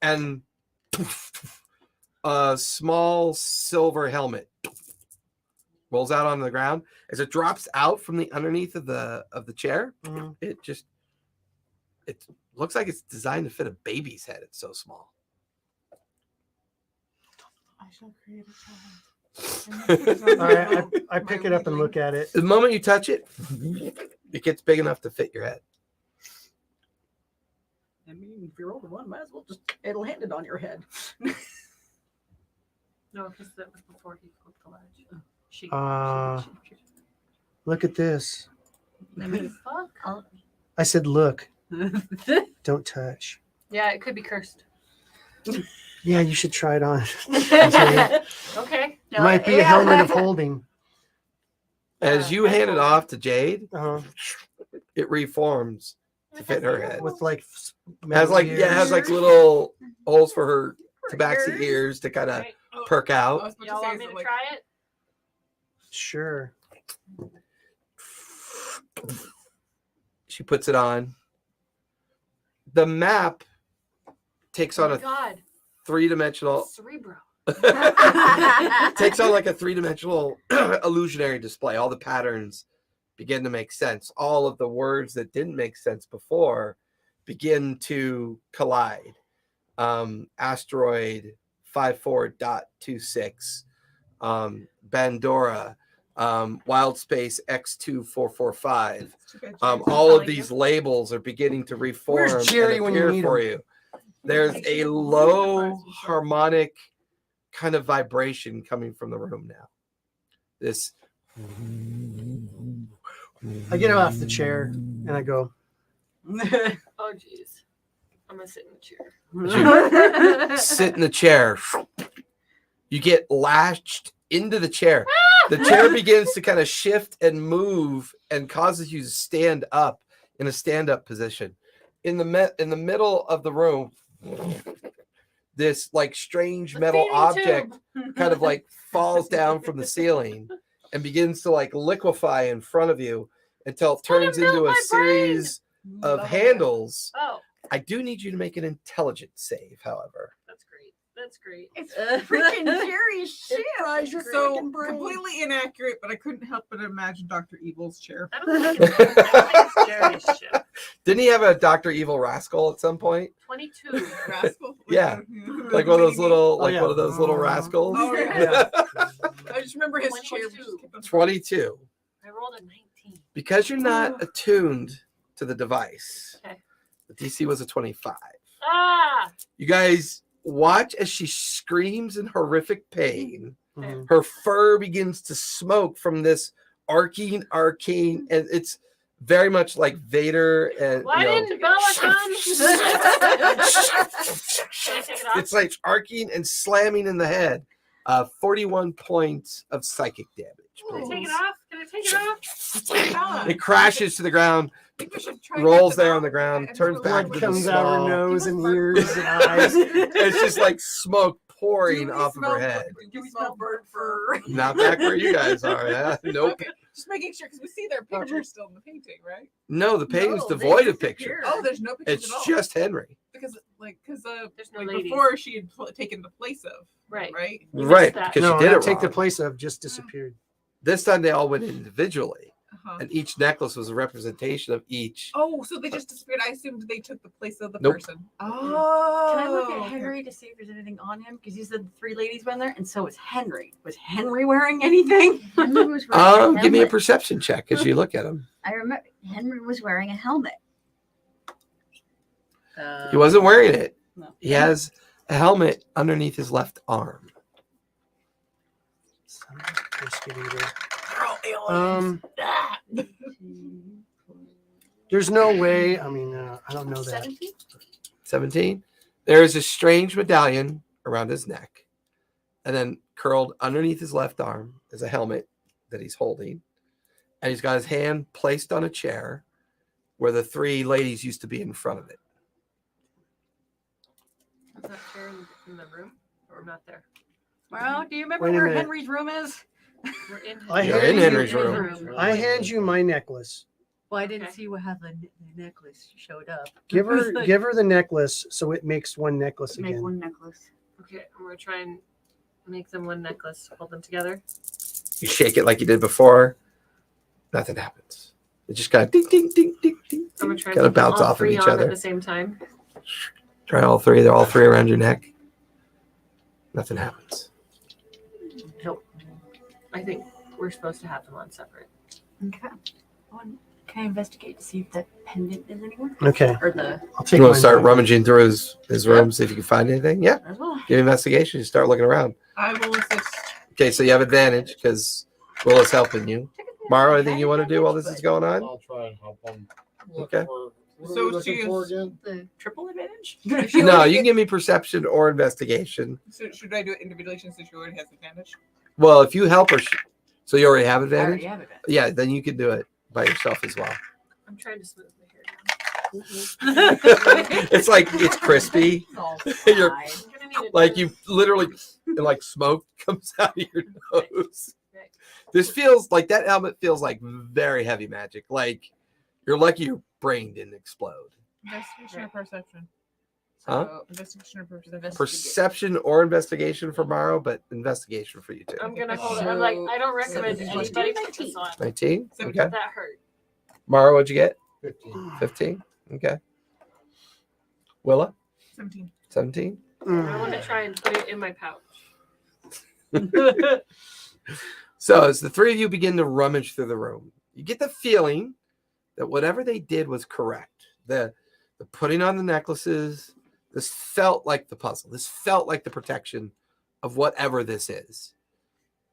and a small silver helmet rolls out on the ground. As it drops out from the underneath of the chair, Mhm. it looks like it's designed to fit a baby's head. It's so small. I shall create a child. All right, I pick it up and look at it. The moment you touch it, it gets big enough to fit your head. I mean, if you're older one, might as well just it'll hand it on your head. No, because that was before he flipped the latch. She. Look at this. I mean, fuck. I said, look, don't touch. Yeah, it could be cursed. Yeah, you should try it on. Okay. It might be a helmet of holding. As you hand it off to Jade, Uh-huh. it reforms to fit her head. With like Has like ears. it has like little holes for her tabaxi ears to kind of Right. perk I out. was about Y'all to say, want is me it to like, try it? Sure. She puts it on. The map takes Oh on my a God. 3-dimensional Cerebro. takes on like a 3-dimensional illusionary display. All the patterns begin to make sense. All of the words that didn't make sense before begin to collide. Asteroid 54.26, Bandora, Wild Space X2445. it's too bad All of these labels are beginning to reform Where's Jerry and when you appear need for him? you. There's a low harmonic kind of vibration coming from the room now. This. I get him off the chair and I go, Oh, jeez. I'm gonna sit in the chair. Sit in the chair. You get lashed into the chair. The chair begins to kind of shift and move and causes you to stand up in a stand-up position. In the middle of the room, this like strange metal feeding object tube. kind of like falls down from the ceiling and begins to like liquefy in front of you until it Let turns him melt into a my series of handles. Oh, I do need you to make an intelligence save, however. that's great. That's great. It's freaking Jerry's shit. So completely inaccurate, but I couldn't help but imagine Dr. Evil's chair. I don't think it's Jerry's shit. Didn't he have a Dr. Evil rascal at some point? 22. Rascal. Yeah. Like one of those little, Oh, yeah. one of those little rascals. Oh, Yeah. I just remember his chair. 22. I rolled a 19. Because you're not attuned to the device, Okay. the DC was a 25. Ah! You guys watch as she screams in horrific pain. Mhm. Her fur begins to smoke from this arcane, and it's very much like Vader and Why didn't Bella come? Can I take it off? it's like arcing and slamming in the head. 41 points of psychic damage. Can I please. take it off? Can I take it off? It crashes to the ground, Think we should try rolls that there out? on the ground, I turns never back learned to Blood the comes out her small. nose and ears and eyes. It's just like smoke Do pouring we off of her smell- head. Do we smell bird fur? Not back where you guys are. Yeah? Nope. Okay, just making sure because we see their picture still in the painting, right? No, the painting's No, they devoid of disappeared. picture. Oh, there's no pictures It's at all. just Henry. because There's no like ladies. before she had taken the place of Right. right. You missed Right, that. because No, she did not it take the wrong. place of, just disappeared. This time they all went individually, Uh-huh. and each necklace was a representation of each. Oh, so they just disappeared. I assumed they took the place of the Nope. person. Oh, Can I look at okay. Henry to see if there's anything on him? Because you said the three ladies went there, and so was Henry. Was Henry wearing anything? Henry was wearing Give me a helmet. perception check as you look at him. I remember Henry was wearing a helmet. He wasn't wearing it. No. He has a helmet underneath his left arm. There's no way. I mean, I don't know that. 17? 17. There is a strange medallion around his neck, and then curled underneath his left arm is a helmet that he's holding, and he's got his hand placed on a chair where the three ladies used to be in front of it. Is that chair in the room? Or not there? Well, do you remember Wait a where minute. Henry's room is? We're in I You're hand in you- Henry's room. I hand you my necklace. Well, I didn't Okay. see what how the necklace showed up. Give It was her, like- give her the necklace so it makes one necklace Make again. one necklace. Okay, I'm gonna try and make them one necklace. Hold them together. You shake it like you did before, nothing happens. It just kind of ding, ding, ding, ding, ding, I'm gonna try kind and of put them bounce all off of three each on other. at the same time. Try all three. They're all three around your neck. Nothing happens. Nope. I think we're supposed to have them on separate. Okay. Can I investigate to see if that pendant is anywhere? Okay, Or the. I'll take You want mine to start back. rummaging through his room, see if you can find anything? Yeah. As well. Give me investigation. You start looking around. I will assist. Okay, so you have advantage because Willa's helping you. Maro, anything you want to do while this is going on? I'll try and help them. Okay. What So are we looking she for is- again? The triple advantage? No, you can give me perception or investigation. So should I do it individually since she already has advantage? Well, if you help her, so you already have I already advantage? have advantage. Yeah, then you can do it by yourself as well. I'm trying to smooth my hair down. It's like it's crispy. You're I'm gonna need a like you literally like smoke comes out of your nose. This feels like that helmet feels like very heavy magic. Like you're lucky your brain didn't explode. Investigation or perception? Huh? So, investigation or perception? Perception or investigation for Maro, but investigation for you too. I'm gonna hold it. I'm like, I don't recommend 17. anybody put this on. 19? Okay. That hurt. Maro, what'd you get? 15. 15? Okay. Willa? 17. 17? I want to try and put it in my pouch. So as the three of you begin to rummage through the room, you get the feeling that whatever they did was correct. The putting on the necklaces, this felt like the puzzle. This felt like the protection of whatever this is.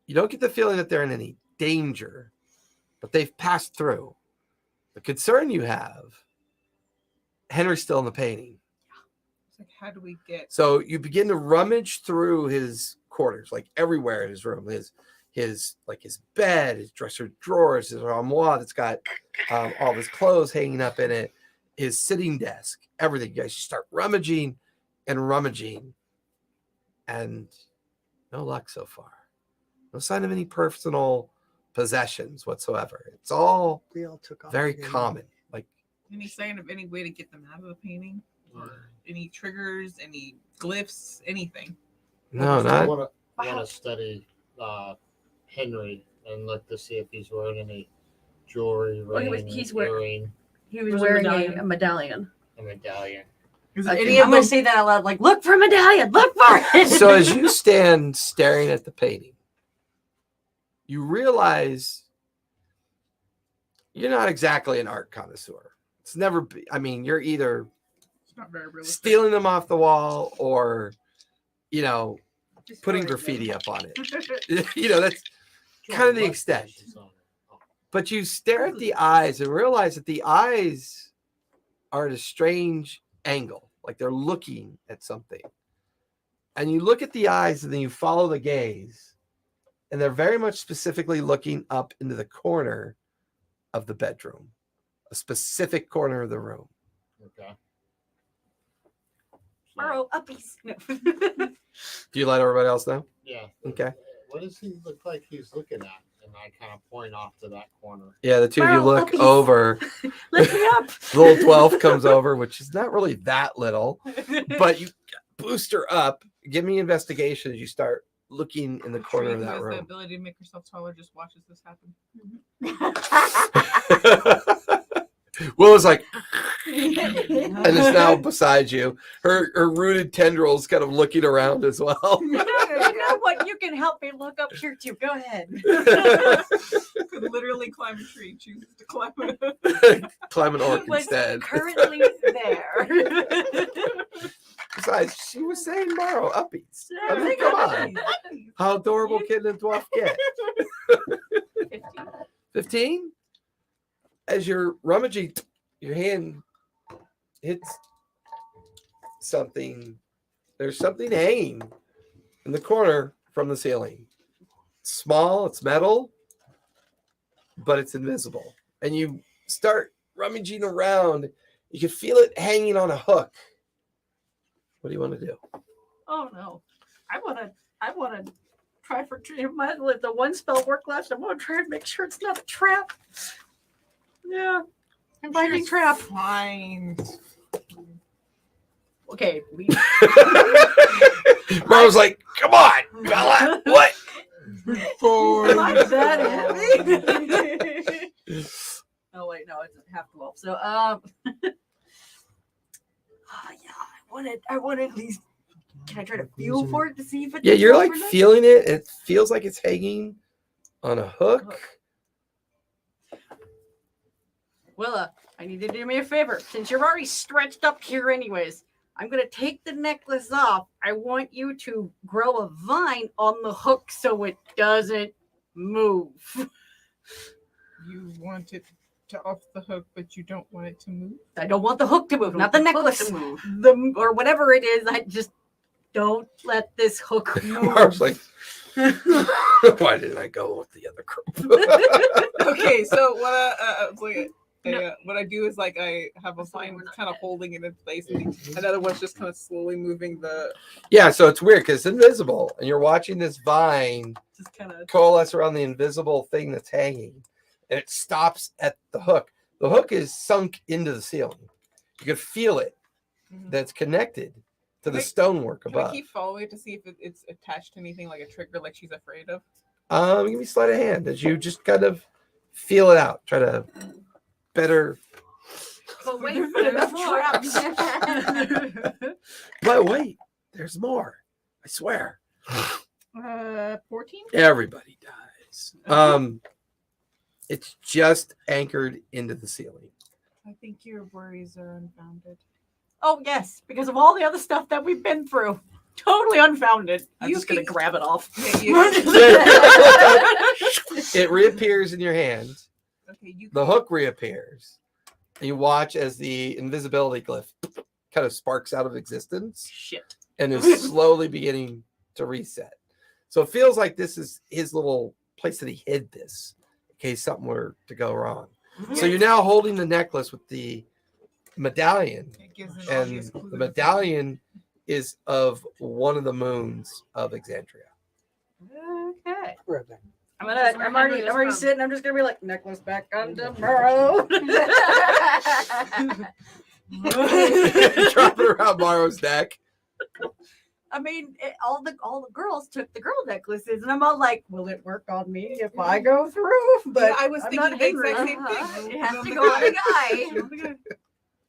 You don't get the feeling that they're in any danger, but they've passed through. The concern you have, Henry's still in the painting. It's like, how do we get? So you begin to rummage through his quarters, like everywhere in his room. His bed, his dresser drawers, his armoire that's got all of his clothes hanging up in it, his sitting desk, everything. You guys start rummaging and rummaging, and no luck so far. No sign of any personal possessions whatsoever. It's all They all took off. very again. common. Like, Any sign of any way to get them out of the painting, or any triggers, any glyphs, anything? no, I not. want to study Henry and look to see if he's wearing any jewelry, ring, earring, He was Was a wearing medallion. a medallion. a medallion. Is I'm it going to say that out loud, like, look for a medallion, look for it. So as you stand staring at the painting, you realize you're not exactly an art connoisseur. It's never be, I mean, you're either It's not very realistic. stealing them off the wall or, Just putting go ahead. graffiti up on it. That's kind of the extent. But you stare at the eyes and realize that the eyes are at a strange angle, like they're looking at something. And you look at the eyes and then you follow the gaze, and they're very much specifically looking up into the corner of the bedroom, a specific corner of the room. Okay. Borrow uppies. No. Do you let everybody else know? Yeah. Okay. What does he look like he's looking at? And I kind of point off to that corner. Yeah, the two of you Borrow look uppies. over. Lift me up. Little 12 comes over, which is not really that little, but you boost her up. Give me investigation as you start looking in the corner of Tree who that has the room. ability to make herself taller just watches this happen. Will is like, and is now beside you. Her rooted tendrils kind of looking around as well. You know what? You can help me look up here too. Go ahead. Could literally climb a tree, chooses to climb it. Climb an orc Was instead. currently there. Besides, she was saying borrow uppies. I mean, come on. How adorable can a dwarf get? 15? As you're rummaging, your hand hits something. There's something hanging in the corner from the ceiling. It's small, it's metal, but it's invisible. And you start rummaging around. You can feel it hanging on a hook. What do you want to do? Oh no. I wanna try for might as well if the one spell worked last. I want to try and make sure it's not a trap. Yeah. Finding trap. Find. Okay. We Marlo's like, come on, fella. What? am I that heavy? Oh wait, no, it's half 12. So yeah, I want to at least. Can I try to feel for it to see if it? Yeah, you're like overnight? feeling it. It feels like it's hanging on a hook. Willa, I need you to do me a favor. Since you're already stretched up here anyways, I'm going to take the necklace off. I want you to grow a vine on the hook so it doesn't move. You want it to off the hook, but you don't want it to move. I don't want the hook to move, not the necklace to move. Or whatever it is. I just don't let this hook move. Marlo's like, why didn't I go with the other group? Okay, so what I do is like I have a vine kind of holding it in place, and another one's just kind of slowly moving the. Yeah, so it's weird because it's invisible, and you're watching this vine Just kind of. coalesce around the invisible thing that's hanging, and it stops at the hook. The hook is sunk into the ceiling. You can feel it. That's connected to the stonework Can I above. keep following it to see if it's attached to anything like a trigger, like she's afraid of? Give me sleight of hand as you just kind of feel it out. Try to better. But wait for the traps. But wait, there's more. I swear. 14. Everybody dies. It's just anchored into the ceiling. I think your worries are unfounded. Oh yes, because of all the other stuff that we've been through. Totally unfounded. I'm You just gonna can- grab it off. It reappears in your hand. Okay, you. The hook reappears. And you watch as the invisibility glyph kind of sparks out of existence Shit. and is slowly beginning to reset. So it feels like this is his little place that he hid this in case something were to go wrong. So you're now holding the necklace with the medallion, It gives an and obvious clue the that it's medallion is of one of the moons of Exandria. Okay. Right there. I'm That's where Henry is already from. sitting. I'm just gonna be like, necklace back on tomorrow. Drop it around Morrow's neck. I mean, all the girls took the girl necklaces, and I'm all like, will it work on me if I go through? But Yeah, I was I'm thinking not the exact Henry. same thing. It has On to the go on guy. a guy. On the guy.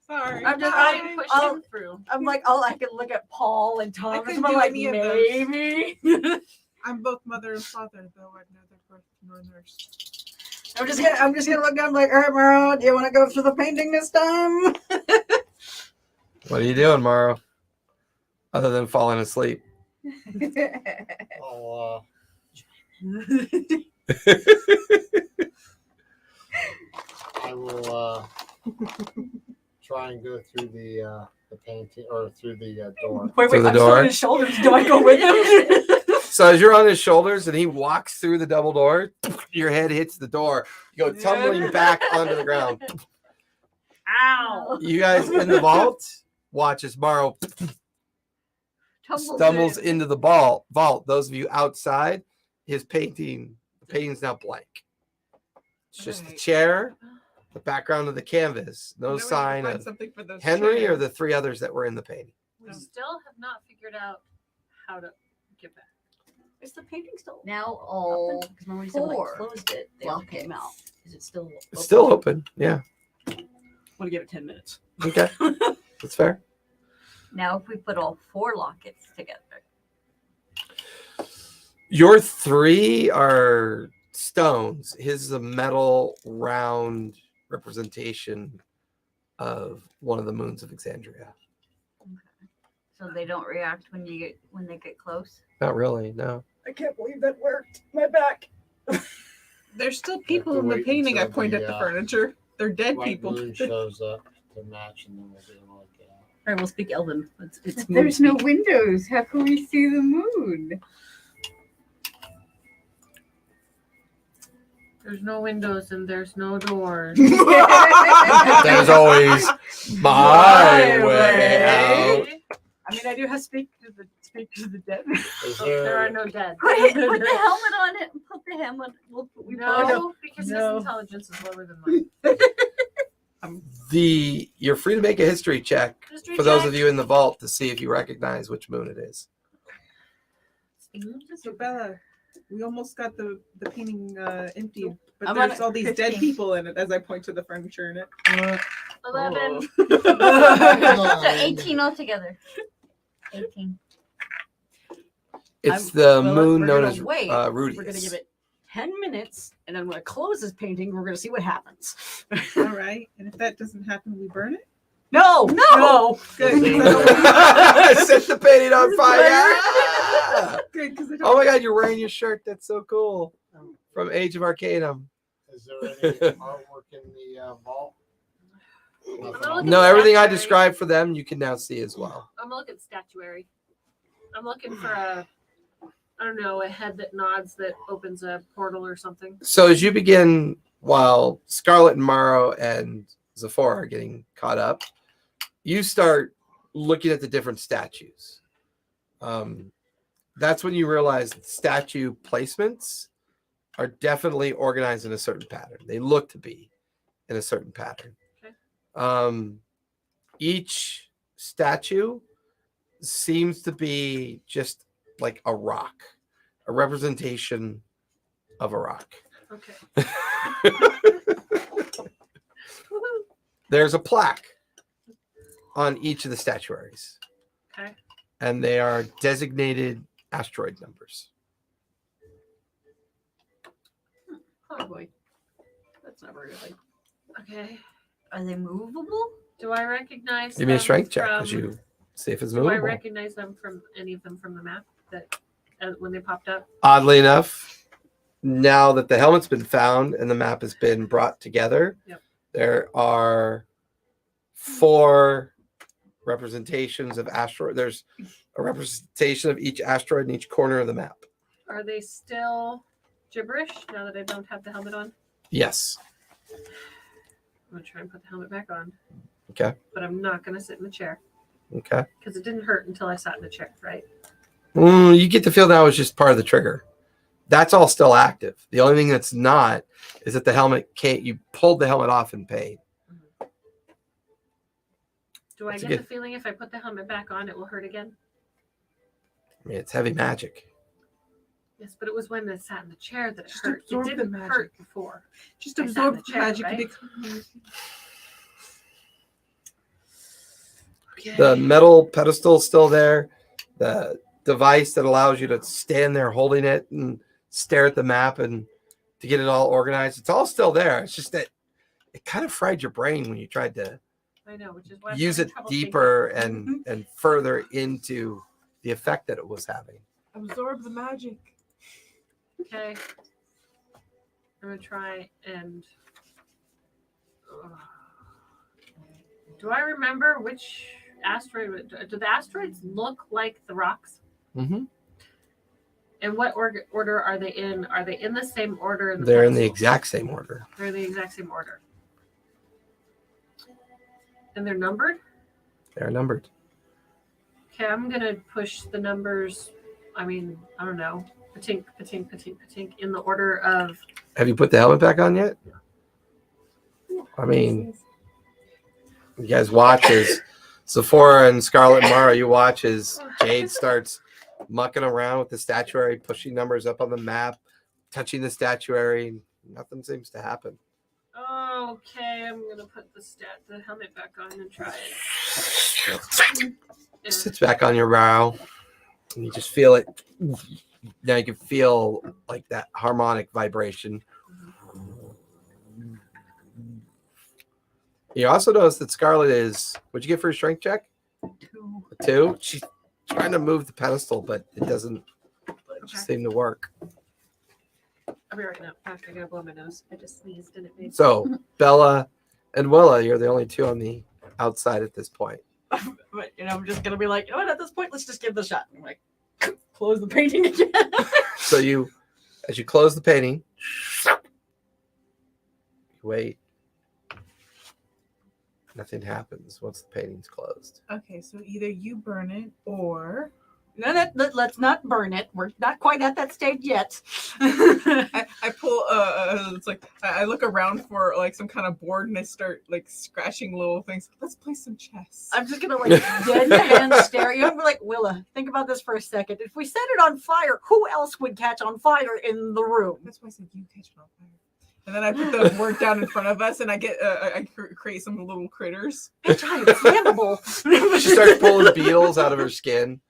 Sorry. I'm just- Bye. I pushed I'll- him through. I'm like, oh, I can look at Paul and Thomas. couldn't I'm do like, any of those. maybe. I'm both mother and father, though I've neither birth nor nurse. I'm just gonna look down like, all right, Mara, do you want to go through the painting this time? What are you doing, Morrow? Other than falling asleep. I'll, I will try and go through the painting or through the door. Wait, Through the I'm still door? on his shoulders. Do I go with him? So as you're on his shoulders and he walks through the double door, your head hits the door. You go tumbling back onto the ground. Ow! You guys in the vault watch as Morrow stumbles into the vault. Those of you outside, the painting's now blank. It's just the Right. chair, the background of the canvas, no Now we need to sign find of something for those Henry or chairs. the three others that were in the painting. We still have not figured out how to get back. Is the painting still Now all open? Because remember when you said when I four closed it, they all lockets. came out. Is it still open? It's still open. Yeah. I'm gonna give it 10 minutes. Okay. That's fair. now if we put all 4 lockets together. Your 3 are stones. His is a metal round representation of one of the moons of Exandria. So they don't react when they get close. Not really, no. I can't believe that worked. My back. There's still have to people in the wait painting. I until point the, at the furniture. They're dead White people. moon shows up to match, and then we'll be able to get out. All right, we'll speak Elven. It's But there's no windows. How can we see the moon? There's no windows and there's no doors. There's always my way out. I mean, I do have speak to the dead. Is There are there, no dead. Put the helmet on it. Put the helmet. We No, because No. his intelligence is lower than mine. You're free to make a history check History for those check. of you in the vault to see if you recognize which moon it is. So Bella, we almost got the painting emptied, but I'm on there's all these dead 15. people in it as I point to the furniture in it. 11. So 18 altogether. 18. It's I'm- the well, moon we're known gonna as wait. Rudius. We're gonna give it 10 minutes, and then when it closes painting, we're gonna see what happens. All right, and if that doesn't happen, we burn it. No, no. Good. Is 'cause I don't- Set the painting on fire! Good, 'cause I don't- Oh my god, you're wearing your shirt. That's so cool. From Age of Arcanum. is there any artwork in the vault? Look No, at everything I statuary. described for them, you can now see as well. I'm looking at statuary. I'm looking for a head that nods that opens a portal or something. So as you begin, while Scarlet and Morrow and Zephora are getting caught up, you start looking at the different statues. That's when you realize that statue placements are definitely organized in a certain pattern. They look to be in a certain pattern. Okay. Each statue seems to be just like a rock, a representation of a rock. Okay. There's a plaque on each of the statuaries. Okay. And they are designated asteroid numbers. Oh boy, that's not very good. Okay. Are they movable? Do I recognize Give me a them strength check from- because you see if it's Do I movable. recognize them from any of them from the map that when they popped up? Oddly enough, now that the helmet's been found and the map has been brought together, Yep. there are 4 representations of asteroid. There's a representation of each asteroid in each corner of the map. Are they still gibberish now that I don't have the helmet on? Yes. I'm gonna try and put the helmet back on. Okay. But I'm not gonna sit in the chair Okay. because it didn't hurt until I sat in the chair, right? You get to feel that was just part of the trigger. That's all still active. The only thing that's not is that the helmet can't. You pulled the helmet off in pain. Do I That's a get good- the feeling if I put the helmet back on, it will hurt again? I mean, it's heavy magic. Yes, but it was when I sat in the chair that it Just hurt. It absorb the didn't magic. hurt before. Just I sat in absorb the the chair, magic. right? Okay. The metal pedestal is still there. The device that allows you to stand there holding it and stare at the map and to get it all organized. It's all still there. It's just that it kind of fried your brain when you tried to I know, which is why I'm use having it trouble deeper and further into the effect that it was having. Absorb the magic. thinking. Okay. I'm gonna try and. Do I remember which asteroid? Do the asteroids look like the rocks? Mm-hmm. And what order are they in? Are they in the same order? In the They're in the pedestal? exact same order. They're in the exact same order. And they're numbered? They're numbered. Okay, I'm gonna push the numbers. I mean, I don't know. Patink, patink, patink, patink in the order of. Have you put the helmet back on yet? I mean, you guys watch as Sephora and Scarlet and Mara, you watch as Jade starts mucking around with the statuary, pushing numbers up on the map, touching the statuary. Nothing seems to happen. Okay, I'm gonna put the helmet back on and try it. It sits back on your brow, and you just feel it. Now you can feel like that harmonic vibration. You also notice that Scarlet is. What'd you get for a strength check? 2. A 2. She's trying to move the pedestal, but it doesn't seem to work. I'll be right now. After I gotta blow my nose. I just sneezed and it made. So Bella and Willa, you're the only two on the outside at this point. But I'm just gonna be like, you know what? At this point, let's just give it a shot. I'm like, close the painting again. So you, as you close the painting, you wait. Nothing happens once the painting's closed. Okay, so either you burn it or No, let's not burn it. We're not quite at that stage yet. I pull it's like I look around for like some kind of board and I start like scratching little things. Let's play some chess. I'm just gonna like dead in the hand stare at you and be like, Willa, think about this for a second. If we set it on fire, who else would catch on fire in the room? That's why I said you catch it on fire. And then I put the board down in front of us and I get I create some little critters. Bitch, I am flammable. She starts pulling beetles out of her skin.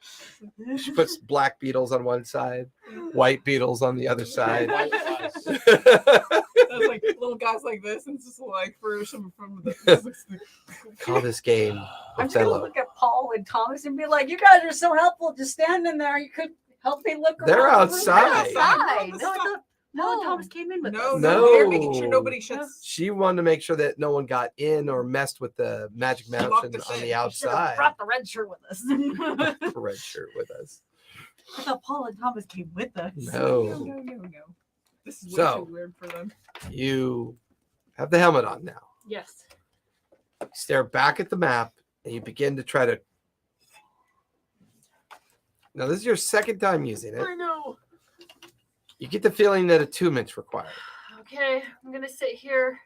She puts black beetles on one side, white beetles on the other side. White flies. That's like little guys like this, and it's just like for some from the. Call this game I'm just gonna Othello. look at Paul and Thomas and be like, you guys are so helpful just standing there. You could help me look around. They're the room." outside. They're outside. No, No, I thought Paul and Thomas came in with No, us. No. they're making sure nobody shuts. She wanted to make sure that no one got in or messed with the magic locked mountain the on shit. the You should have outside. brought the red shirt with us. Red shirt with us. I thought Paul and Thomas came with us. No. No. This is way So- too weird for them. You have the helmet on now. Yes. You stare back at the map and you begin to try to. Now, this is your second time using it. I know. You get the feeling that attunement's required. Okay, I'm gonna sit here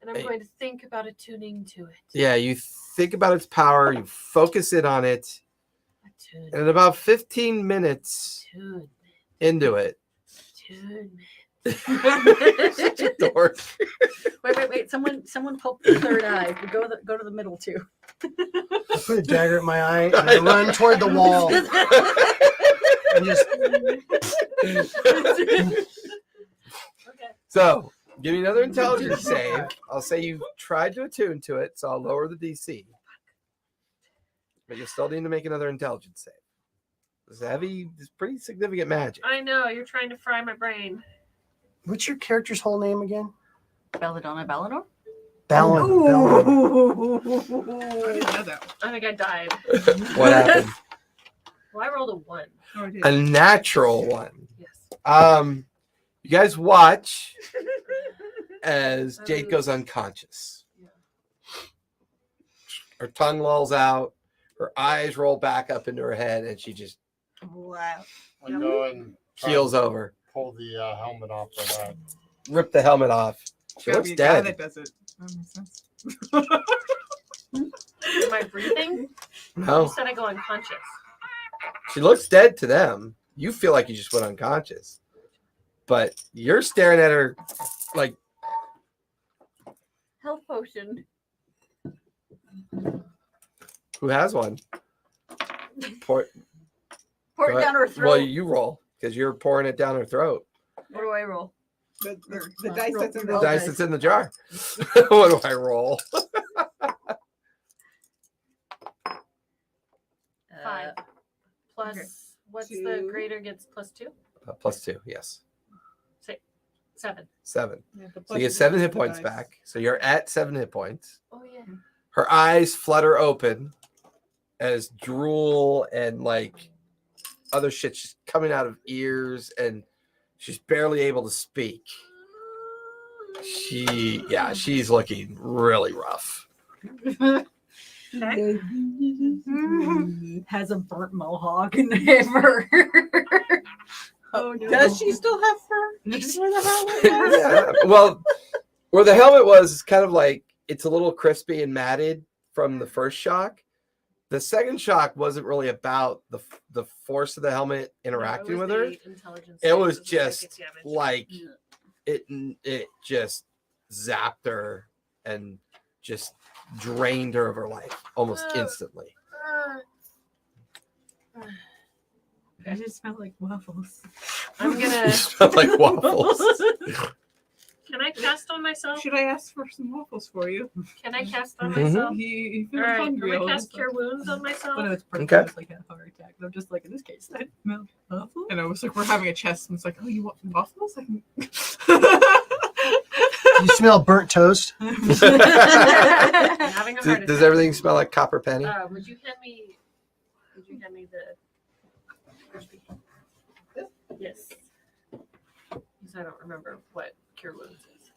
and I'm Hey. going to think about attuning to it. Yeah, you think about its power, you focus in on it, Attune. and in about 15 minutes Attune. into it, Attune. such a dork. Wait. Someone poke the third eye. Go to the middle too. I put a dagger at my eye and I run toward the wall and just Okay. So, give me another intelligence save. I'll say you tried to attune to it, so I'll lower the DC. But you still need to make another intelligence save. It's heavy, it's pretty significant magic. I know you're trying to fry my brain. what's your character's whole name again? Belladonna Bellador? Balin. I didn't know that. I think I died. What happened? Well, I rolled a 1. Oh, I did. A natural one. Yes. You guys watch as Jade goes unconscious. Her tongue lolls out, her eyes roll back up into her head, and she just Wow. I go and try keels and over. pull the helmet off of that. Rip the helmet off. She Gotta looks be a guy dead. that does it. That makes sense. Am I breathing? You No, said I go unconscious. she looks dead to them. You feel like you just went unconscious, but you're staring at her like Health potion. who has one? Pour, Pour go it down ahead. her throat. Well, you roll because you're pouring it down her throat. What do I roll? The dice that's in The the dice that's in the jar. What do I roll? 5. Plus, okay. what's the 2. greater gets +2? +2, yes. 7. 7. Yeah, the So plus you get is 7 the hit points dice. back. So you're at 7 hit points. Oh, yeah. Her eyes flutter open as drool and like other shit just coming out of ears, and she's barely able to speak. She's looking really rough. Has a burnt mohawk in ever. Oh no. Does she still have fur? Where the hell is Yeah, well, where the helmet was is kind of like it's a little crispy and matted from the first shock. The second shock wasn't really about the force of the helmet interacting with her. It was just like it just zapped her and just drained her of her life almost instantly. I just smell like waffles. I'm You gonna. smell like waffles. Can I cast on myself? Should I ask for some waffles for you? Can I cast on Mhm. myself? You All feel right. hungry. Can all I of a cast sudden. Cure Wounds on myself? When I was pregnant, Okay. I was like, had a heart attack. And I'm just like, in this case, I smell waffles. And I was like, we're having a chest, and it's like, oh, you want waffles? I can... You smell burnt toast? I'm having a heart attack. Does everything smell like copper penny? Would you hand me? Would you hand me the? Yes. Because I don't remember what Cure Wounds is.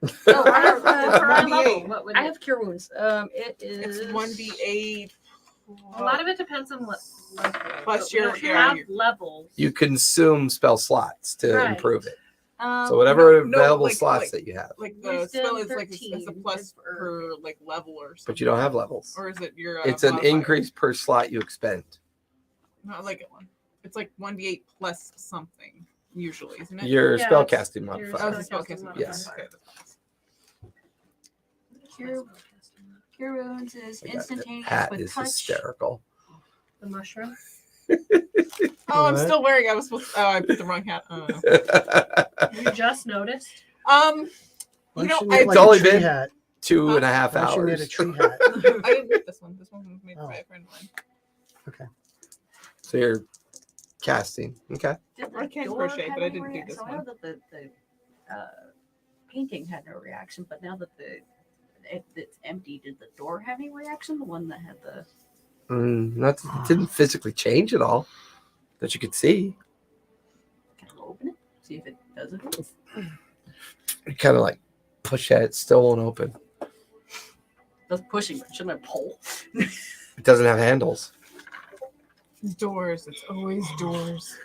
Oh, For our level, 1d8. what would I it- have cure wounds. It is It's 1d8. A lot of it depends on what level. Plus But we your- don't yeah, have your- levels. You consume spell slots to Right. improve it. Um, So whatever no, available like- slots like- that you have, Like the Wisdom spell is like it's a 13 plus is for- per like level or something. but you don't have levels. Or is it your? It's an modifier? increase per slot you expend. Not like it one. It's like 1d8 plus something usually, isn't it? Your Yeah, spellcasting your Oh, modifier. it's a spellcasting modifier. Yes. Okay. Cure wounds is My God, that instantaneous hat with is touch. hysterical. The mushroom. Oh, I'm What? still wearing. I was supposed. Oh, I put the wrong hat. You just noticed. You Why know, don't you I knit like It's only a tree been- hat? 2.5 Why don't you knit a hours. tree hat? I didn't make this one. This one was made by a friend of mine. So you're casting. Okay. Did I the can't door crochet, have but I any didn't do this So I one. know that the painting had no reaction, but now that it's empty, did the door have any reaction? The one that had the It didn't physically change at all that you could see. can I open it? See if it does it. You kind of like push at it, still won't open. That's pushing. Shouldn't I pull? It doesn't have handles. Doors. It's always doors.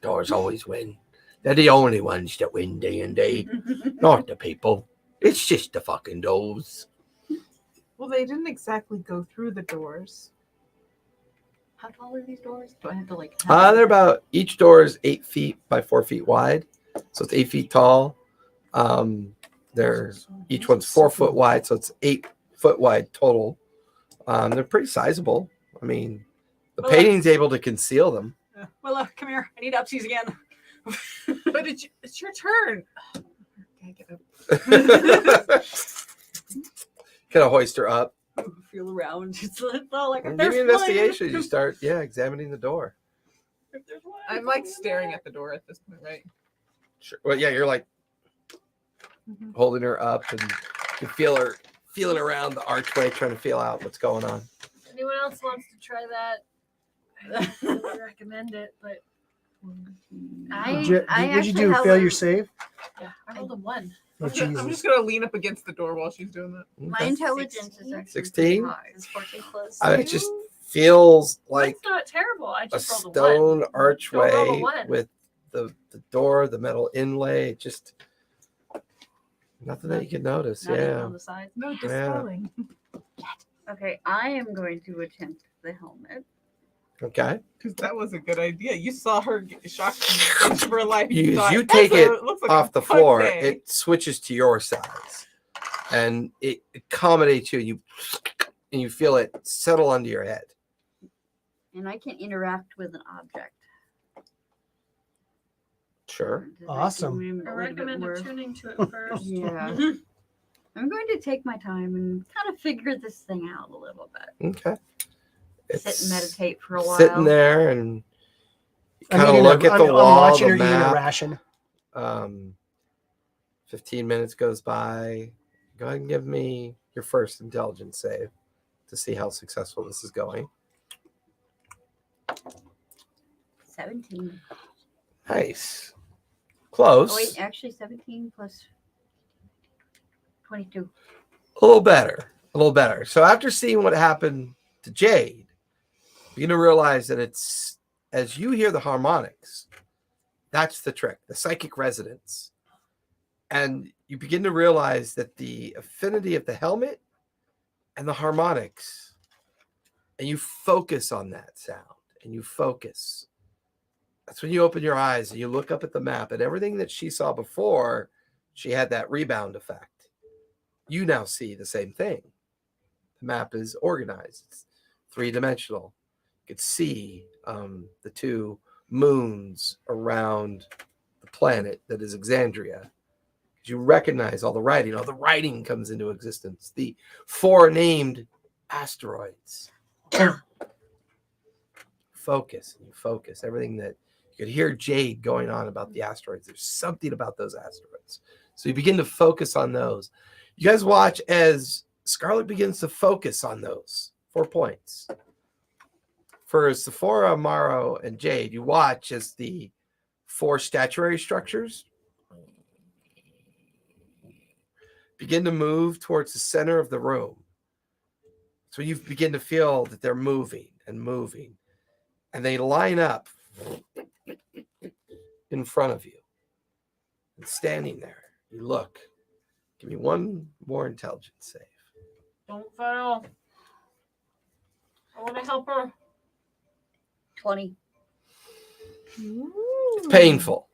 Doors always win. They're the only ones that win D&D, not the people. It's just the fucking doors. Well, they didn't exactly go through the doors. How tall are these doors? Do I have to like? They're about, each door is 8 feet by 4 feet wide, so it's 8 feet tall. They're each one's 4 foot wide, so it's 8 foot wide total. They're pretty sizable. I mean, the Well, painting's able to conceal them. Well, come here. I need upsies again. But it's your turn. Okay, get up. Kind of hoist her up. Feel around. It's not like Give there's me an one. investigation. You start, examining the door. If there's one, I'm like staring at the door at this point, right? Sure. Well, yeah, you're like, holding her up, and you feel her feeling around the archway, trying to feel out what's going on. Anyone else wants to try that? I don't recommend it, but I Did you actually do? have Fail a- your save? yeah, I rolled a 1. Oh, I'm Jesus. just gonna lean up against the door while she's doing that. My intelligence is actually 16? pretty high. It's 14 plus. It just feels like That's not terrible. I a just rolled a 1. stone Don't roll a archway one. with the door, the metal inlay, just nothing that you can notice. Not even Yeah. on the side. No dispelling. Okay, I am going to attempt the helmet. Okay. Because that was a good idea. You saw her get shocked in the edge of her life. You thought, take "That's it looks like off a the fun floor, day." it switches to your size, and it accommodates you. And you feel it settle under your head. And I can interact with an object. Sure. Does that Awesome. give me I a little bit recommend more- attuning to it first. Yeah. I'm going to take my time and kind of figure this thing out a little bit. Okay. Sit and meditate for a while. Sitting there and I'm kind of eating look at the I'm wall, watching the her eating a map. ration. 15 minutes goes by. Go ahead and give me your first intelligence save to see how successful this is going. 17. Nice. Close. Oh, wait, actually 17 plus 22. A little better. A little better. So after seeing what happened to Jade, you're going to realize that it's, as you hear the harmonics, that's the trick, the psychic resonance. And you begin to realize that the affinity of the helmet and the harmonics, and you focus on that sound, and you focus. That's when you open your eyes and you look up at the map, and everything that she saw before, she had that rebound effect. You now see the same thing. The map is organized. It's three-dimensional. You could see the two moons around the planet that is Exandria. You recognize all the writing. All the writing comes into existence. The 4 named asteroids. Focus. And you focus. Everything that you could hear Jade going on about the asteroids. There's something about those asteroids. So you begin to focus on those. You guys watch as Scarlet begins to focus on those 4 points. For Sephora, Amaro, and Jade, you watch as the 4 statuary structures begin to move towards the center of the room. So you begin to feel that they're moving and moving. And they line up in front of you. And standing there, you look. Give me one more intelligence save. Don't fail. I want to help her. 20. It's painful.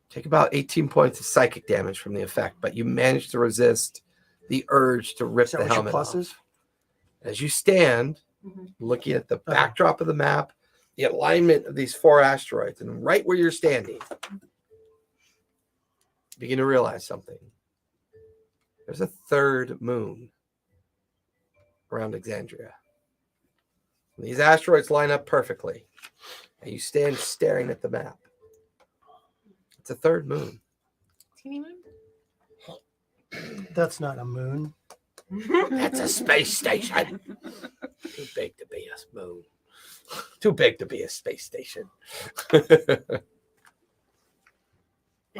Take about 18 points of psychic damage from the effect, but you manage to resist the urge to rip Is that the what your helmet plus off. is? As you stand, looking at the backdrop of the map, the alignment of these 4 asteroids, and right where you're standing, you begin to realize something. There's a 3rd moon around Exandria. These asteroids line up perfectly, and you stand staring at the map. It's a 3rd moon. Teeny moon? That's not a moon. That's a space station. Too big to be a moon. Too big to be a space station. Is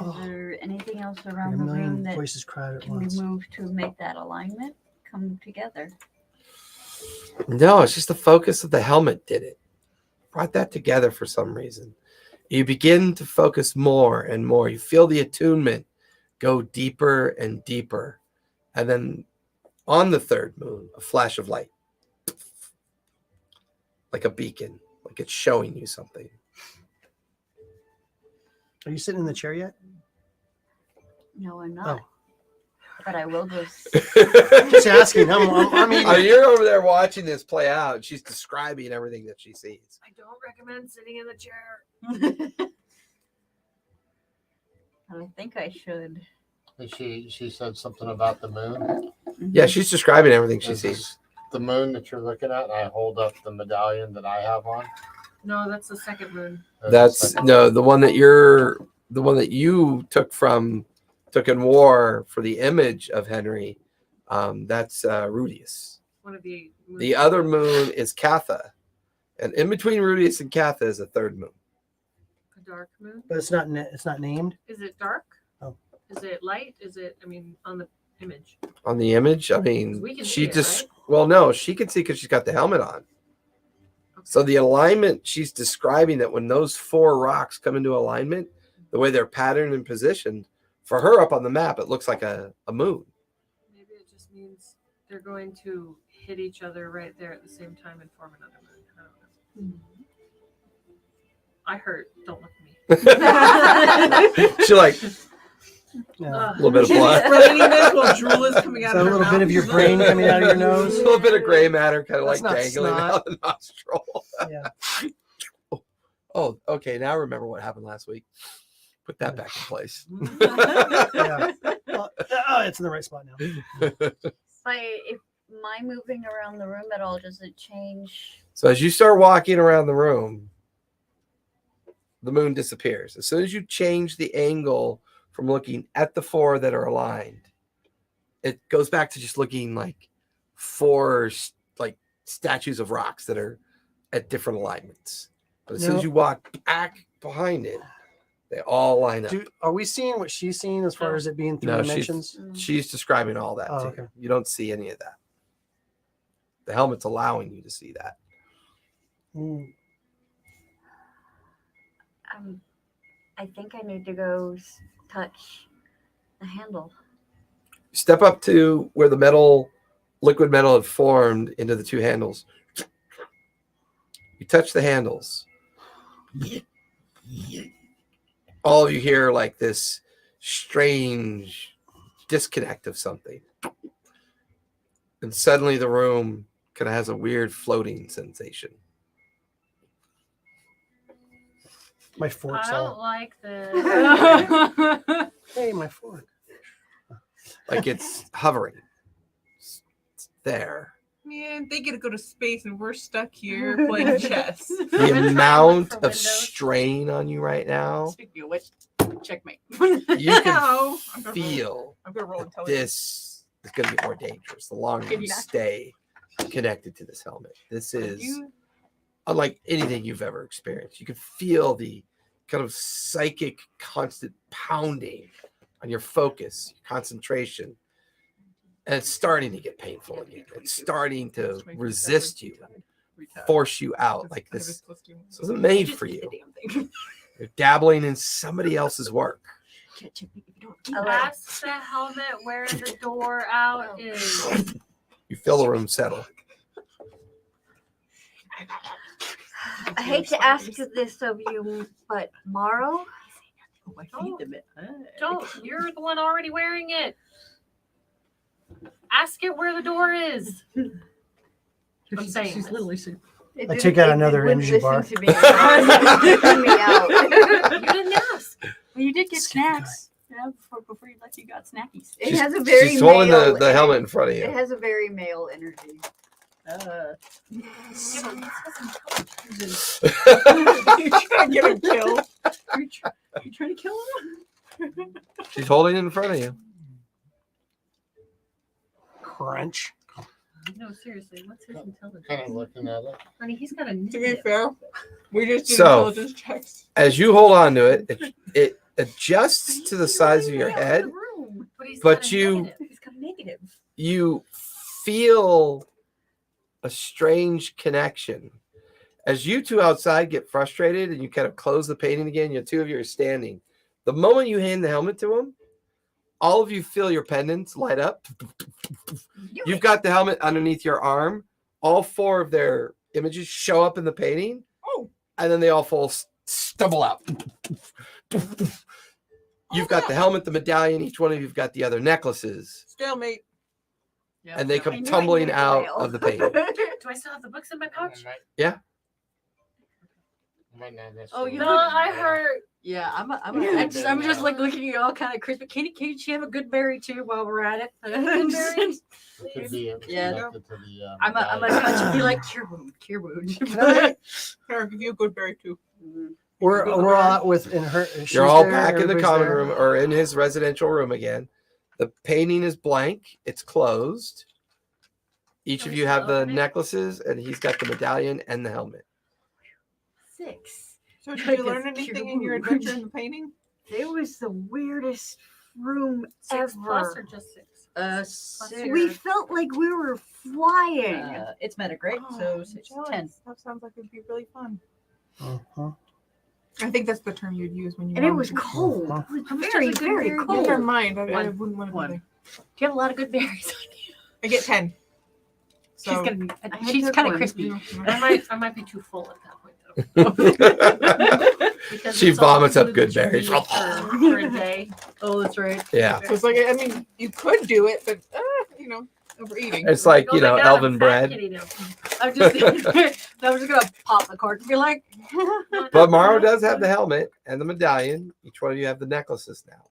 Oh. there anything else A around the room million that voices cried at can we once. move to make that alignment come together? No, it's just the focus of the helmet did it. Brought that together for some reason. You begin to focus more and more. You feel the attunement go deeper and deeper. And then on the 3rd moon, a flash of light. Like a beacon. Like it's showing you something. Are you sitting in the chair yet? No, I'm not. Oh. But I will go. Just asking. I'm eating. Oh, you're over there watching this play out. And she's describing everything that she sees. I don't recommend sitting in the chair. And I think I should. And she said something about the moon. Yeah, she's describing everything she Is sees. this the moon that you're looking at? And I hold up the medallion that I have on. No, that's the 2nd moon. That's no, the one that you took from took in war for the image of Henry. That's Rudius. One of the The other moon is Catha. And in between Rudius and Catha is a third moon. a dark moon. But it's not named. Is it dark? Oh. Is it light? Is it? I mean, on the image. On the image, I mean, We can she see it, just right? well, no, she can see because she's got the helmet on. So the alignment, she's describing that when those 4 rocks come into alignment, the way they're patterned and positioned, for her up on the map, it looks like a moon. Maybe it just means they're going to hit each other right there at the same time and form another moon. I don't know. I hurt. Don't look at me. She like Yeah. a little bit of She's blood, explaining this while drool is coming out So of a her little bit mouth. of your brain coming out of your a nose. little bit of gray matter, kind of That's like not dangling snot. out the nostril. Yeah. Oh, okay. Now I remember what happened last week. Put that back in place. Yeah. Well, it's in the right spot now. If my moving around the room at all, does it change? So as you start walking around the room, the moon disappears. As soon as you change the angle from looking at the 4 that are aligned, it goes back to just looking like 4 like statues of rocks that are at different alignments. But as soon as you walk back behind it, they all line up. Are we seeing what she's seeing as far as it being 3 No, dimensions? she's describing all that Oh, to okay. you. You don't see any of that. The helmet's allowing you to see that. Mm. I think I need to go touch the handle. Step up to where the liquid metal had formed into the 2 handles. You touch the handles. All of you hear like this strange disconnect of something. And suddenly the room kind of has a weird floating sensation. My fork's I don't out. like this. Hey, my fork. Like it's hovering. It's there. Man, they get to go to space and we're stuck here playing chess. The I'm amount for of windows. strain on you right now, Speaking of which, checkmate. you can No, I'm gonna roll- feel I'm gonna roll that intelligence. this is going to be more dangerous the longer Give you you that. stay connected to this helmet. This is You- unlike anything you've ever experienced. You can feel the kind of psychic constant pounding on your focus, your concentration. And it's starting to get painful again. It's starting to resist you, force you out like I have this. plus 2. This wasn't made for you. You're dabbling in somebody else's work. Ask the helmet where the door out is. You feel the room settle. I hate to ask this of you, but Morrow, Don't. You're the one already wearing it. Ask it where the door is. I'm saying She's this. literally saying, I take out another wouldn't energy bar. listen to me. It's freaking me out. You didn't ask. well, you did get Skip the snacks. Yeah, before you left, you got snackies. It has a very She's holding male. the helmet in front of It you. has a very male energy. You trying to get him killed. you trying to kill him? She's holding it in front of you. Crunch. No, seriously. What's his intelligence? Kind of looking at it. Honey, he's got a To be fair, we just did So- intelligence checks. As you hold on to it, it adjusts to the size of your head. But you He's got a negative. you feel a strange connection. As you two outside get frustrated and you kind of close the painting again, you 2 of you are standing. The moment you hand the helmet to him, all of you feel your pendants light up. You've got the helmet underneath your arm. All 4 of their images show up in the painting. Oh. And then they all stumble out. You've got the helmet, the medallion. Each one of you've got the other necklaces. Stalemate. Yeah, And they I come knew I tumbling needed out mail. of the painting. Do I still have the books in my pouch? Yeah. Oh, you No, look- I heard. Yeah, I'm Yeah. just like looking at you all kind of crispy. Can she have a good berry too while we're at it? Berry? It could be Yeah. connected to the. I'm gonna touch and be like cure wound. Here, I'll give you a good berry too. We're all out with in her. she's You're all there, back in the everybody's common there. room or in his residential room again. The painting is blank. It's closed. Each Can of we you still have the open it? necklaces, and he's got the medallion and the helmet. 6. So did Like you learn it's anything in your huge. adventure in the painting? It was the weirdest room 6 plus or ever. just 6? Plus We felt like we were flying. it's metacritic, great. Oh, So I'm 6, jealous. 10. That sounds like it'd be really fun. Uh-huh. I think that's the term you'd use when you. And it want was to- cold. Uh-huh. It was very, very Never cold. mind. I One. wouldn't want to One. be there. Do you have a lot of good berries on you? I get 10. So, She's gonna be. I had She's good kind of ones. crispy. I might be too full at that point though. Because She it's all vomits up glued good to me berries. for a day. Oh, that's right. Yeah. So it's like, I mean, you could do it, but overeating. It's like, Oh you my know, God, elven I'm fat bread. kitty now. I'm just gonna pop the cork and be like, But Morrow does have the helmet and the medallion. Each one of you have the necklaces now.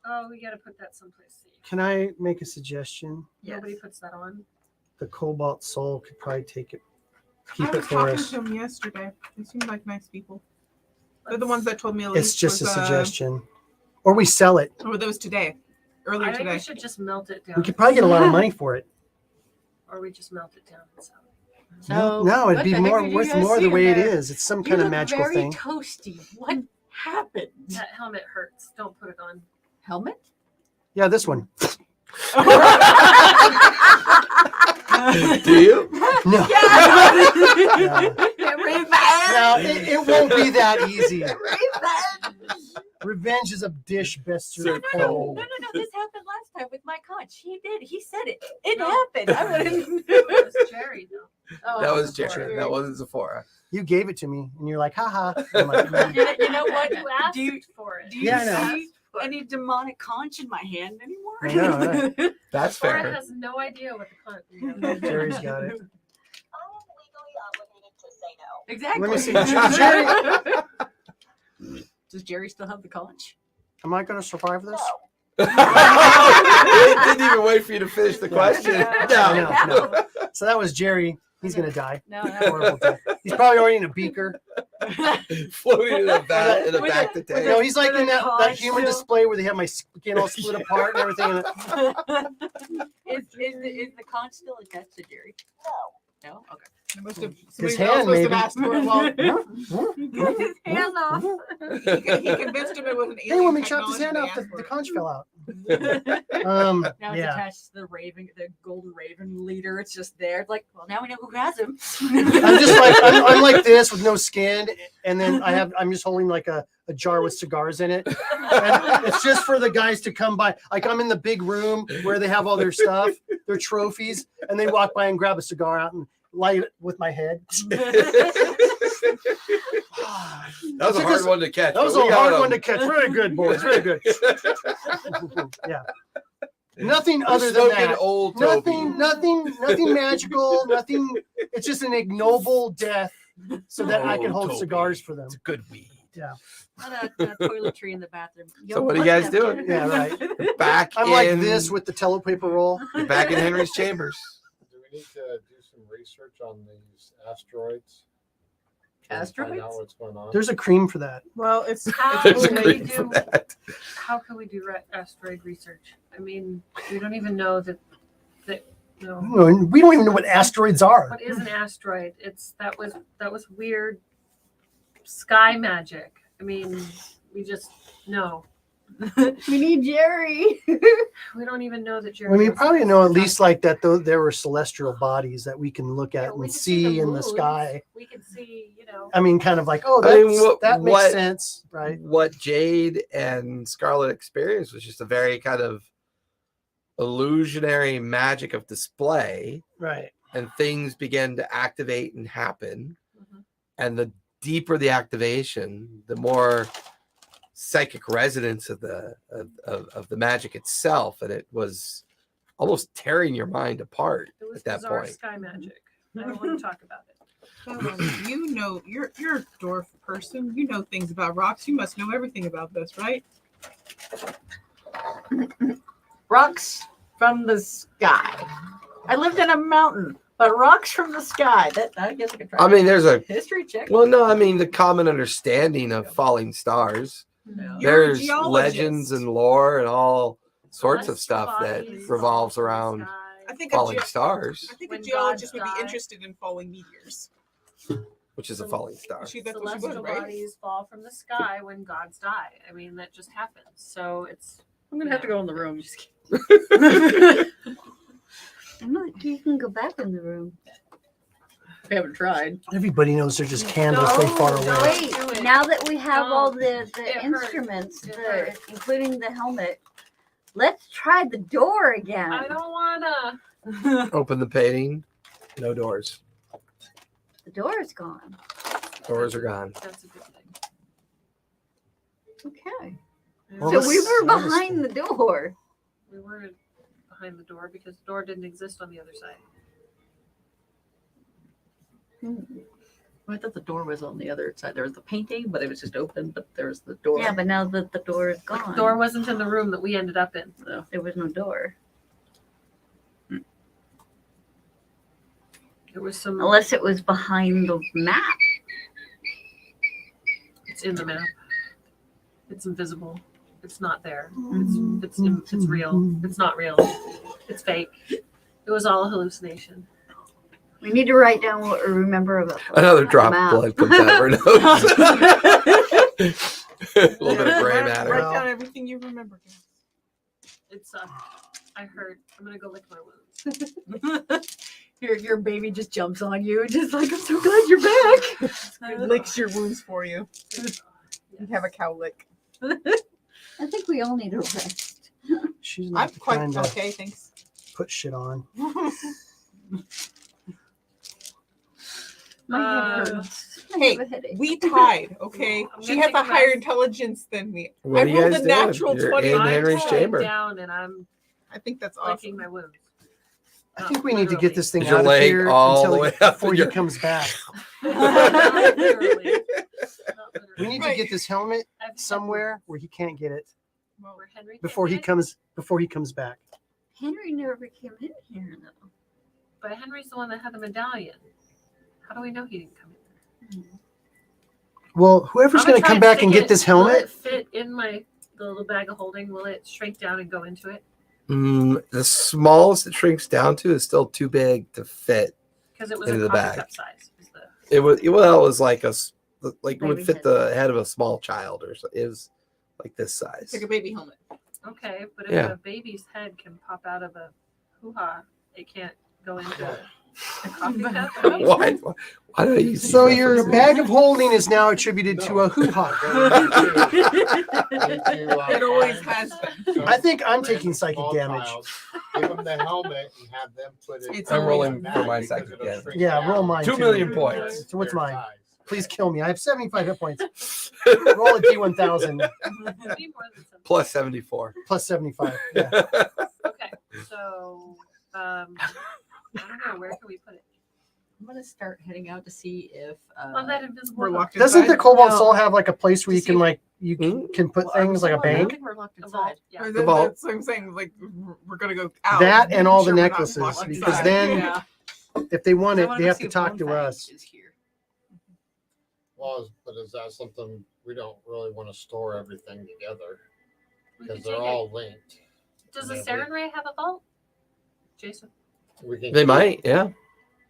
Oh, we gotta put that someplace safe. Can I make a suggestion? Nobody puts that on. The Cobalt Soul could probably take it, I keep it was for talking us. to them yesterday. They seemed like nice people. They're the ones that told me. It's just a suggestion, or we sell it. Oh, that was today. Earlier I think today. we should just melt it down. We could probably get a lot of money for it. Or we just melt it down. So. No, it'd what be the heck more did you worth guys more see the in way it there? is. It's some You kind of look magical very thing. toasty. What happened? That helmet hurts. Don't put it on. Helmet? Yeah, this one. Do you? No. Yeah. No, it won't be that easy. Revenge is a dish best served cold. No. This happened last time with my conch. He did. He said it. It No. happened. I wouldn't. It was Jerry though. Oh, That was Sephora. Jerry. That wasn't Sephora. You gave it to me, and you're like, haha. I'm like, You know what? You asked Do you, for it. do you Yeah, I know. see any demonic conch in my hand anymore? I know, right? That's Sephora fair. has no idea what the cunt. Jerry's got it. I am legally obligated to say no. Exactly. Let me see. Jerry, Does Jerry still have the conch? am I going to survive this? It didn't even wait for you to finish the question. No. So that was Jerry. He's going to die. No. Horrible death. He's probably already in a beaker. Floating in a back With to with tank. No, he's like in that conch human still. display where they have my skin all split apart and everything. Is the conch still attached to Jerry? No. No? Okay. His Somebody else hand, must maybe. have asked for it. Well, Hands off. he convinced him it was an alien Hey, when we chopped his technology, hand they off, asked for the it. conch fell out. Now it's Yeah. attached to the raven, the golden raven leader. It's just there. It's like, well, now we know who has him. I'm just like I'm like this with no skin, and then I'm just holding like a jar with cigars in it. And it's just for the guys to come by. Like I'm in the big room where they have all their stuff, their trophies, and they walk by and grab a cigar out and light it with my head. That was a hard one to catch. That was but we a got hard him. one to catch. Very good, boys. Very good. Yeah. Nothing We're other than smoking that. old Toby. Nothing magical. Nothing. It's just an ignoble death, so that I can Oh, hold Toby. cigars for them. It's good weed. Not a toiletry in the bathroom. So what are you guys doing? Yeah, right. You're back I'm in, like this with the toilet paper roll. You're back in Henry's chambers. Do we need to do some research on these asteroids? Find Asteroids? out what's going on. There's a cream for that. Well, it's How There's a can we green for do? that. How can we do asteroid research? I mean, we don't even know that. No. No, we don't even know what asteroids are. What is an asteroid? That was weird sky magic. I mean, we just know. We need Jerry. We don't even know that you're. I mean, you probably know at least like that. Though there were celestial bodies that we can look at we and can see the in the moons. sky. We can see, I mean, kind of like, oh, I that's, mean, that makes what- sense, right? What Jade and Scarlet experienced was just a very kind of illusionary magic of display, Right. and things began to activate and happen. Mhm. And the deeper the activation, the more psychic resonance of the magic itself, and it was almost tearing your mind apart It was at that bizarre point. sky magic. I don't want to talk about it. you know, you're a dwarf person. You know things about rocks. You must know everything about this, right? Rocks from the sky. I lived in a mountain. But rocks from the sky. That I guess I could try. I mean, there's a history check. well, no, I mean the common understanding of falling stars. No. You're a There's legends geologist. and lore and all sorts of Celestial stuff that bodies revolves fall from the around sky. I think falling stars, I think When a geologist gods would be die. interested in falling meteors. which is a falling star. That's what she Celestial would, right? bodies fall from the sky when gods die. I mean, that just happens. So it's I'm gonna have to go in the room. Just I'm not, you can go back in the room. we haven't tried. Everybody knows they're just candles way far away. Wait, Do it. now that we have all Don't. the It hurts. instruments, It the, hurts. including the helmet, let's try the door again. I don't wanna. Open the painting, no doors. The door is gone. Doors are gone. That's a good thing. Okay. Well, So let's- we were let's- behind the door. We weren't behind the door because the door didn't exist on the other side. I thought the door was on the other side. There was the painting, but it was just open. But there was the door. Yeah, but now that the door is But gone, the door wasn't in the room that we ended up in. So, there was no door. There was some. Unless it was behind the map. It's in the map. It's invisible. It's not there. Mm-hmm. It's real. It's not real. It's fake. It was all a hallucination. We need to write down what we remember about the Another drop of map. blood comes out of her nose. A little bit of gray Write matter. down everything you remember. It's I hurt. I'm gonna go lick my wounds. your baby just jumps on you, just like I'm so glad you're back. It licks your wounds for you. You have a cow lick. I think we all need a rest. She's I'm not the quite kind to okay, thanks. put shit on. My head hurts. I Hey, have a headache. We tied, okay? I'm She gonna has take a a higher rest. intelligence than me. What I are you rolled guys a doing? natural You're 20. in I'm Henry's lying chamber. down and I'm I think that's licking awesome. my wounds. I think we need to get this thing Is your out of leg here all until the way up before in he your- comes back. Not literally. Not We literally. need to get this helmet I've had somewhere wounds where he can't get it where Henry can't before he get it, comes back. Henry never came in here though. But Henry's the one that had the medallion. How do we know he didn't come in? Well, whoever's I'm going to try come and back stick and get it- this Will helmet, it fit in the little bag of holding? Will it shrink down and go into it? The smallest it shrinks down to is still too big to fit. Because it was Into a the coffee bag. cup size. Was the, It was like like it would Baby fit head. the head of a small child or so. It was like this size. It's like a baby helmet. okay, but if Yeah. a baby's head can pop out of a hoo-ha, it can't go into a coffee cup? I mean, Why do I use so these your references? bag of holding is now attributed to a hoo-ha. It always has been. I think I'm taking psychic Small damage. child, Give them the helmet and have them put it. It's I'm always rolling a for bag my because psychic it'll damage. shrink Yeah, down. roll mine. 2 too. million points. So what's Their mine? size. Please kill me. I have 75 hit points. Roll a D1000 it'd be more than something. Plus 74. plus 75. Yeah. Okay, so I don't know. Where can we put it? I'm gonna start heading out to see if On that invisible. We're hook. locked Doesn't the inside? Cobalt No. Soul have like a place where To you can see- like you can put things like a I don't bank? think we're locked A vault, inside. yeah. Or The vault. That's what I'm saying. Like we're gonna go out. That and all the Sure, we're not necklaces, locked because inside. then Yeah. if they want I it, wanna they go have see to if talk to Bonefang us. is here. Well, but is that something we don't really want to store everything together We because could they're take all linked? it. Does the Yeah, we- Sarin Ray have a vault? Jason, We can They keep- might, yeah.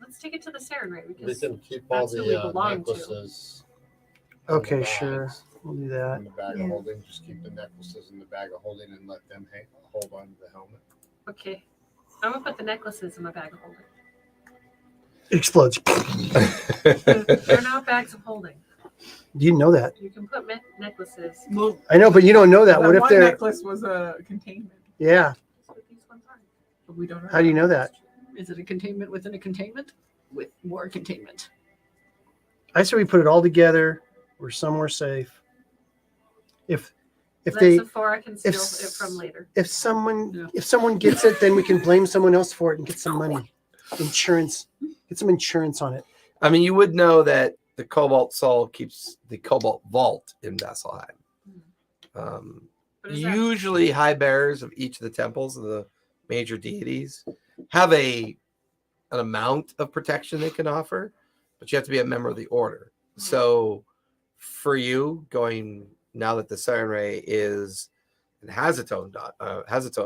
let's take it to the Sarin Ray We because can keep all that's who we the belong to. necklaces. in the Okay, bags, sure. We'll do that. In the bag Yeah. of holding, just keep the necklaces in the bag of holding and let them hold on to the helmet. okay, I'm gonna put the necklaces in my bag of holding. It explodes. They're not bags of holding. You didn't know that. You can put necklaces. Well, I know, but you don't know that. What if one they're necklace was a containment? yeah? That's what these ones are. But we don't know. How do you know that? Is it a containment within a containment? With more containment. I say we put it all together. We're somewhere safe. If That's they before I can steal if it from later. if someone Yeah. if someone gets it, then we can blame someone else for it and get some money, insurance, get some insurance on it. I mean, you would know that the Cobalt Soul keeps the Cobalt Vault in Vasselheim. But is that- Usually, high bearers of each of the temples of the major deities have a an amount of protection they can offer, but you have to be a member of the order. So for you, going now that the Siren Ray is and has its own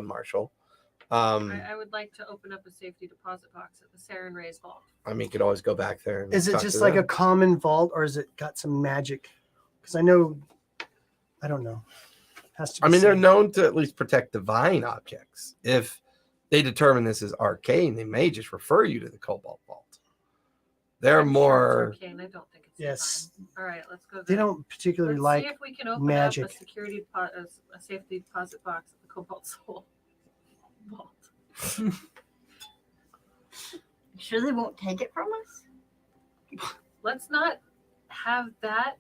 marshal, I would like to open up a safety deposit box at the Siren Ray's vault. I mean, you could always go back there. And Is it talk just to like them. a common vault, or is it got some magic? Because I know, I don't know. Has to. Be I mean, they're said. known to at least protect divine objects. If they determine this is arcane, they may just refer you to the Cobalt Vault. They're I'm sure more. it's arcane. I don't think it's Yes. divine. All right, let's go. They there. don't particularly Let's like. see if we can open magic. up a security a safety deposit box at the Cobalt Soul vault. Sure they won't take it from us? Let's not have that,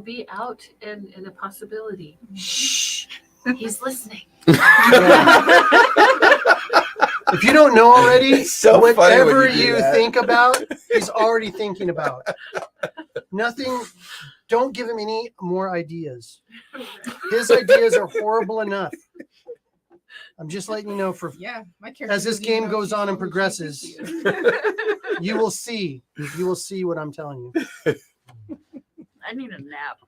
be out in a possibility. Shh. He's listening. If you don't know already, It's so funny when whatever you do you that. think about, he's already thinking about. Nothing. Don't give him any more ideas. His ideas are horrible enough. I'm just letting you know for Yeah, my character. as this doesn't even game know goes she's on and who she progresses, thinks she is. you will see. You will see what I'm telling you. I need a nap.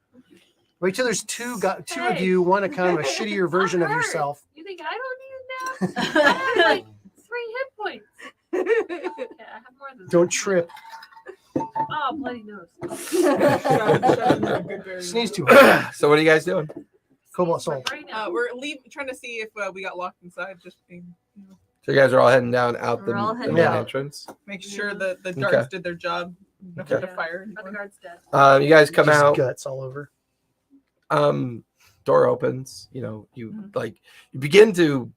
Wait till there's two of Hey. you want a kind of a shittier version of hurt. yourself. You think I don't need a nap? I have like 3 hit points. Okay, I have more than Don't that. trip. Oh, bloody nose. Sneeze too hard. So what are you guys doing? Cobalt Soul. Right now. We're trying to see if we got locked inside. Just being, So you guys are all heading down out the We're all main heading out. entrance. make sure that the Okay. guards did their job. Nothing to Yeah. fire Are the anyone. guards dead? You guys come Just out. guts all over. Door opens. You you begin to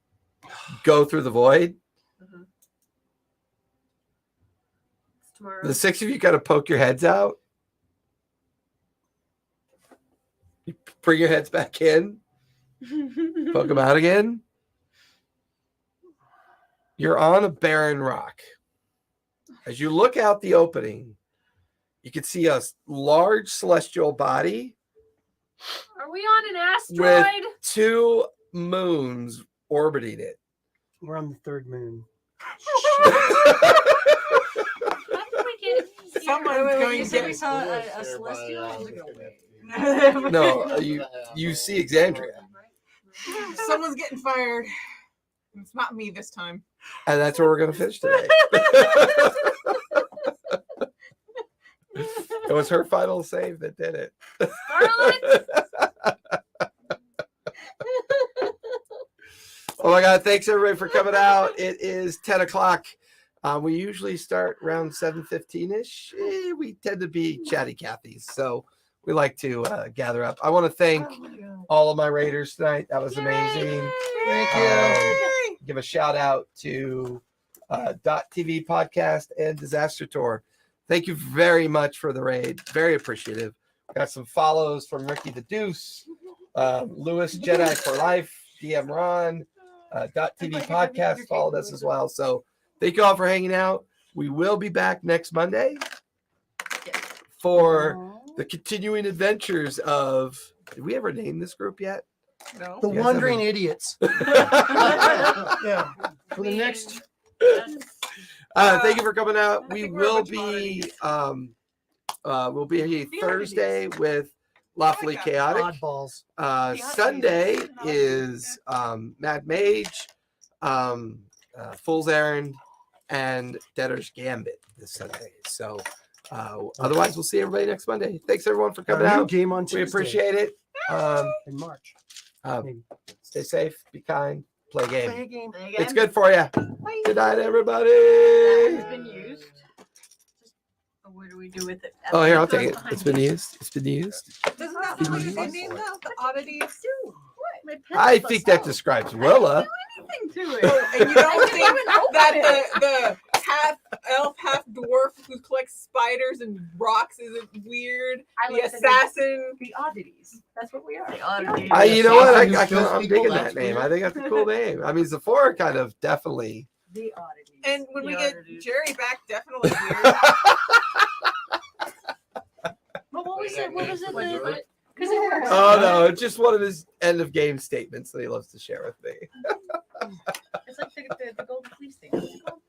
go through the void. Mhm. It's tomorrow. The 6 of you got to poke your heads out. You bring your heads back in. Poke them out again. You're on a barren rock. As you look out the opening, you can see a large celestial body Are we on an with asteroid? 2 moons orbiting it. We're on the third moon. How did we get here? Someone's Wait, going you to said we get. saw a There by, celestial? I was like, Ghelfi. No, you see Exandria, Someone's getting fired. It's not me this time. and that's where we're going to finish today. It was her final save that did it. Scarlet? Oh my God! Thanks everybody for coming out. It is 10 o'clock. We usually start around 7:15 ish. We tend to be chatty Cathy's, so we like to gather up. I want to thank all of my raiders tonight. That was amazing. Thank you. Give a shout out to .tv podcast and Disaster Tour. Thank you very much for the raid. Very appreciative. Got some follows from Ricky the Deuce, Lewis Jedi for Life, DM Ron, .tv podcast followed us as well. So thank you all for hanging out. We will be back next Monday for the continuing adventures of. Did we ever name this group yet? No. The You guys Wandering haven't- Idiots. Yeah. For the next. Thank you for coming out. I We think we're a will bunch of be oddities. we'll be Thursday with Lawfully Chaotic. Oddballs. Sunday is Mad Mage, Fool's Errand, and Debtor's Gambit this Sunday. So otherwise, we'll see everybody next Monday. Thanks everyone for coming Our new out. game on Tuesday. We appreciate it. In March. Maybe. Stay safe, be kind, play a game. Play a game. It's good for you. Good night, everybody. That has been used. What do we do with it? Oh, here, I'll take it. It's been used. It's been used. Doesn't that look like a good name though? The oddities. My pen I fell think that out. describes Willa. Anything to it. Oh, and you don't think even open that the half elf, half dwarf who collects spiders and rocks isn't weird? I The like assassin. the oddities. That's what we are. The oddities. You know what? Assassins kills I'm people, digging that's that name. weird. I think that's a cool name. I mean, Zephora kind of definitely. The oddities. And when we The get oddities. Jerry back, definitely weird. But what was it? What was it? Like, Because it works. Oh no, it's just one of his end of game statements that he loves to share with me. It's like the golden fleece thing. What's it called?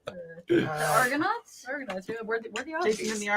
The Uh, Argonauts? Argonauts, yeah. We're the Jason and the